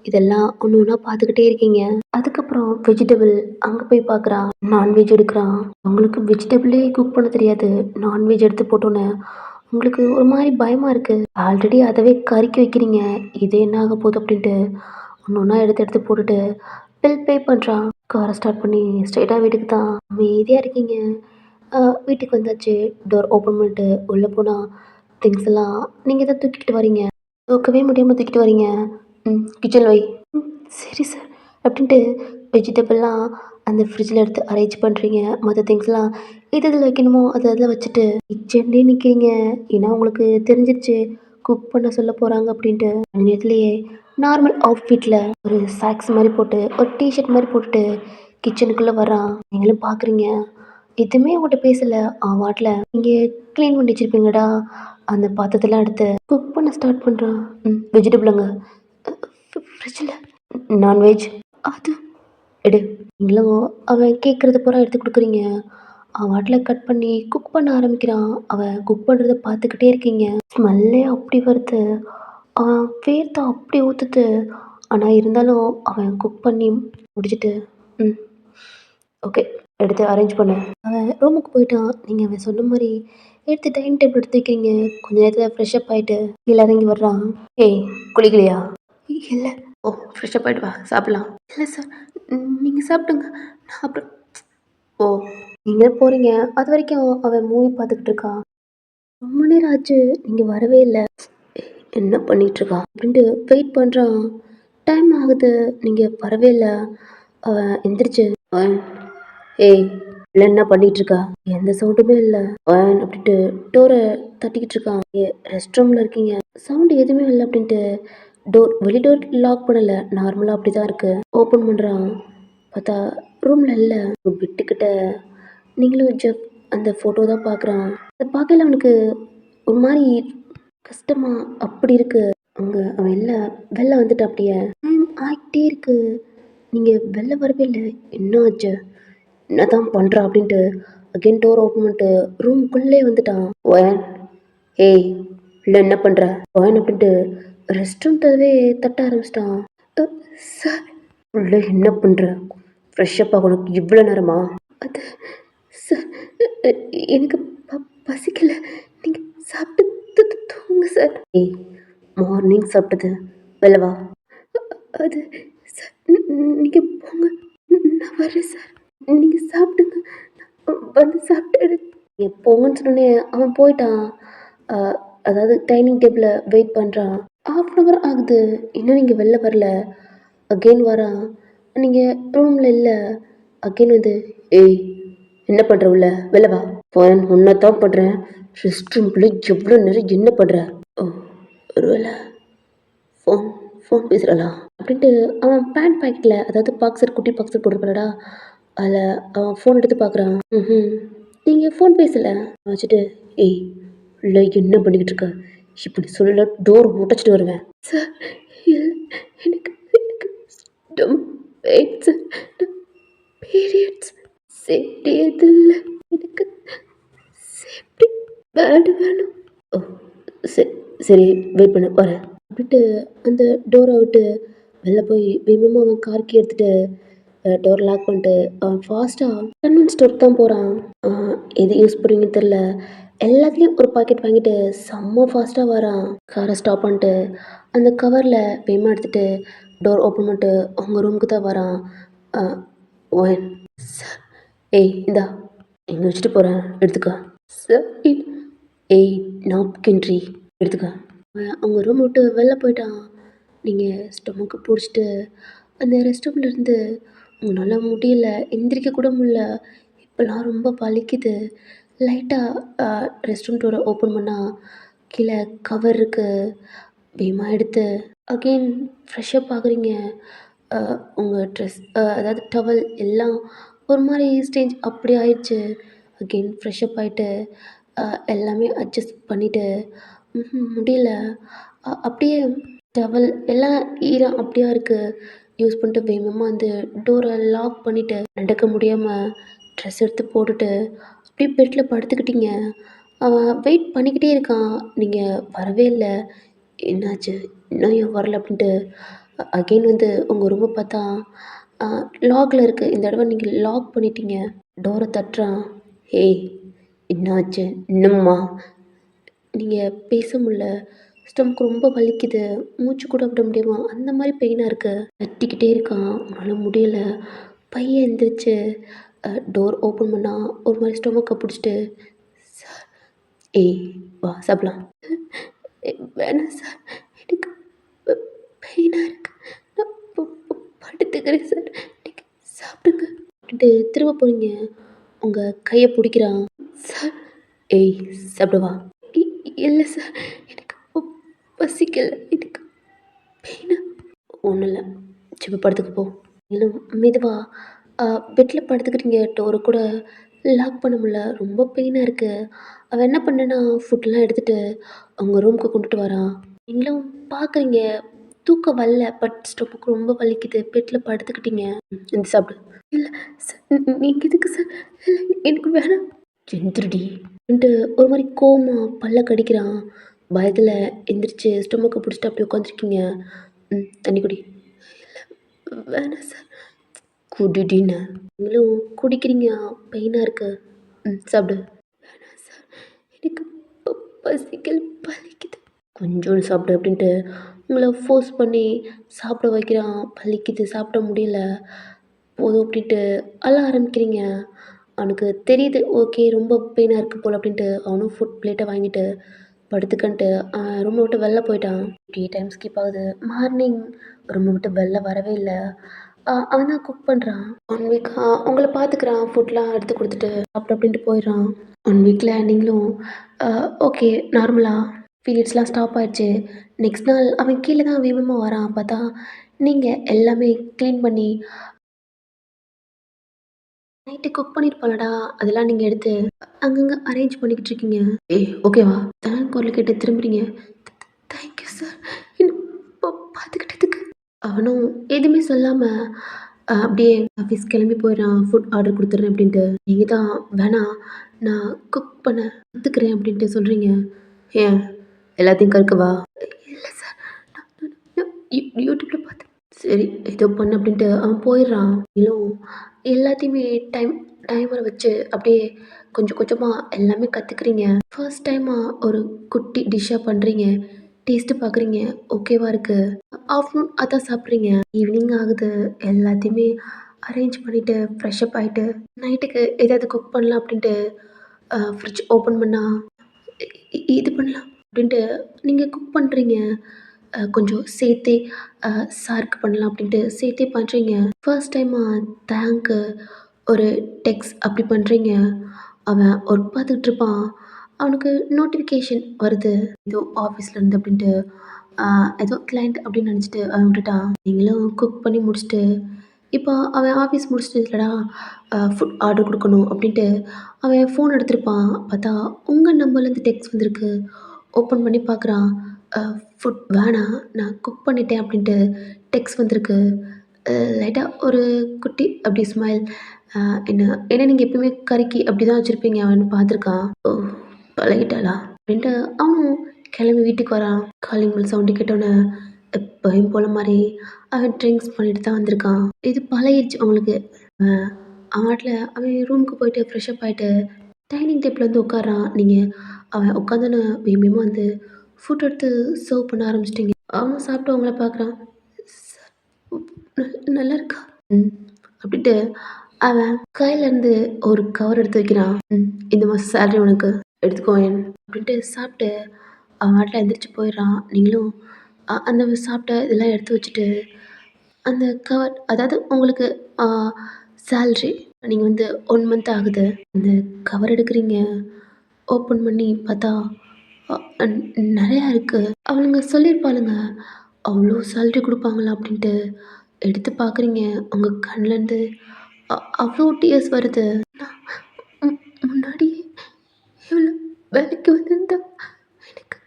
[SPEAKER 1] இதெல்லாம் ஒன்று ஒன்றா பார்த்துக்கிட்டே இருக்கீங்க. அதுக்கப்புறம் வெஜிடபிள் அங்கே போய் பார்க்குறான். நான்வெஜ் எடுக்கிறான். உங்களுக்கு வெஜிடபிளே குக் பண்ண தெரியாது. நான்வெஜ் எடுத்து போட்டோன்னே உங்களுக்கு ஒரு மாதிரி பயமாக இருக்குது. ஆல்ரெடி அதவே கறிக்கி வைக்கிறீங்க. இது என்ன ஆக போகுது அப்படின்ட்டு ஒன்று ஒன்றா எடுத்து போட்டுட்டு பில் பே பண்ணுறான். காரை ஸ்டார்ட் பண்ணி ஸ்ட்ரைட்டாக வீட்டுக்கு தான். அமைதியாக இருக்கீங்க. வீட்டுக்கு வந்தாச்சு. டோர் ஓப்பன் பண்ணிட்டு உள்ளே போனால் திங்ஸ் எல்லாம் நீங்கள் தான் தூக்கிட்டு வரீங்க. தூக்கவே முடியாமல் தூக்கிட்டு வரீங்க. கிச்சனில் வை. சரி சார் அப்படின்ட்டு வெஜிடபிள்லாம் அந்த ஃப்ரிட்ஜில் எடுத்து அரேஞ்ச் பண்ணுறீங்க. மற்ற திங்ஸ்லாம் எது எதில் வைக்கணுமோ அதை அதில் வச்சுட்டு கிச்சன்லேயே நிற்கிறீங்க. ஏன்னா உங்களுக்கு தெரிஞ்சிருச்சு குக் பண்ண சொல்ல போகிறாங்க அப்படின்ட்டு. அந்த நேரத்துலேயே நார்மல் அவுட்ஃபிட்டில் ஒரு சாக்ஸ் மாதிரி போட்டு ஒரு டிஷர்ட் மாதிரி போட்டுட்டு கிச்சனுக்குள்ளே வர்றான். நீங்களும் பார்க்குறீங்க. எதுவுமே அவங்கள்ட்ட பேசலை. வாட்டில் நீங்கள் க்ளீன் பண்ணி வச்சுருப்பீங்கடா அந்த பாத்திரத்தெல்லாம் எடுத்து குக் பண்ண ஸ்டார்ட் பண்ணுறான். வெஜிடபிளுங்க ஃப்ரிட்ஜில். நான்வெஜ் அது எடு. நீங்களும் அவன் கேட்குறத பூரா எடுத்து கொடுக்குறீங்க. அவன் வாட்டில் கட் பண்ணி குக் பண்ண ஆரம்பிக்கிறான். அவன் குக் பண்ணுறத பார்த்துக்கிட்டே இருக்கீங்க. ஸ்மெல்லே அப்படி வருது. அவன் வேர்த்து அப்படி ஊற்றுது. ஆனால் இருந்தாலும் அவன் குக் பண்ணி முடிச்சுட்டு ஓகே எடுத்து அரேஞ்ச் பண்ண அவன் ரூமுக்கு போயிட்டான். நீங்கள் அவன் சொன்ன மாதிரி எடுத்து டைனிங் டேபிள் எடுத்து வைக்கிறீங்க. கொஞ்சம் நேரத்தில் ஃப்ரெஷ்அப் ஆகிட்டு கீழே இறங்கி வர்றான். ஏய் குளிக்கலையா? இல்லை. ஓ ஃப்ரெஷ்அப் ஆகிட்டு வா சாப்பிட்லாம். இல்லை சார் நீங்கள் சாப்பிடுங்க நான் அப்புறம். ஓ நீங்கள் போகிறீங்க. அது வரைக்கும் அவன் மூவி பார்த்துக்கிட்டு இருக்கான். ரொம்ப நேரம் ஆச்சு நீங்கள் வரவே இல்லை. என்ன பண்ணிகிட்ருக்கான் அப்படின்ட்டு வெயிட் பண்ணுறான். டைம் ஆகுது நீங்கள் வரவே இல்லை. அவன் எந்திரிச்சு ஏய் இல்லை என்ன பண்ணிகிட்ருக்கா? எந்த சவுண்டுமே இல்லை அப்படின்ட்டு டோரை தட்டிக்கிட்டு இருக்கான். ரெஸ்ட் ரூமில் இருக்கீங்க. சவுண்டு எதுவுமே இல்லை அப்படின்ட்டு வெளி டோர் லாக் பண்ணலை. நார்மலாக அப்படி தான் இருக்குது. ஓப்பன் பண்ணுறான். பார்த்தா ரூமில் இல்லை. விட்டுக்கிட்ட நீங்களும் அந்த ஃபோட்டோ தான் பார்க்குறான். அதை பார்க்கல அவனுக்கு ஒரு மாதிரி கஷ்டமா அப்படி இருக்கு. அவன் வெளில வந்துட்டு அப்படியே டைம் ஆகிட்டே இருக்கு. நீங்கள் வெளில வரவே இல்லை. என்ன ஆச்சு, என்ன தான் பண்ணுறா அப்படின்ட்டு அகெயின் டோர் ஓப்பன் பண்ணிட்டு ரூம்குள்ளே வந்துட்டான். ஓயன் ஏய் இல்லை என்ன பண்ணுற ஓயன் அப்படின்ட்டு ரெஸ்ட் ரூம் தடவை தட்ட ஆரம்பிச்சிட்டான். சார் உள்ளே என்ன பண்ணுற? ஃப்ரெஷ்அப் ஆக உனக்கு இவ்வளோ நேரமா? அது சார் அ எனக்கு பசிக்கல. நீங்க சாப்பிட்டு தூங்க சார். ஏய், மார்னிங் சாப்பிட்டது. வெளில வா. அது சார் நீங்க போங்க. நான் வரேன் சார். நீங்க சாப்பிடுங்க. வந்து சாப்பிட்டு நீங்க போங்கன்னு சொன்னோனே அவன் போயிட்டான். அ அதாவது டைனிங் டேபிள்ல வெயிட் பண்றான். 1/2 ஆகுது. இன்னும் நீங்க வெளில வரல. அகைன் வரான். நீங்க ரூம்ல இல்ல. அகைன் வந்து, "ஏய், என்ன பண்ற உள்ள? வெளில வா." "ஃபைன், உன்னத்தான் பண்றேன். ரெஸ்ட் ரூம்குள்ள எவ்வளோ நேரம் என்ன பண்ற?" "ஓ, ஒருவேளை ஃபோன் ஃபோன் பேசுறாளா?" அப்படின்ட்டு அவன் பேண்ட் பாக்கெட்ல, அதாவது பாக்ஸர், குட்டி பாக்ஸர் போட்டிருப்பானடா, அதில் அவன் ஃபோன் எடுத்து பார்க்குறான். ம்ஹ்ம். "நீங்க ஃபோன் பேசல." வச்சுட்டு, "ஏய், உள்ள என்ன பண்ணிக்கிட்டு இருக்க? இப்படி சொல்லல டோர் உடைச்சிட்டு வருவேன்." "சார், இல்ல, எனக்கு எனக்கு ஸ்டொமக் பெயின் சார். பீரியட்ஸ் சரியாதில்ல. எனக்கு சேஃப்டி பேட் வேணும்." "ஓ, சரி சரி, வெயிட் பண்ணு, வரேன்." அப்படின்ட்டு அந்த டோரை விட்டு வெளில போய் வேகமாக அவன் கார் கீ எடுத்துட்டு டோர் லாக் பண்ணிட்டு அவன் ஃபாஸ்ட்டாக கன்வீன்ஸ் ஸ்டோருக்கு தான் போகிறான். எது யூஸ் பண்ணுறீங்கன்னு தெரில. எல்லாத்துலேயும் ஒரு பாக்கெட் வாங்கிட்டு செம்ம ஃபாஸ்ட்டாக வரான். காரை ஸ்டாப் பண்ணிட்டு அந்த கவரில் வேகமாக எடுத்துகிட்டு டோர் ஓப்பன் பண்ணிட்டு அவங்க ரூமுக்கு தான் வரான். ஒன் சார், ஏய் இந்தா, இங்கே வச்சுட்டு போகிறேன், எடுத்துக்க. சார், ஏய், நாப்கின்ட்ரி, எடுத்துக்க. அவன் அவங்க ரூம் விட்டு வெளில போயிட்டான். நீங்கள் ஸ்டொமக்கு பிடிச்சிட்டு அந்த ரெஸ்ட் ரூம்லேருந்து உங்களால் முடியல, எந்திரிக்க கூட முடியல. இப்போல்லாம் ரொம்ப வலிக்குது. லைட்டாக ரெஸ்ட் ரூம் டோரை ஓப்பன் பண்ணால் கீழே கவர் இருக்குது. வேகமாக எடுத்து அகெயின் ஃப்ரெஷ்ஷப் ஆகுறீங்க. உங்கள் ட்ரெஸ், அதாவது டவல் எல்லாம் ஒரு மாதிரி ஸ்டேஜ் அப்படி ஆயிடுச்சு. அகெயின் ஃப்ரெஷ்ஷப் ஆகிட்டு எல்லாமே அட்ஜஸ்ட் பண்ணிவிட்டு முடியல. அப்படியே டவல் எல்லாம் ஈரம் அப்படியா இருக்குது. யூஸ் பண்ணிட்டு வேகமாக வந்து டோரை லாக் பண்ணிவிட்டு நடக்க முடியாமல் ட்ரெஸ் எடுத்து போட்டுட்டு அப்படியே பெட்டில் படுத்துக்கிட்டீங்க. அவன் வெயிட் பண்ணிக்கிட்டே இருக்கான். நீங்கள் வரவே இல்லை. என்னாச்சு, இன்னும் ஏன் வரல அப்படின்ட்டு அகெயின் வந்து உங்கள் ரூமை பார்த்தா லாகில் இருக்குது. இந்த தடவை நீங்கள் லாக் பண்ணிட்டீங்க. டோரை தட்டுறான். "ஏய், என்னாச்சு இன்னும்மா?" நீங்கள் பேச முடியல. ஸ்டொமக் ரொம்ப வலிக்குது. மூச்சு கூட விட முடியுமா அந்த மாதிரி பெயினாக இருக்குது. தட்டிக்கிட்டே இருக்கான். உன்னால் முடியல. பையன் எந்திரிச்சு டோர் ஓப்பன் பண்ணால் ஒரு மாதிரி ஸ்டொமக்கை பிடிச்சிட்டு, "சார், ஏய் வா சாப்பிடலாம்." வேணாம் சார், எனக்கு பெயினாக இருக்கு. நான் படுத்துக்கிறேன் சார், நீங்கள் சாப்பிடுங்க." அப்படின்ட்டு திரும்ப போகிறீங்க. உங்கள் கையை பிடிக்கிறான். சார், ஏய் சாப்பிட வா. இல்லை சார், எனக்கு பசிக்கல, எனக்கு பெயினா. ஒன்றும் இல்லை, சிப்ப படுத்துக்க போ. இல்லை, மெதுவாக பெட்டில் படுத்துக்கிட்டீங்க. டோரை கூட லாக் பண்ண முடியல. ரொம்ப பெயினாக இருக்குது. அவன் என்ன பண்ணேன்னா ஃபுட்லாம் எடுத்துகிட்டு அவங்க ரூமுக்கு கொண்டுட்டு வரான். நீங்களும் பார்க்குறீங்க. தூக்கம் வரல, பட் ஸ்டொமக் ரொம்ப வலிக்குது. பெட்டில் படுத்துக்கிட்டீங்க. இந்த சாப்பிடு. இல்லை சார், நீங்கள் எதுக்கு சார்? இல்லை, எனக்கு வேணாம். எந்திரிடின்ட்டு ஒரு மாதிரி கோவமா பல்ல கடிக்கிறான். பயத்தில் எந்திரிச்சு ஸ்டொமக்கை பிடிச்சிட்டு அப்படியே உட்காந்துருக்கீங்க. தண்ணி குடி. இல்லை, வேணாம் சார். குடிடின்னு. நீங்களும் குடிக்கிறீங்க. பெயினாக இருக்கு. சாப்பிடு. வேணாம் சார், எனக்கு பசிக்கல் வலிக்குது. கொஞ்சோண்டு சாப்பிடு அப்படின்ட்டு உங்களை ஃபோர்ஸ் பண்ணி சாப்பிட வைக்கிறான். வலிக்குது, சாப்பிட முடியல. போதும் அப்படின்ட்டு அழ ஆரம்பிக்கிறீங்க. அவனுக்கு தெரியுது, ஓகே ரொம்ப பெயினாக இருக்குது போல் அப்படின்ட்டு அவனும் ஃபுட் பிளேட்டை வாங்கிட்டு படுத்துக்கன்ட்டு ரூமை விட்டு வெளில போயிட்டான். இப்படியே டைம் ஸ்கிப் ஆகுது. மார்னிங் ரூமை விட்டு வெளில வரவே இல்லை. அவன் தான் குக் பண்ணுறான். 1 வீக் உங்களை பார்த்துக்கிறான். ஃபுட்லாம் எடுத்து கொடுத்துட்டு சாப்பிட்டு அப்படின்ட்டு போயிடுறான். 1 வீக்கில் நீங்களும் ஓகே நார்மலாக பீரியட்ஸ்லாம் ஸ்டாப் ஆயிடுச்சு. நெக்ஸ்ட் நாள் அவன் கீழே தான் வேகமாக வரான். பார்த்தா நீங்கள் எல்லாமே க்ளீன் பண்ணி நைட்டு குக் பண்ணியிருப்பாளடா, அதெல்லாம் நீங்கள் எடுத்து அங்கங்கே அரேஞ்ச் பண்ணிக்கிட்டு இருக்கீங்க. ஏய் ஓகேவா? தான் குரல் கேட்டு திரும்புறீங்க. தேங்க்யூ சார், என்ன பார்த்துக்கிட்டதுக்கு. அவனும் எதுவுமே சொல்லாமல் அப்படியே ஆஃபீஸ் கிளம்பி போயிடுறான். ஃபுட் ஆர்டர் கொடுத்துட்றேன் அப்படின்ட்டு. நீங்கள் தான் வேணாம், நான் குக் பண்ண கற்றுக்குறேன் அப்படின்ட்டு சொல்கிறீங்க. ஏன் எல்லாத்தையும் கற்கவா? இல்லை சார், நான் யூடியூப்பில் பார்த்து. சரி, ஏதோ பண்ணு அப்படின்ட்டு அவன் போயிடுறான். இன்னும் எல்லாத்தையுமே டைமரை வச்சு அப்படியே கொஞ்சம் கொஞ்சமாக எல்லாமே கற்றுக்குறீங்க. ஃபர்ஸ்ட் டைமாக ஒரு குட்டி டிஷ்ஷாக பண்ணுறீங்க. டேஸ்ட்டு பார்க்குறீங்க. ஓகேவா இருக்குது. ஆஃப்டர்நூன் அதான் சாப்பிட்றீங்க. ஈவினிங் ஆகுது. எல்லாத்தையுமே அரேஞ்ச் பண்ணிவிட்டு ஃப்ரெஷ்அப் ஆகிட்டு நைட்டுக்கு ஏதாவது குக் பண்ணலாம் அப்படின்ட்டு ஃப்ரிட்ஜ் ஓப்பன் பண்ணால் இது பண்ணலாம் அப்படின்ட்டு நீங்கள் குக் பண்ணுறீங்க. கொஞ்சம் சேர்த்தே சாருக்கு பண்ணலாம் அப்படின்ட்டு சேர்த்தே பண்ணுறீங்க. ஃபர்ஸ்ட் டைமாக தேங்க்கு ஒரு டெக்ஸ்ட் அப்படி பண்ணுறீங்க. அவன் ஒர்க் பார்த்துட்ருப்பான். அவனுக்கு நோட்டிஃபிகேஷன் வருது. ஏதோ ஆஃபீஸ்லேருந்து அப்படின்ட்டு ஏதோ கிளையண்ட் அப்படின்னு நினச்சிட்டு அவன் விட்டுட்டான். நீங்களும் குக் பண்ணி முடிச்சுட்டு இப்போ அவன் ஆஃபீஸ் முடிச்சுட்டு இல்லைடா ஃபுட் ஆர்டர் கொடுக்கணும் அப்படின்ட்டு அவன் ஃபோன் எடுத்திருப்பான். பார்த்தா உங்கள் நம்பர்லேருந்து டெக்ஸ்ட் வந்திருக்கு. ஓப்பன் பண்ணி பார்க்குறான். ஃபுட் வேணாம், நான் குக் பண்ணிட்டேன் அப்படின்ட்டு டெக்ஸ்ட் வந்திருக்கு. லைட்டாக ஒரு குட்டி அப்படி ஸ்மைல். என்ன ஏன்னா நீங்கள் எப்பயுமே கறிக்கு அப்படி தான் வச்சுருப்பீங்க. அவன் பார்த்துருக்கான். ஓ பழகிட்டாளா அப்படின்ட்டு அவனும் கிளம்பி வீட்டுக்கு வரான். காலிங் பெல் சவுண்டு கேட்டோன்னே எப்பயும் போல மாதிரி அவன் ட்ரிங்க்ஸ் பண்ணிட்டு தான் வந்திருக்கான். இது பழகிடுச்சு அவங்களுக்கு. அவன் வாட்டில் அவன் ரூமுக்கு போயிட்டு ஃப்ரெஷ்அப் ஆகிட்டு டைனிங் டேபிள் வந்து உட்காரான். நீங்கள் அவன் உட்காந்துன்னு வேகமாக வந்து ஃபுட் எடுத்து சர்வ் பண்ண ஆரம்பிச்சிட்டிங்க. அவன் சாப்பிட்டு அவங்கள பார்க்குறான். நல்லா இருக்கா அப்படின்ட்டு அவன் கையிலேருந்து ஒரு கவர் எடுத்து வைக்கிறான். இந்த மாதம் சேலரி உனக்கு எடுத்துக்கோயேன் அப்படின்ட்டு சாப்பிட்டு அவன் வாட்டில் எந்திரிச்சு போயிடுறான். நீங்களும் அந்த சாப்பிட்ட இதெல்லாம் எடுத்து வச்சுட்டு அந்த கவர் அதாவது உங்களுக்கு சேல்ரி நீங்கள் வந்து 1 மந்த் ஆகுது. அந்த கவர் எடுக்கிறீங்க. ஓப்பன் பண்ணி பார்த்தா நிறையா இருக்குது. அவளுங்க சொல்லியிருப்பாளுங்க அவ்வளோ சேல்ரி கொடுப்பாங்களா அப்படின்ட்டு. எடுத்து பார்க்குறீங்க. உங்கள் கண்லேருந்து அவ்வளோ டியர்ஸ் வருது. நான் முன்னாடியே இவ்வளோ வேலைக்கு வந்திருந்தா எனக்கு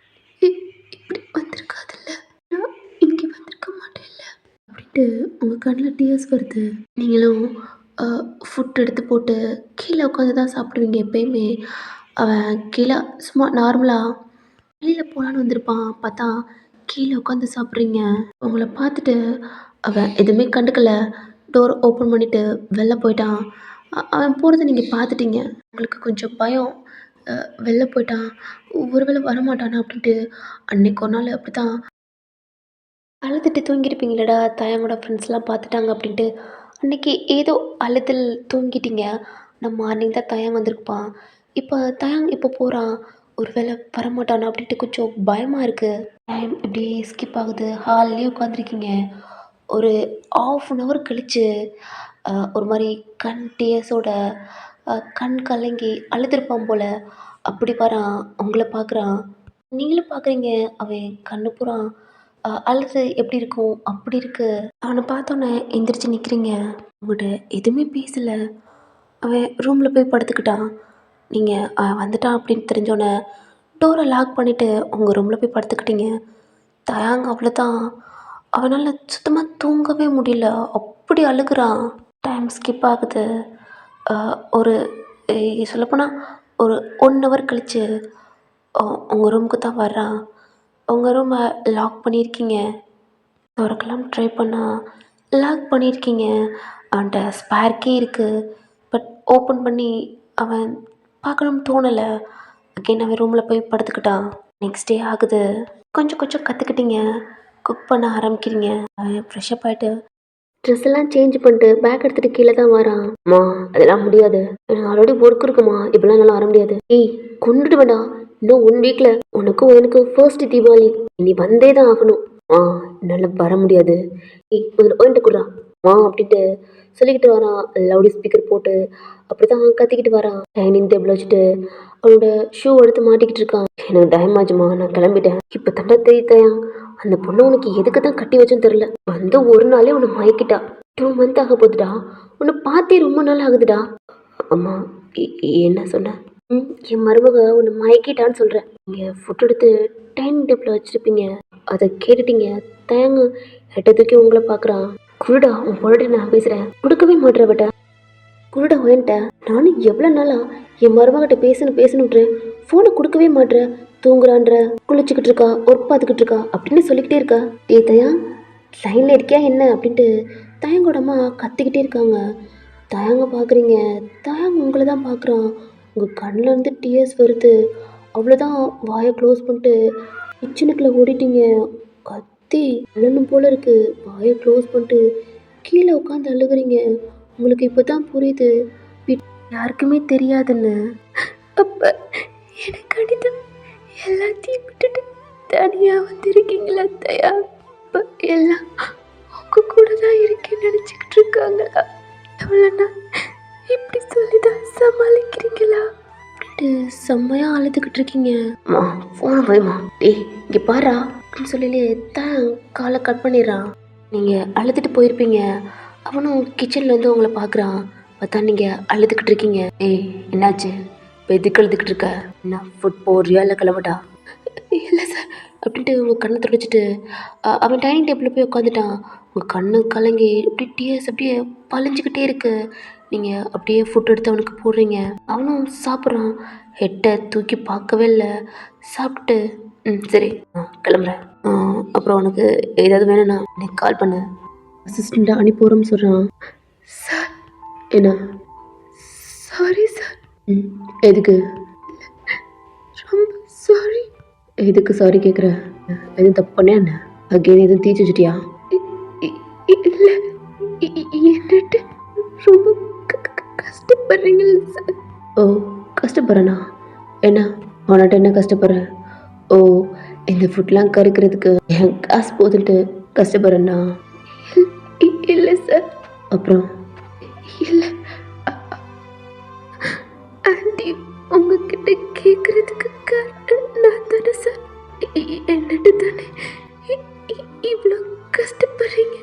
[SPEAKER 1] இப்படி வந்திருக்காதுல்ல. நான் இங்கே வந்திருக்க மாட்டேன்ல அப்படின்ட்டு உங்கள் கண்ணில் டியர்ஸ் வருது. நீங்களும் ஃபுட் எடுத்து போட்டு கீழே உட்காந்து தான் சாப்பிடுவீங்க எப்பயுமே. அவன் கீழே சும்மா நார்மலாக வெளியில் போகலான்னு வந்திருப்பான். பார்த்தா கீழே உட்காந்து சாப்பிட்றீங்க. உங்களை பார்த்துட்டு அவன் எதுவுமே கண்டுக்கல. டோர் ஓப்பன் பண்ணிவிட்டு வெளில போயிட்டான். அவன் போகிறத நீங்கள் பார்த்துட்டீங்க. உங்களுக்கு கொஞ்சம் பயம். வெளில போயிட்டான். ஒருவேளை வரமாட்டானா அப்படின்ட்டு. அன்னைக்கு ஒரு நாள் அப்படி தான் அழுதுட்டு தூங்கியிருப்பீங்களடா தாயாங்கோட ஃப்ரெண்ட்ஸ்லாம் பார்த்துட்டாங்க அப்படின்ட்டு. அன்றைக்கி ஏதோ அழுதல் தூங்கிட்டீங்க. நான் மார்னிங் தான் தயாங் வந்திருப்பான். இப்போ தயாங் இப்போ போகிறான். ஒரு வேளை வரமாட்டானா அப்படின்ட்டு கொஞ்சம் பயமாக இருக்குது. டைம் இப்படியே ஸ்கிப் ஆகுது. ஹால்லேயே உட்காந்துருக்கீங்க. ஒரு 1/2 hour கழித்து ஒரு மாதிரி கண் டியர்ஸோட கண் கலங்கி அழுதுருப்பான் போல். அப்படி வரான். உங்களை பார்க்குறான். நீங்களும் பார்க்குறீங்க. அவன் கண்ணு பூரா அழுது எப்படி இருக்கும் அப்படி இருக்கு. அவனை பார்த்தோன்னே எந்திரிச்சு நிற்கிறீங்க. உங்கள்கிட்ட எதுவுமே பேசலை. அவன் ரூமில் போய் படுத்துக்கிட்டான். நீங்கள் அவன் வந்துட்டான் அப்படின்னு தெரிஞ்சோன்னே டோரை லாக் பண்ணிவிட்டு உங்கள் ரூமில் போய் படுத்துக்கிட்டீங்க. தயாங்க அவ்வளோதான். அவனால் சுத்தமாக தூங்கவே முடியல. அப்படி அழுகுறான். டைம் ஸ்கிப் ஆகுது. ஒரு சொல்லப்போனால் ஒரு 1 hour கழித்து உங்கள் ரூமுக்கு தான் வர்றான். உங்கள் ரூமை லாக் பண்ணியிருக்கீங்க. திறக்கலாம் ட்ரை பண்ணால் லாக் பண்ணியிருக்கீங்க. அவன்கிட்ட ஸ்பேர் கீ இருக்குது. பட் ஓப்பன் பண்ணி அவன் பார்க்கணும்னு தோணலை. அகெயின் அவன் ரூமில் போய் படுத்துக்கிட்டான். நெக்ஸ்ட் டே ஆகுது. கொஞ்சம் கொஞ்சம் கற்றுக்கிட்டீங்க. குக் பண்ண ஆரம்பிக்கிறீங்க. அவன் ஃப்ரெஷ்அப் ஆகிட்டு ட்ரெஸ் எல்லாம் சேஞ்ச் பண்ணிட்டு பேக் எடுத்துகிட்டு கீழே தான் வரான். அம்மா அதெல்லாம் முடியாது, எனக்கு ஆல்ரெடி ஒர்க் இருக்குமா, இப்படிலாம் என்னால் வர முடியாது. ஏய் கொண்டுட்டு வேண்டா, இன்னும் 1 வீக்கில் உனக்கும் எனக்கு ஃபர்ஸ்ட் தீபாவளி, நீ வந்தே தான் ஆகணும். என்னால் வர முடியாது. ஏய் முதல்ல ஓயின்ட்டு கொடுறா அப்படின்ட்டு சொல்லிக்கிட்டு வரான். லவுடி ஸ்பீக்கர் போட்டு அப்படி தான் கத்திக்கிட்டு வரான். டைனிங் டேபிள் வச்சுட்டு அவனோட ஷூ எடுத்து மாட்டிக்கிட்டு இருக்கான். எனக்கு டைம் ஆச்சுமா, நான் கிளம்பிட்டேன். இப்போ தண்டை தெரியுதையா, அந்த பொண்ணு உனக்கு எதுக்கு தான் கட்டி வச்சுன்னு தெரில. வந்து ஒரு நாளே உன்னை மயக்கிட்டா. 2 month ஆக போகுதுடா. உன்னை பார்த்தே ரொம்ப நாள் ஆகுதுடா. அம்மா என்ன சொன்ன? என் மருமக உன்னை மயக்கிட்டான்னு சொல்கிறேன். நீங்கள் ஃபுட் எடுத்து டைனிங் டேபிளில் வச்சுருப்பீங்க, அதை கேட்டுட்டீங்க. தேங்க எட்ட தூக்கி உங்களை பார்க்குறான். குருடா உன் பொருட்டு நான் பேசுகிறேன், கொடுக்கவே மாட்டேற விட்ட. குருடா வேண்ட நானும் எவ்வளோ நாளாக என் மருமகிட்ட பேசணுன்றேன், ஃபோனை கொடுக்கவே மாட்டேற. தூங்குறான்ற, குளிச்சுக்கிட்டு இருக்கா, ஒர்க் பார்த்துக்கிட்டு இருக்கா அப்படின்னு சொல்லிக்கிட்டே இருக்கா. தயா லைனில் இருக்கியா என்ன அப்படின்ட்டு தயங்கோடமா கத்திக்கிட்டே இருக்காங்க. தயாங்க பார்க்குறீங்க. தயாங்க உங்களை தான் பார்க்குறான். உங்கள் கண்ணிலேருந்து டிஎஸ் வருது. அவ்வளோதான், வாயை க்ளோஸ் பண்ணிட்டு கிச்சனுக்குள்ளே ஓடிட்டீங்க. கத்தி அழணும் போல இருக்கு. வாயை க்ளோஸ் பண்ணிட்டு கீழே உட்காந்து அழுகுறீங்க. உங்களுக்கு இப்போ தான் புரியுது யாருக்குமே தெரியாதுன்னு. அப்போ எனக்கு அடிதான் எல்லாத்தையும் விட்டுட்டு தனியாக வந்திருக்கீங்களா தயா? அப்போ எல்லாம் உங்க கூட தான் இருக்கேன்னு நினச்சிக்கிட்டு இருக்காங்களா? எவ்வளோண்ணா இப்படி சொல்லிதான் சமாளிக்கிறீங்களா அப்படின்ட்டு செம்மையாக அழுதுகிட்டு இருக்கீங்க. அம்மா ஃபோனை போய்மா, டேய் இங்கே பாரா அப்படின்னு சொல்லி தான் காலை கட் பண்ணிடுறான். நீங்கள் அழுதுட்டு போயிருப்பீங்க. அவனும் கிச்சனில் வந்து உங்களை பார்க்குறான். பார்த்தா நீங்கள் அழுதுகிட்டு இருக்கீங்க. ஏய் என்னாச்சு? இப்போ எதுக்கு அழுதுகிட்டு இருக்க? என்ன ஃபுட் போடுறியா இல்லை கிளம்பட்டா? இல்லை சார் அப்படின்ட்டு உங்கள் கண்ணை துடைச்சிட்டு அவன் டைனிங் டேபிளில் போய் உட்காந்துட்டான். உங்கள் கண்ணு கலங்கி அப்படியே டிஎஸ் அப்படியே பழிஞ்சிக்கிட்டே இருக்கு. நீங்கள் அப்படியே ஃபுட் எடுத்து அவனுக்கு போடுறீங்க. அவனும் சாப்பிட்றான். ஹெட்டை தூக்கி பார்க்கவே இல்லை. சாப்பிட்டு சரி கிளம்புறேன். அப்புறம் உனக்கு ஏதாவது வேணும்னா எனக்கு கால் பண்ணு, அசிஸ்டண்ட்டை அனுப்பிடுறோம்னு சொல்கிறான். சார் என்ன? Sorry sir. எதுக்கு? ரொம்ப சாரி. எதுக்கு சாரி கேட்குற? எதுவும் தப்பு பண்ணேன் என்ன? அகெயின் எதுவும் தீச்சு வச்சிட்டியா? இல்லை என்னட்டு ரொம்ப கஷ்டப்படுறீங்களா சார்? ஓ கஷ்டப்படுறேண்ணா? என்ன அவனாட்ட என்ன கஷ்டப்படுறேன்? ஓ இந்த ஃபுட்லாம் கறுக்கிறதுக்கு என் காசு போதுன்ட்டு கஷ்டப்படுறேண்ணா? இல்லை சார். அப்புறம்? இல்லை ஆண்டி உங்ககிட்ட கேட்குறதுக்கு நான் தானே சார். என்னட்டு தானே இவ்வளோ கஷ்டப்படுறீங்க?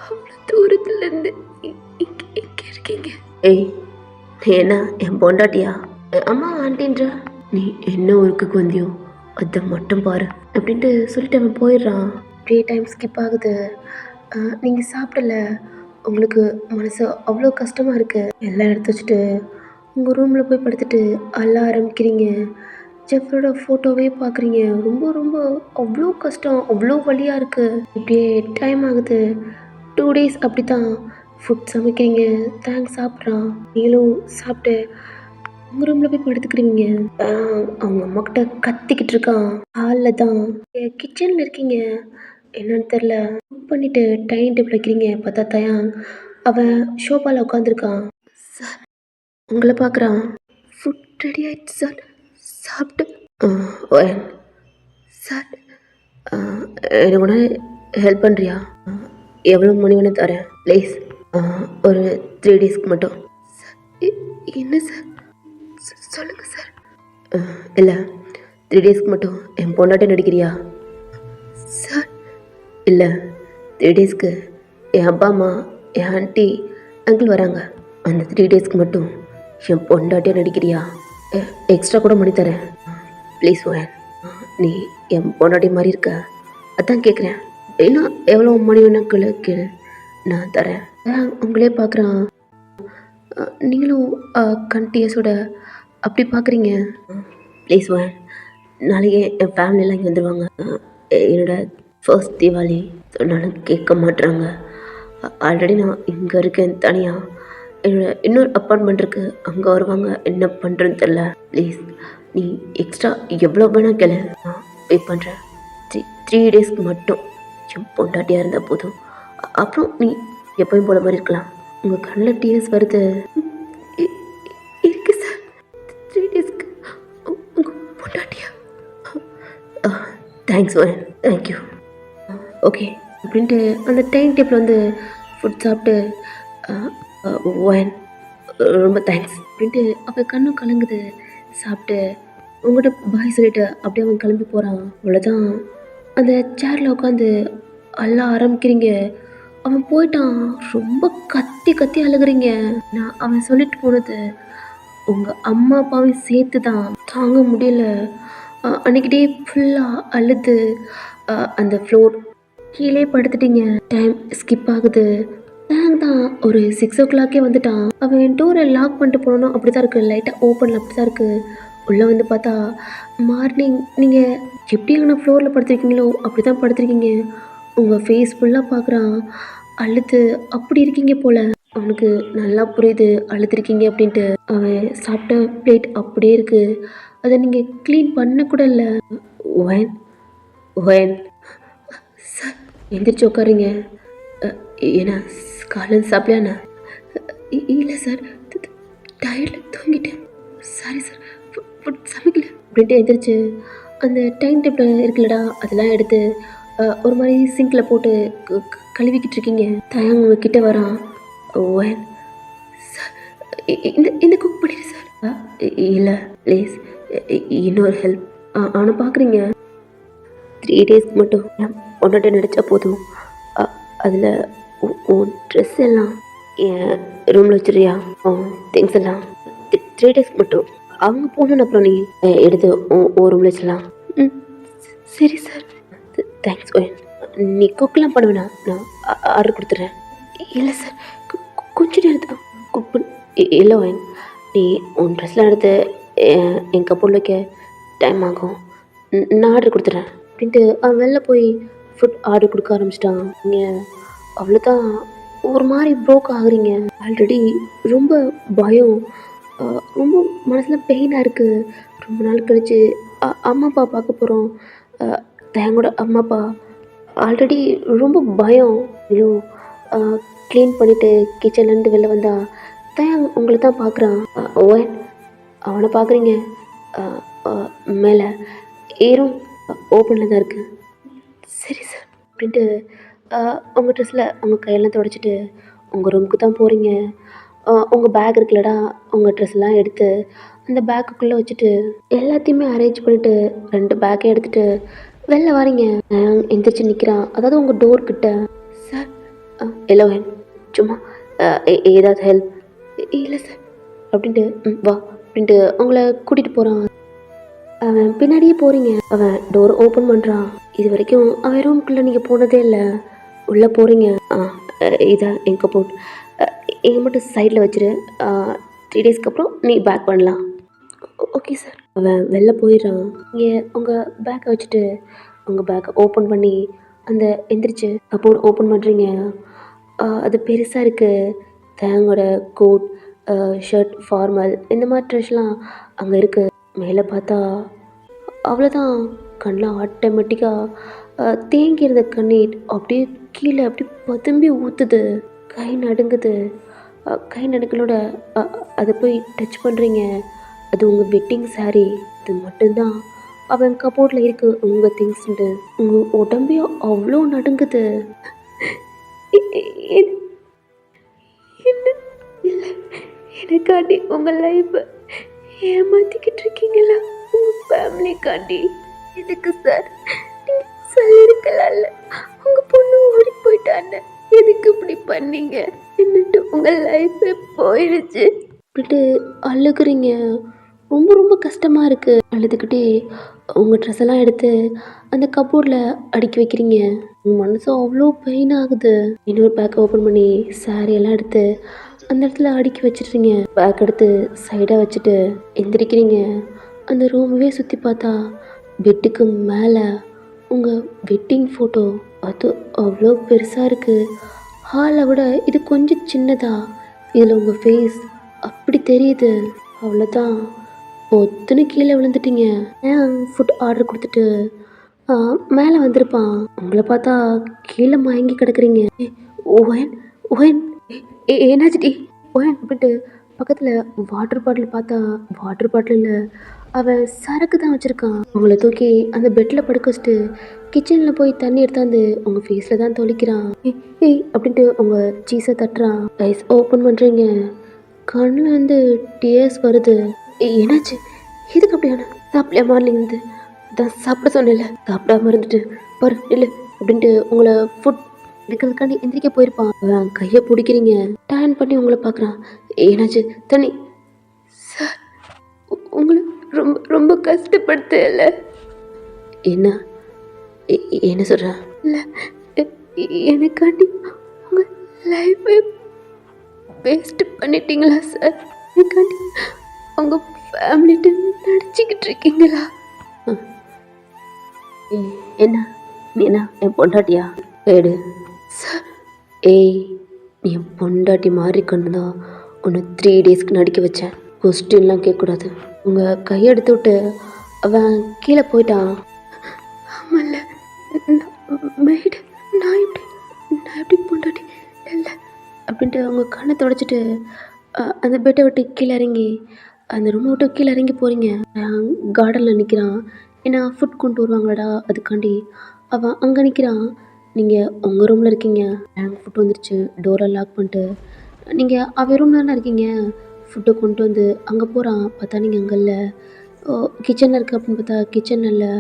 [SPEAKER 1] அவ்வளோ தூரத்துலேருந்து இங்கே இருக்கீங்க. ஏய் நீ என்ன என் பொண்டாட்டியா? அம்மா ஆண்டின்ற நீ என்ன ஒர்க்குக்கு வந்தியோ அதை மட்டும் பாரு அப்படின்ட்டு சொல்லிட்டு அவன் போயிடுறான். அப்படியே டைம் ஸ்கிப் ஆகுது. நீங்கள் சாப்பிடல, உங்களுக்கு மனசு அவ்வளோ கஷ்டமாக இருக்குது. எல்லாம் எடுத்து வச்சுட்டு உங்கள் ரூமில் போய் படுத்துட்டு அழ ஆரம்பிக்கிறீங்க. ஜெஃப்ரோட ஃபோட்டோவே பார்க்குறீங்க. ரொம்ப ரொம்ப அவ்வளோ கஷ்டம், அவ்வளோ வலியாக இருக்குது. இப்படியே டைம் ஆகுது. 2 days அப்படி தான் ஃபுட் சமைக்கிறீங்க. தேங்க்ஸ் சாப்பிட்றான். நீங்களும் சாப்பிட்டு உங்கள் ரூமில் போய் படுத்துக்கிறீங்க. அவங்க அம்மாக்கிட்ட கத்திக்கிட்டு இருக்கான். ஹாலில் தான் கிச்சனில் இருக்கீங்க. என்னன்னு தெரில குக் பண்ணிவிட்டு டைனிங் டேபிள் வைக்கிறீங்க. பார்த்தா தயாங் அவன் ஷோபாவில் உட்காந்துருக்கான். சார் உங்களை பார்க்குறான். ஃபுட் ரெடி ஆயிடுச்சு சார், சாப்பிட்டு சார் எனக்கு ஒன்று ஹெல்ப் பண்ணுறியா? எவ்வளோ மணி வேணும் தரேன் ப்ளீஸ். ஒரு 3 daysக்கு மட்டும். சார் என்ன சார் சொல்லுங்கள் சார். இல்லை 3 daysக்கு மட்டும் என் பொண்டாட்டி நடிக்கிறியா? சார் இல்லை 3 daysக்கு என் அப்பா அம்மா என் ஆண்டி அங்கிள் வராங்க. அந்த 3 daysக்கு மட்டும் என் பொண்டாட்டியாக நடிக்கிறியா? எக்ஸ்ட்ரா கூட பண்ணி தரேன் ப்ளீஸ் வேன். நீ என் பொண்டாட்டி மாதிரி இருக்க, அதான் கேட்குறேன். இன்னும் எவ்வளோ மணி வேணா கேளு நான் தரேன். உங்களே பார்க்குறான். நீங்களும் கண்டினியூஸோட அப்படி பார்க்குறீங்க. Please van. நாளைக்கு என் ஃபேமிலியெலாம் இங்கே வந்துடுவாங்க. என்னோடய ஃபர்ஸ்ட் தீபாவளி சொன்னாலும் கேட்க மாட்டுறாங்க. ஆல்ரெடி நான் இங்கே இருக்கேன் தனியாக. என்னோட இன்னொரு அப்பார்ட்மெண்ட் இருக்குது, அங்கே வருவாங்க. என்ன பண்ணுறேன்னு தெரில. ப்ளீஸ் நீ எக்ஸ்ட்ரா எவ்வளோ வேணால் கேளு, நான் பே பண்ணுறேன். 3 daysக்கு மட்டும் என் பொண்டாட்டியாக இருந்தால் போதும். அப்புறம் நீ எப்போயும் போல மாதிரி இருக்கலாம். உங்கள் கண்ணில் டிஎஸ் வருது. இருக்கு சார். 3 daysக்கு உங்கள் பொண்டாட்டியா? Thanks van, thank you. ஓகே அப்படின்ட்டு அந்த டைனிங் டேபிள் வந்து ஃபுட் சாப்பிட்டு ஒன் ரொம்ப தேங்க்ஸ் அப்படின்ட்டு அவன் கண்ணும் கலங்குது. சாப்பிட்டு உங்கள்கிட்ட பாய் சொல்லிட்டு அப்படியே அவன் கிளம்பி போகிறான். அவ்வளோதான். அந்த சேரில் உட்காந்து அள்ள ஆரம்பிக்கிறீங்க. அவன் போயிட்டான். ரொம்ப கத்தி கத்தி அழுகுறீங்க. நான் அவன் சொல்லிட்டு போனது உங்கள் அம்மா அப்பாவையும் சேர்த்து தான். தாங்க முடியல. அன்றைக்கி டே ஃபுல்லாக அழுது அந்த ஃப்ளோர் கீழே படுத்துட்டீங்க. டைம் ஸ்கிப் ஆகுது. தேங்க் தான் ஒரு 6 o'clock வந்துட்டான். அவன் டோரை லாக் பண்ணிட்டு போனோம். அப்படி தான் இருக்குது. லைட்டாக ஓப்பனில் அப்படி தான் இருக்குது. உள்ளே வந்து பார்த்தா மார்னிங் நீங்கள் எப்படியான ஃப்ளோரில் படுத்துருக்கீங்களோ அப்படி தான் படுத்துருக்கீங்க. உங்கள் ஃபேஸ் ஃபுல்லாக பார்க்குறான். அழுது அப்படி இருக்கீங்க போல். அவனுக்கு நல்லா புரியுது அழுதுருக்கீங்க அப்படின்ட்டு. அவன் சாப்பிட்ட பிளேட் அப்படியே இருக்கு. அதை நீங்கள் க்ளீன் பண்ண கூட இல்லை. ஒயன் ஒயன் சார் எந்திரிச்சு உட்காருங்க. ஏன்னா காலையில் சாப்பிடலாண்ணா? இல்லை சார், டயர்டில் தூங்கிட்டேன். சாரி சார், ஃபுட் சமைக்கல அப்படின்ட்டு எந்திரிச்சு அந்த டைம் டேபிள் இருக்குல்லடா அதெல்லாம் எடுத்து ஒரு மாதிரி சிங்கில் போட்டு கழுவிக்கிட்டு இருக்கீங்க. தயங்க உங்ககிட்ட வரான். ஒயன் சார், இந்த குக் பண்ணிடு சார். இல்லை ப்ளீஸ், இன்னொரு ஹெல்ப். ஆனால் பார்க்குறீங்க 3 டேஸ்க்கு மட்டும் ஒன்றாட்ட நடித்தா போதும். அதில் உன் ட்ரெஸ் எல்லாம் என் ரூமில் வச்சுருயா? திங்ஸ் எல்லாம் 3 டேஸ்க்கு மட்டும். அவங்க போகணுன்னு அப்புறம் நீ எடுத்து உன் ரூமில் வச்சிடலாம். ம் சரி சார். Thanks wine. நீ குக்கெலாம் பண்ண வேணாம், நான் ஆர்டர் கொடுத்துட்றேன். இல்லை சார், கொஞ்சம் நேரம் தான் குக் இல்லை ஒயன், நீ உன் ட்ரெஸ்லாம் எடுத்து என் கப்போர்டில் வைக்க டைம் ஆகும். நான் ஆர்டர் கொடுத்துட்றேன் அப்படின்ட்டு அவன் வெளில போய் ஃபுட் ஆர்டர் கொடுக்க ஆரம்பிச்சிட்டான். நீங்கள் அவ்வளோதான் ஒரு மாதிரி ப்ரோக் ஆகுறீங்க. ஆல்ரெடி ரொம்ப பயம், ரொம்ப மனசில் பெயினாக இருக்குது. ரொம்ப நாள் கழித்து அம்மா அப்பா பார்க்க போகிறோம். தயங்கோட அம்மா அப்பா ஆல்ரெடி ரொம்ப பயம். ஐயோ க்ளீன் பண்ணிவிட்டு கிச்சன்லேருந்து வெளில வந்தால் தயங் உங்களை தான் பார்க்குறான். ஓயன் அவனை பார்க்குறீங்க? மேலே ஏறும் ஓப்பனில் தான் இருக்குது. சரி சார் அப்படின்ட்டு உங்கள் ட்ரெஸ்ஸில் உங்கள் கையெல்லாம் துடைச்சிட்டு உங்கள் ரூமுக்கு தான் போகிறீங்க. உங்கள் பேக் இருக்குல்லடா, உங்கள் ட்ரெஸ்லாம் எடுத்து அந்த பேக்குக்குள்ளே வச்சுட்டு எல்லாத்தையுமே அரேஞ்ச் பண்ணிவிட்டு 2 பேக்கை எடுத்துகிட்டு வெளில வரீங்க. எந்திரிச்சு நிற்கிறான், அதாவது உங்கள் டோர்கிட்ட. சார் இல்லை சும்மா ஏதாவது ஹெல்ப்? இல்லை சார் அப்படின்ட்டு வா அப்படின்ட்டு உங்களை கூட்டிகிட்டு போகிறான். அவன் பின்னாடியே போகிறீங்க. அவன் டோர் ஓப்பன் பண்ணுறான். இது வரைக்கும் அவன் ரூமுக்குள்ளே நீங்கள் போனதே இல்லை. உள்ளே போகிறீங்க. இதான் என் கப்போர்ட், எங்கே மட்டும் சைடில் வச்சுரு. 3 டேஸ்க்கு அப்புறம் நீ பேக் பண்ணலாம். Okay sir. அவன் வெளில போயிடுறான். நீங்கள் உங்கள் பேக்கை வச்சுட்டு உங்கள் பேக்கை ஓப்பன் பண்ணி அந்த எந்திரிச்சு கப்போர்ட் ஓப்பன் பண்ணுறீங்க. அது பெருசாக இருக்குது. தேங்கோட கோட், ஷர்ட், ஃபார்மல் இந்த மாதிரி ட்ரெஸ்லாம் அங்கே இருக்குது. மேலே பார்த்தா அவ்வளோதான், கண்ணில் ஆட்டோமேட்டிக்காக தேங்கி இருந்த கண்ணீர் அப்படியே கீழே அப்படியே பதும்பி ஊற்றுது. கை நடுங்குது. கை நடுங்களோட அதை போய் டச் பண்ணுறீங்க. அது உங்கள் வெட்டிங் சாரீ. அது மட்டும்தான் அவன் கபோர்டில் இருக்குது உங்கள் திங்ஸ்ன்ட்டு. உங்கள் உடம்பே அவ்வளோ நடுங்குது. என்ன இல்லை, எனக்காண்டி உங்கள் லைஃப்பை ஏமாற்றிக்கிட்டு இருக்கீங்களா? உங்கள் ஃபேமிலிக்காண்டி. எதுக்கு சார் நீங்கள் சொல்லியிருக்கலாம்ல, உங்கள் பொண்ணு ஓடி போயிட்டான்னு, எதுக்கு இப்படி பண்ணீங்க? என்னட்டு உங்கள் லைஃபே போயிடுச்சு அப்படின்ட்டு அழுகுறீங்க. ரொம்ப ரொம்ப கஷ்டமாக இருக்குது. அழுதுகிட்டே உங்கள் ட்ரெஸ் எல்லாம் எடுத்து அந்த கப்போர்டில் அடுக்கி வைக்கிறீங்க. உங்கள் மனசு அவ்வளோ பெயின் ஆகுது. இன்னொரு பேக்கை ஓப்பன் பண்ணி சாரியெல்லாம் எடுத்து அந்த இடத்துல அடுக்கி வச்சிடுறீங்க. பேக் எடுத்து சைடாக வச்சுட்டு எந்திரிக்கிறீங்க. அந்த ரூமவே சுற்றி பார்த்தா பெட்டுக்கு மேலே உங்கள் வெட்டிங் ஃபோட்டோ. அது அவ்வளோ பெருசாக இருக்குது. ஹாலை விட இது கொஞ்சம் சின்னதாக. இதில் உங்கள் ஃபேஸ் அப்படி தெரியுது. அவ்வளோதான், ஒத்துன்னு கீழே விழுந்துட்டீங்க. ஃபுட் ஆர்டர் கொடுத்துட்டு மேலே வந்திருப்பான். உங்களை பார்த்தா கீழே மயங்கி கிடக்குறீங்க. ஓயன் ஓயன் என்னாச்சுடி ஓயன் அப்படின்ட்டு பக்கத்தில் வாட்டர் பாட்டில் பார்த்தா வாட்டர் பாட்டிலில் அவன் சரக்கு தான் வச்சுருக்கான். உங்களை தூக்கி அந்த பெட்டில் படுக்க வச்சுட்டு கிச்சனில் போய் தண்ணி எடுத்தாந்து உங்கள் ஃபேஸில் தான் தொளிக்கிறான். ஏய் அப்படின்ட்டு உங்கள் சீஸை தட்டுறான். ஐஸ் ஓப்பன் பண்ணுறீங்க. கண்ணில் இருந்து டியர்ஸ் வருது. என்னாச்சு? எதுக்கு அப்படியான? சாப்பிடலையா மார்னிங் இருந்து? தான் சாப்பிட சொன்னேன்ல, சாப்பிடாம இருந்துட்டு பாரு இல்லை அப்படின்ட்டு உங்களை ஃபுட் எடுக்கிறதுக்காண்டி எந்திரிக்க போயிருப்பான். அவன் கையை பிடிக்கிறீங்க. டேன் பண்ணி உங்களை பார்க்குறான். என்னாச்சு? தண்ணி. சார் உங்களை ரொம்ப ரொம்ப கஷ்டப்படுத்தல. என்ன என்ன சொல்கிற? இல்லை எனக்காண்டி உங்கள் லைஃபை வேஸ்ட் பண்ணிட்டீங்களா சார்? எனக்காண்டி உங்கள் ஃபேமிலிட்டு நடிச்சுக்கிட்டு இருக்கீங்களா? என்ன நீ என்ன என் பொண்டாட்டியா? ஏடு சார். ஏய் என் பொண்டாட்டி மாறி கண்ணு தான் உன்னை 3 டேஸ்க்கு நடிக்க வச்சேன். கொஸ்டின்லாம் கேட்கக்கூடாது. உங்கள் கையெடுத்து விட்டு அவன் கீழே போயிட்டான். ஆமாம்ல, மெய்டு, நான் எப்படி பொண்டாட்டி இல்லை அப்படின்ட்டு அவங்க கண்ணை தொடச்சிட்டு அந்த பெட்டை விட்டு கீழே இறங்கி அந்த ரூமை விட்டு கீழே இறங்கி போகிறீங்க. கார்டனில் நிற்கிறான். ஏன்னா ஃபுட் கொண்டு வருவாங்களாடா, அதுக்காண்டி அவன் அங்கே நிற்கிறான். நீங்கள் உங்கள் ரூமில் இருக்கீங்க. ஃபுட் வந்துருச்சு. டோரை லாக் பண்ணிட்டு நீங்கள் அவன் ரூமில் தானே இருக்கீங்க. ஃபுட்டை கொண்டு வந்து அங்கே போகிறான். பார்த்தா நீங்கள் அங்கே இல்லை. கிச்சனில் இருக்குது அப்படின்னு பார்த்தா கிச்சனில் இல்லை.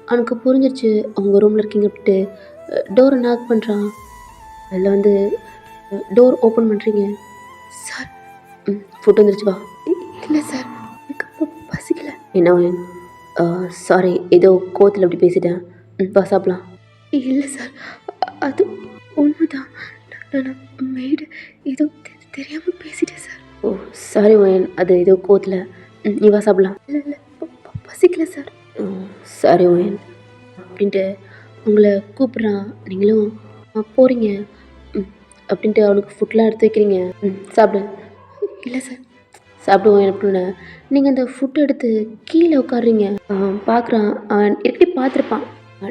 [SPEAKER 1] அவனுக்கு புரிஞ்சிருச்சு அவங்க ரூமில் இருக்கீங்க அப்படின்ட்டு டோரை நாக் பண்ணுறான். அதில் வந்து டோர் ஓப்பன் பண்ணுறீங்க. சார், ஃபுட் வந்துருச்சு வா. இல்லை சார், எனக்கு அப்போ பசிக்கலை. என்ன சாரி, ஏதோ கோத்தில் அப்படி பேசிட்டேன். வா சாப்பிடலாம். இல்லை சார், அது உண்மைதான். நான் மெய்டு ஏதோ தெரியாமல் பேசிட்டேன் சார். ஓ சாரி ஒயன், அது ஏதோ கோத்தில். நீ வா சாப்பிடலாம். இல்லை இல்லை, பசிக்கலை சார். சாரி ஒயன் அப்படின்ட்டு உங்களை கூப்பிட்றான். நீங்களும் போகிறீங்க அப்படின்ட்டு அவனுக்கு ஃபுட்லாம் எடுத்து வைக்கிறீங்க. சாப்பிடு. இல்லை சார், சாப்பிடுவோம் அப்படின்னு நீங்கள் அந்த ஃபுட்டை எடுத்து கீழே உட்காடுறீங்க. பார்க்குறான். அவன் எப்படி பார்த்துருப்பான்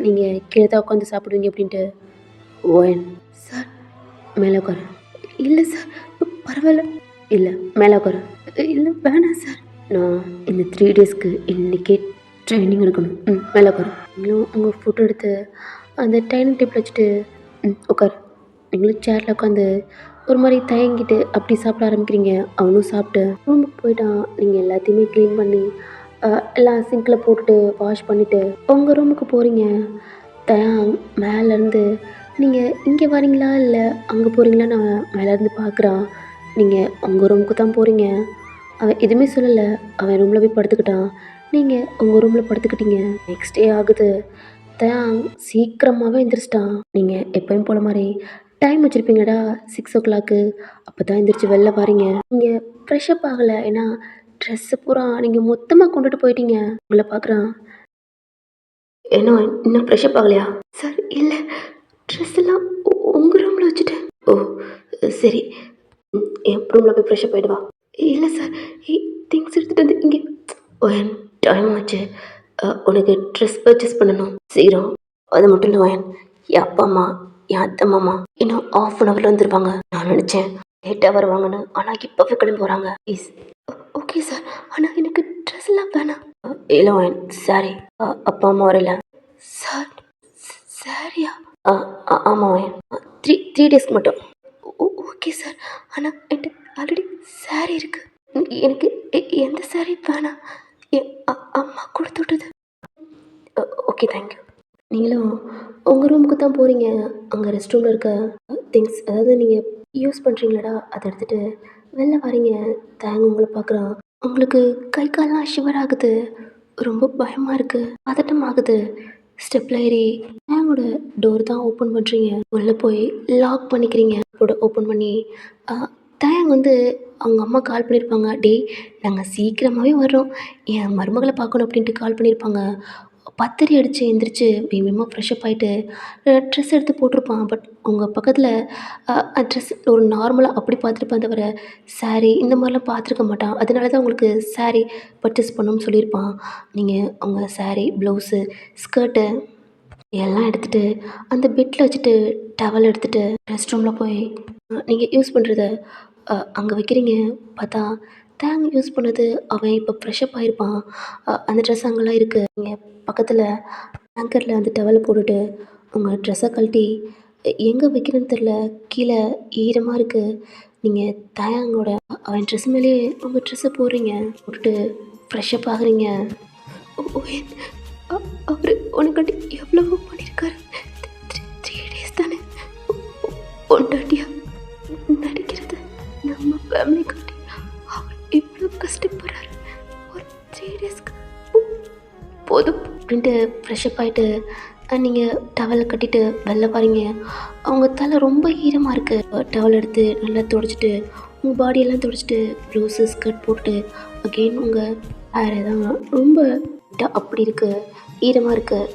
[SPEAKER 1] நீங்கள் கீழே தான் உட்காந்து சாப்பிடுவீங்க அப்படின்ட்டு. ஓயன் சார், மேலே உட்காரு. இல்லை சார், பரவாயில்ல. இல்லை, மேலே உட்காரு. இல்லை வேணாம் சார், நான் இந்த 3 டேஸ்க்கு இன்றைக்கே ட்ரைனிங் எடுக்கணும். மேலே உட்காரு. நீங்களும் உங்கள் ஃபுட்டை எடுத்து அந்த டைனிங் டேபிள் வச்சுட்டு உட்காரு. நீங்களும் சேரில் உட்காந்து ஒரு மாதிரி தயங்கிட்டு அப்படி சாப்பிட ஆரம்பிக்கிறீங்க. அவனும் சாப்பிட்டு ரூமுக்கு போயிட்டான். நீங்கள் எல்லாத்தையுமே க்ளீன் பண்ணி எல்லாம் சிங்கில் போட்டுட்டு வாஷ் பண்ணிவிட்டு உங்கள் ரூமுக்கு போகிறீங்க. தயாங் மேலேருந்து நீங்கள் இங்கே வரீங்களா இல்லை அங்கே போகிறீங்களான்னு அவன் மேலேருந்து பார்க்குறான். நீங்கள் உங்கள் ரூமுக்கு தான் போகிறீங்க. அவன் எதுவுமே சொல்லலை. அவன் ரூமில் போய் படுத்துக்கிட்டான். நீங்கள் உங்கள் ரூமில் படுத்துக்கிட்டீங்க. நெக்ஸ்ட் டே ஆகுது. தயாங் சீக்கிரமாகவே எந்திரிச்சிட்டான். நீங்கள் எப்போயும் போல மாதிரி டைம் வச்சுருப்பீங்கடா 6 o'clock. அப்போ தான் எந்திரிச்சு வெளில பாருங்க. நீங்கள் ஃப்ரெஷ்அப் ஆகலை. ஏன்னா ட்ரெஸ்ஸு பூரா நீங்கள் மொத்தமாக கொண்டுட்டு போயிட்டீங்க. உங்களை பார்க்குறான். ஏன்னா இன்னும் ஃப்ரெஷ்அப் ஆகலையா? சார் இல்லை, ட்ரெஸ் எல்லாம் உங்கள் ரூமில் வச்சுட்டேன். ஓ சரி, என் ரூமில் போய் ஃப்ரெஷ்அப் ஆகிடுவா. இல்லை சார், திங்ஸ் எடுத்துகிட்டு வந்து இங்கே. ஓயன் டைம் ஆச்சு, உனக்கு ட்ரெஸ் பர்ச்சேஸ் பண்ணணும் சீக்கிரம். அது மட்டும் இல்லை ஓயன், என் அப்பா அம்மா என் அத்தை மாமா இன்னும் 1/2 hour வந்துடுவாங்க. நான் நினச்சேன் லேட்டாக வருவாங்கன்னு, ஆனால் இப்போவே கிளம்பி போகிறாங்க. ப்ளீஸ். ஓகே சார், ஆனால் எனக்கு ட்ரெஸ் எல்லாம் வேணாம். இல்லை ஓயன், சாரி. அப்பா அம்மா வரல சார். சாரியா? ஆமாம் ஓயன், 3 டேஸ்க்கு மட்டும். ஓகே சார், ஆனால் என்கிட்ட ஆல்ரெடி சாரி இருக்குது. எனக்கு எந்த சாரி வேணாம், என் அம்மா கொடுத்து விட்டது. Okay thank you. நீங்களும் உங்கள் ரூமுக்கு தான் போகிறீங்க. அங்கே ரெஸ்ட் ரூமில் இருக்க திங்ஸ், அதாவது நீங்கள் யூஸ் பண்ணுறீங்களாடா, அதை எடுத்துகிட்டு வெளில வரீங்க. தேங்க உங்களை பார்க்குறான். உங்களுக்கு கை கால்லாம் ஷிவர் ஆகுது. ரொம்ப பயமாக இருக்குது, பதட்டம் ஆகுது. ஸ்டெப்பில் ஏறி தேங்கோட டோர் தான் ஓப்பன் பண்ணுறீங்க. உள்ளே போய் லாக் பண்ணிக்கிறீங்க. ஓப்பன் பண்ணி தேங் வந்து அவங்க அம்மா கால் பண்ணியிருப்பாங்க. டேய் நாங்கள் சீக்கிரமாகவே வர்றோம், என் மருமகளை பார்க்கணும் அப்படின்ட்டு கால் பண்ணியிருப்பாங்க. பத்தரி அடித்து எழுந்திரிச்சு வேகமாக ஃப்ரெஷ்அப் ஆகிட்டு ட்ரெஸ் எடுத்து போட்டிருப்பான். பட் உங்கள் பக்கத்தில் ட்ரெஸ் ஒரு நார்மலாக அப்படி பார்த்துருப்பான், தவிர சாரீ இந்த மாதிரிலாம் பார்த்துருக்க மாட்டான். அதனால தான் உங்களுக்கு சாரீ பர்ச்சேஸ் பண்ணணும்னு சொல்லியிருப்பான். நீங்கள் உங்கள் சாரீ, ப்ளவுஸு, ஸ்கர்ட்டு எல்லாம் எடுத்துகிட்டு அந்த பெட்டில் வச்சுட்டு டவல் எடுத்துகிட்டு ரெஸ்ட் ரூமில் போய் நீங்கள் யூஸ் பண்ணுறத அங்கே வைக்கிறீங்க. பார்த்தா தேங் யூஸ் பண்ணது அவன் இப்போ ஃப்ரெஷ்அப் ஆகிருப்பான். அந்த ட்ரெஸ் அங்கெல்லாம் இருக்குது. நீங்கள் பக்கத்தில் ஆங்கரில் அந்த டவலை போட்டுட்டு உங்கள் ட்ரெஸ்ஸை கழட்டி எங்கே வைக்கிறேன்னு தெரில, கீழே ஈரமாக இருக்குது. நீங்கள் தேங்கோட அவன் ட்ரெஸ் மேலேயே உங்கள் ட்ரெஸ்ஸை போடுறீங்க. போட்டுட்டு ஃப்ரெஷ்அப் ஆகுறீங்க. அவர் உனக்காண்டி எவ்வளவோ பண்ணியிருக்காரு. 3 days தானே பொண்டாட்டியா நடிக்கிறது. நம்ம ஃபேமிலி காட்டி அவர் இவ்வளோ கஷ்டப்படுறாரு. ஒரு 3 daysக்கு போதும் அப்படின்ட்டு ஃப்ரெஷ்அப் ஆகிட்டு நீங்கள் டவலை கட்டிட்டு வெளில பாருங்க. அவங்க தலை ரொம்ப ஈரமாக இருக்குது. டவல் எடுத்து நல்லா துடைச்சிட்டு உங்கள் பாடியெல்லாம் துடைச்சிட்டு ப்ளவுஸு ஸ்கர்ட் போட்டு அகெயின் உங்கள் ஹேர் தான் ரொம்ப அப்படி இருக்குது, ஈரமாக இருக்குது.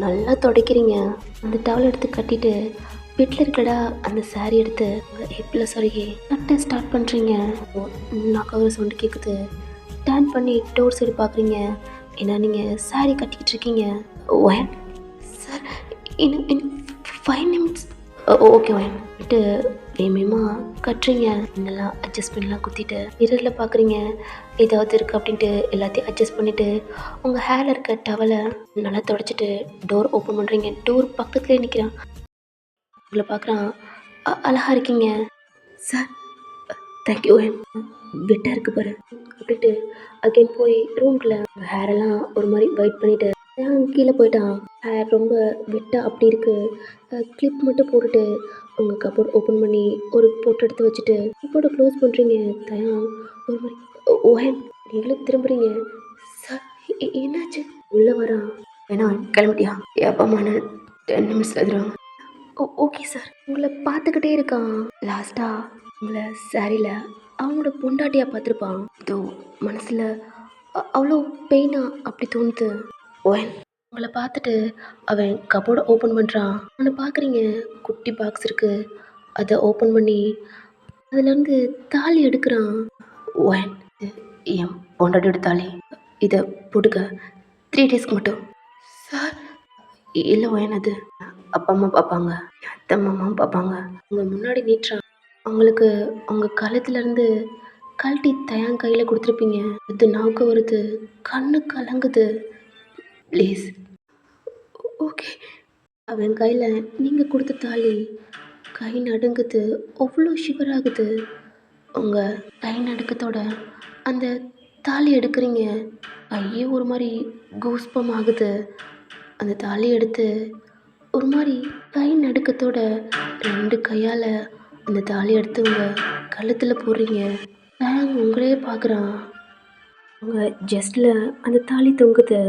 [SPEAKER 1] நல்லா துடைக்கிறீங்க. அந்த டவல் எடுத்து கட்டிட்டு வீட்டில் இருக்கடா அந்த saree எடுத்து ஹிப்பில் சொருகி கட்ட ஸ்டார்ட் பண்ணுறீங்க. நாக்கு ஒரு சவுண்டு கேட்குது. டர்ன் பண்ணி டோர் சைடு பார்க்குறீங்க. ஏன்னா நீங்கள் saree கட்டிக்கிட்டு இருக்கீங்க. ஒயன் சார், இன்னும் 5 நிமிட்ஸ். ஓகே ஒயன் விட்டு வேகமா கட்டுறீங்க. என்னெல்லாம் அட்ஜஸ்ட்மெண்ட்லாம் குத்திட்டு மிரரில் பார்க்குறீங்க ஏதாவது இருக்குது அப்படின்ட்டு எல்லாத்தையும் அட்ஜஸ்ட் பண்ணிவிட்டு உங்கள் ஹேரில் இருக்க டவலை நல்லா தொடச்சிட்டு டோர் ஓப்பன் பண்ணுறீங்க. டோர் பக்கத்துலேயே நிற்கிறான். உங்களை பார்க்குறான். அழகா இருக்கீங்க சார். Thank you wine. வெட்டாக இருக்கு பாரு அப்படின்ட்டு அகைன் போய் ரூம்குள்ளே ஹேரெல்லாம் ஒரு மாதிரி வெயிட் பண்ணிவிட்டு கீழே போயிட்டான். ஹேர் ரொம்ப வெட்டாக அப்படி இருக்குது. கிளிப் மட்டும் போட்டுட்டு உங்கள் கப்போர்ட் ஓப்பன் பண்ணி ஒரு போட்டோ எடுத்து வச்சுட்டு கப்போர்ட்டை க்ளோஸ் பண்ணுறீங்க. தயான் ஒரு மாதிரி ஓஹன் நீங்களும் திரும்புறீங்க. சார் என்னாச்சு? உள்ளே வரான். ஏன்னா கிளம்பிட்டியா? எப்பமான 10 நிமிட்ஸில் எதிராங்க. Okay sir. உங்களை பார்த்துக்கிட்டே இருக்கான். லாஸ்ட்டாக உங்களை சாரியில் அவனோட பொண்டாட்டியாக பார்த்துருப்பான். இதோ மனசில் அவ்வளோ பெயினாக அப்படி தோணுது. ஓன் உங்களை பார்த்துட்டு அவன் கபோர்டை ஓப்பன் பண்ணுறான். அவனை பார்க்குறீங்க. குட்டி பாக்ஸ் இருக்குது. அதை ஓப்பன் பண்ணி அதுலேருந்து தாலி எடுக்கிறான். ஓன் என் பொண்டாட்டியோட தாலி, இதை போட்டுக்க 3 டேஸ்க்கு மட்டும். சார் இல்லை ஓயன், அது அப்பா அம்மா பார்ப்பாங்க, அத்தை மாமாவும் பார்ப்பாங்க. உங்கள் முன்னாடி நீட்டுறான். அவங்களுக்கு உங்கள் கழுத்துலேருந்து கழட்டி தயான் கையில் கொடுத்துருப்பீங்க. அது நாவுக்கு வருது, கண்ணு கலங்குது. ப்ளீஸ். ஓகே. அவன் கையில் நீங்கள் கொடுத்த தாலி கை நடுங்குது, அவ்வளோ ஷிவர் ஆகுது. உங்கள் கை நடுக்கத்தோட அந்த தாலி எடுக்கிறீங்க. கையே ஒரு மாதிரி கூஸ்பம் ஆகுது. அந்த தாலி எடுத்து ஒரு மாதிரி கை நடுக்கத்தோட 2 கையால் அந்த தாலி எடுத்து உங்கள் கழுத்தில் போடுறீங்க. உங்களே பார்க்குறான். உங்கள் ஜஸ்டில் அந்த தாலி தொங்குது.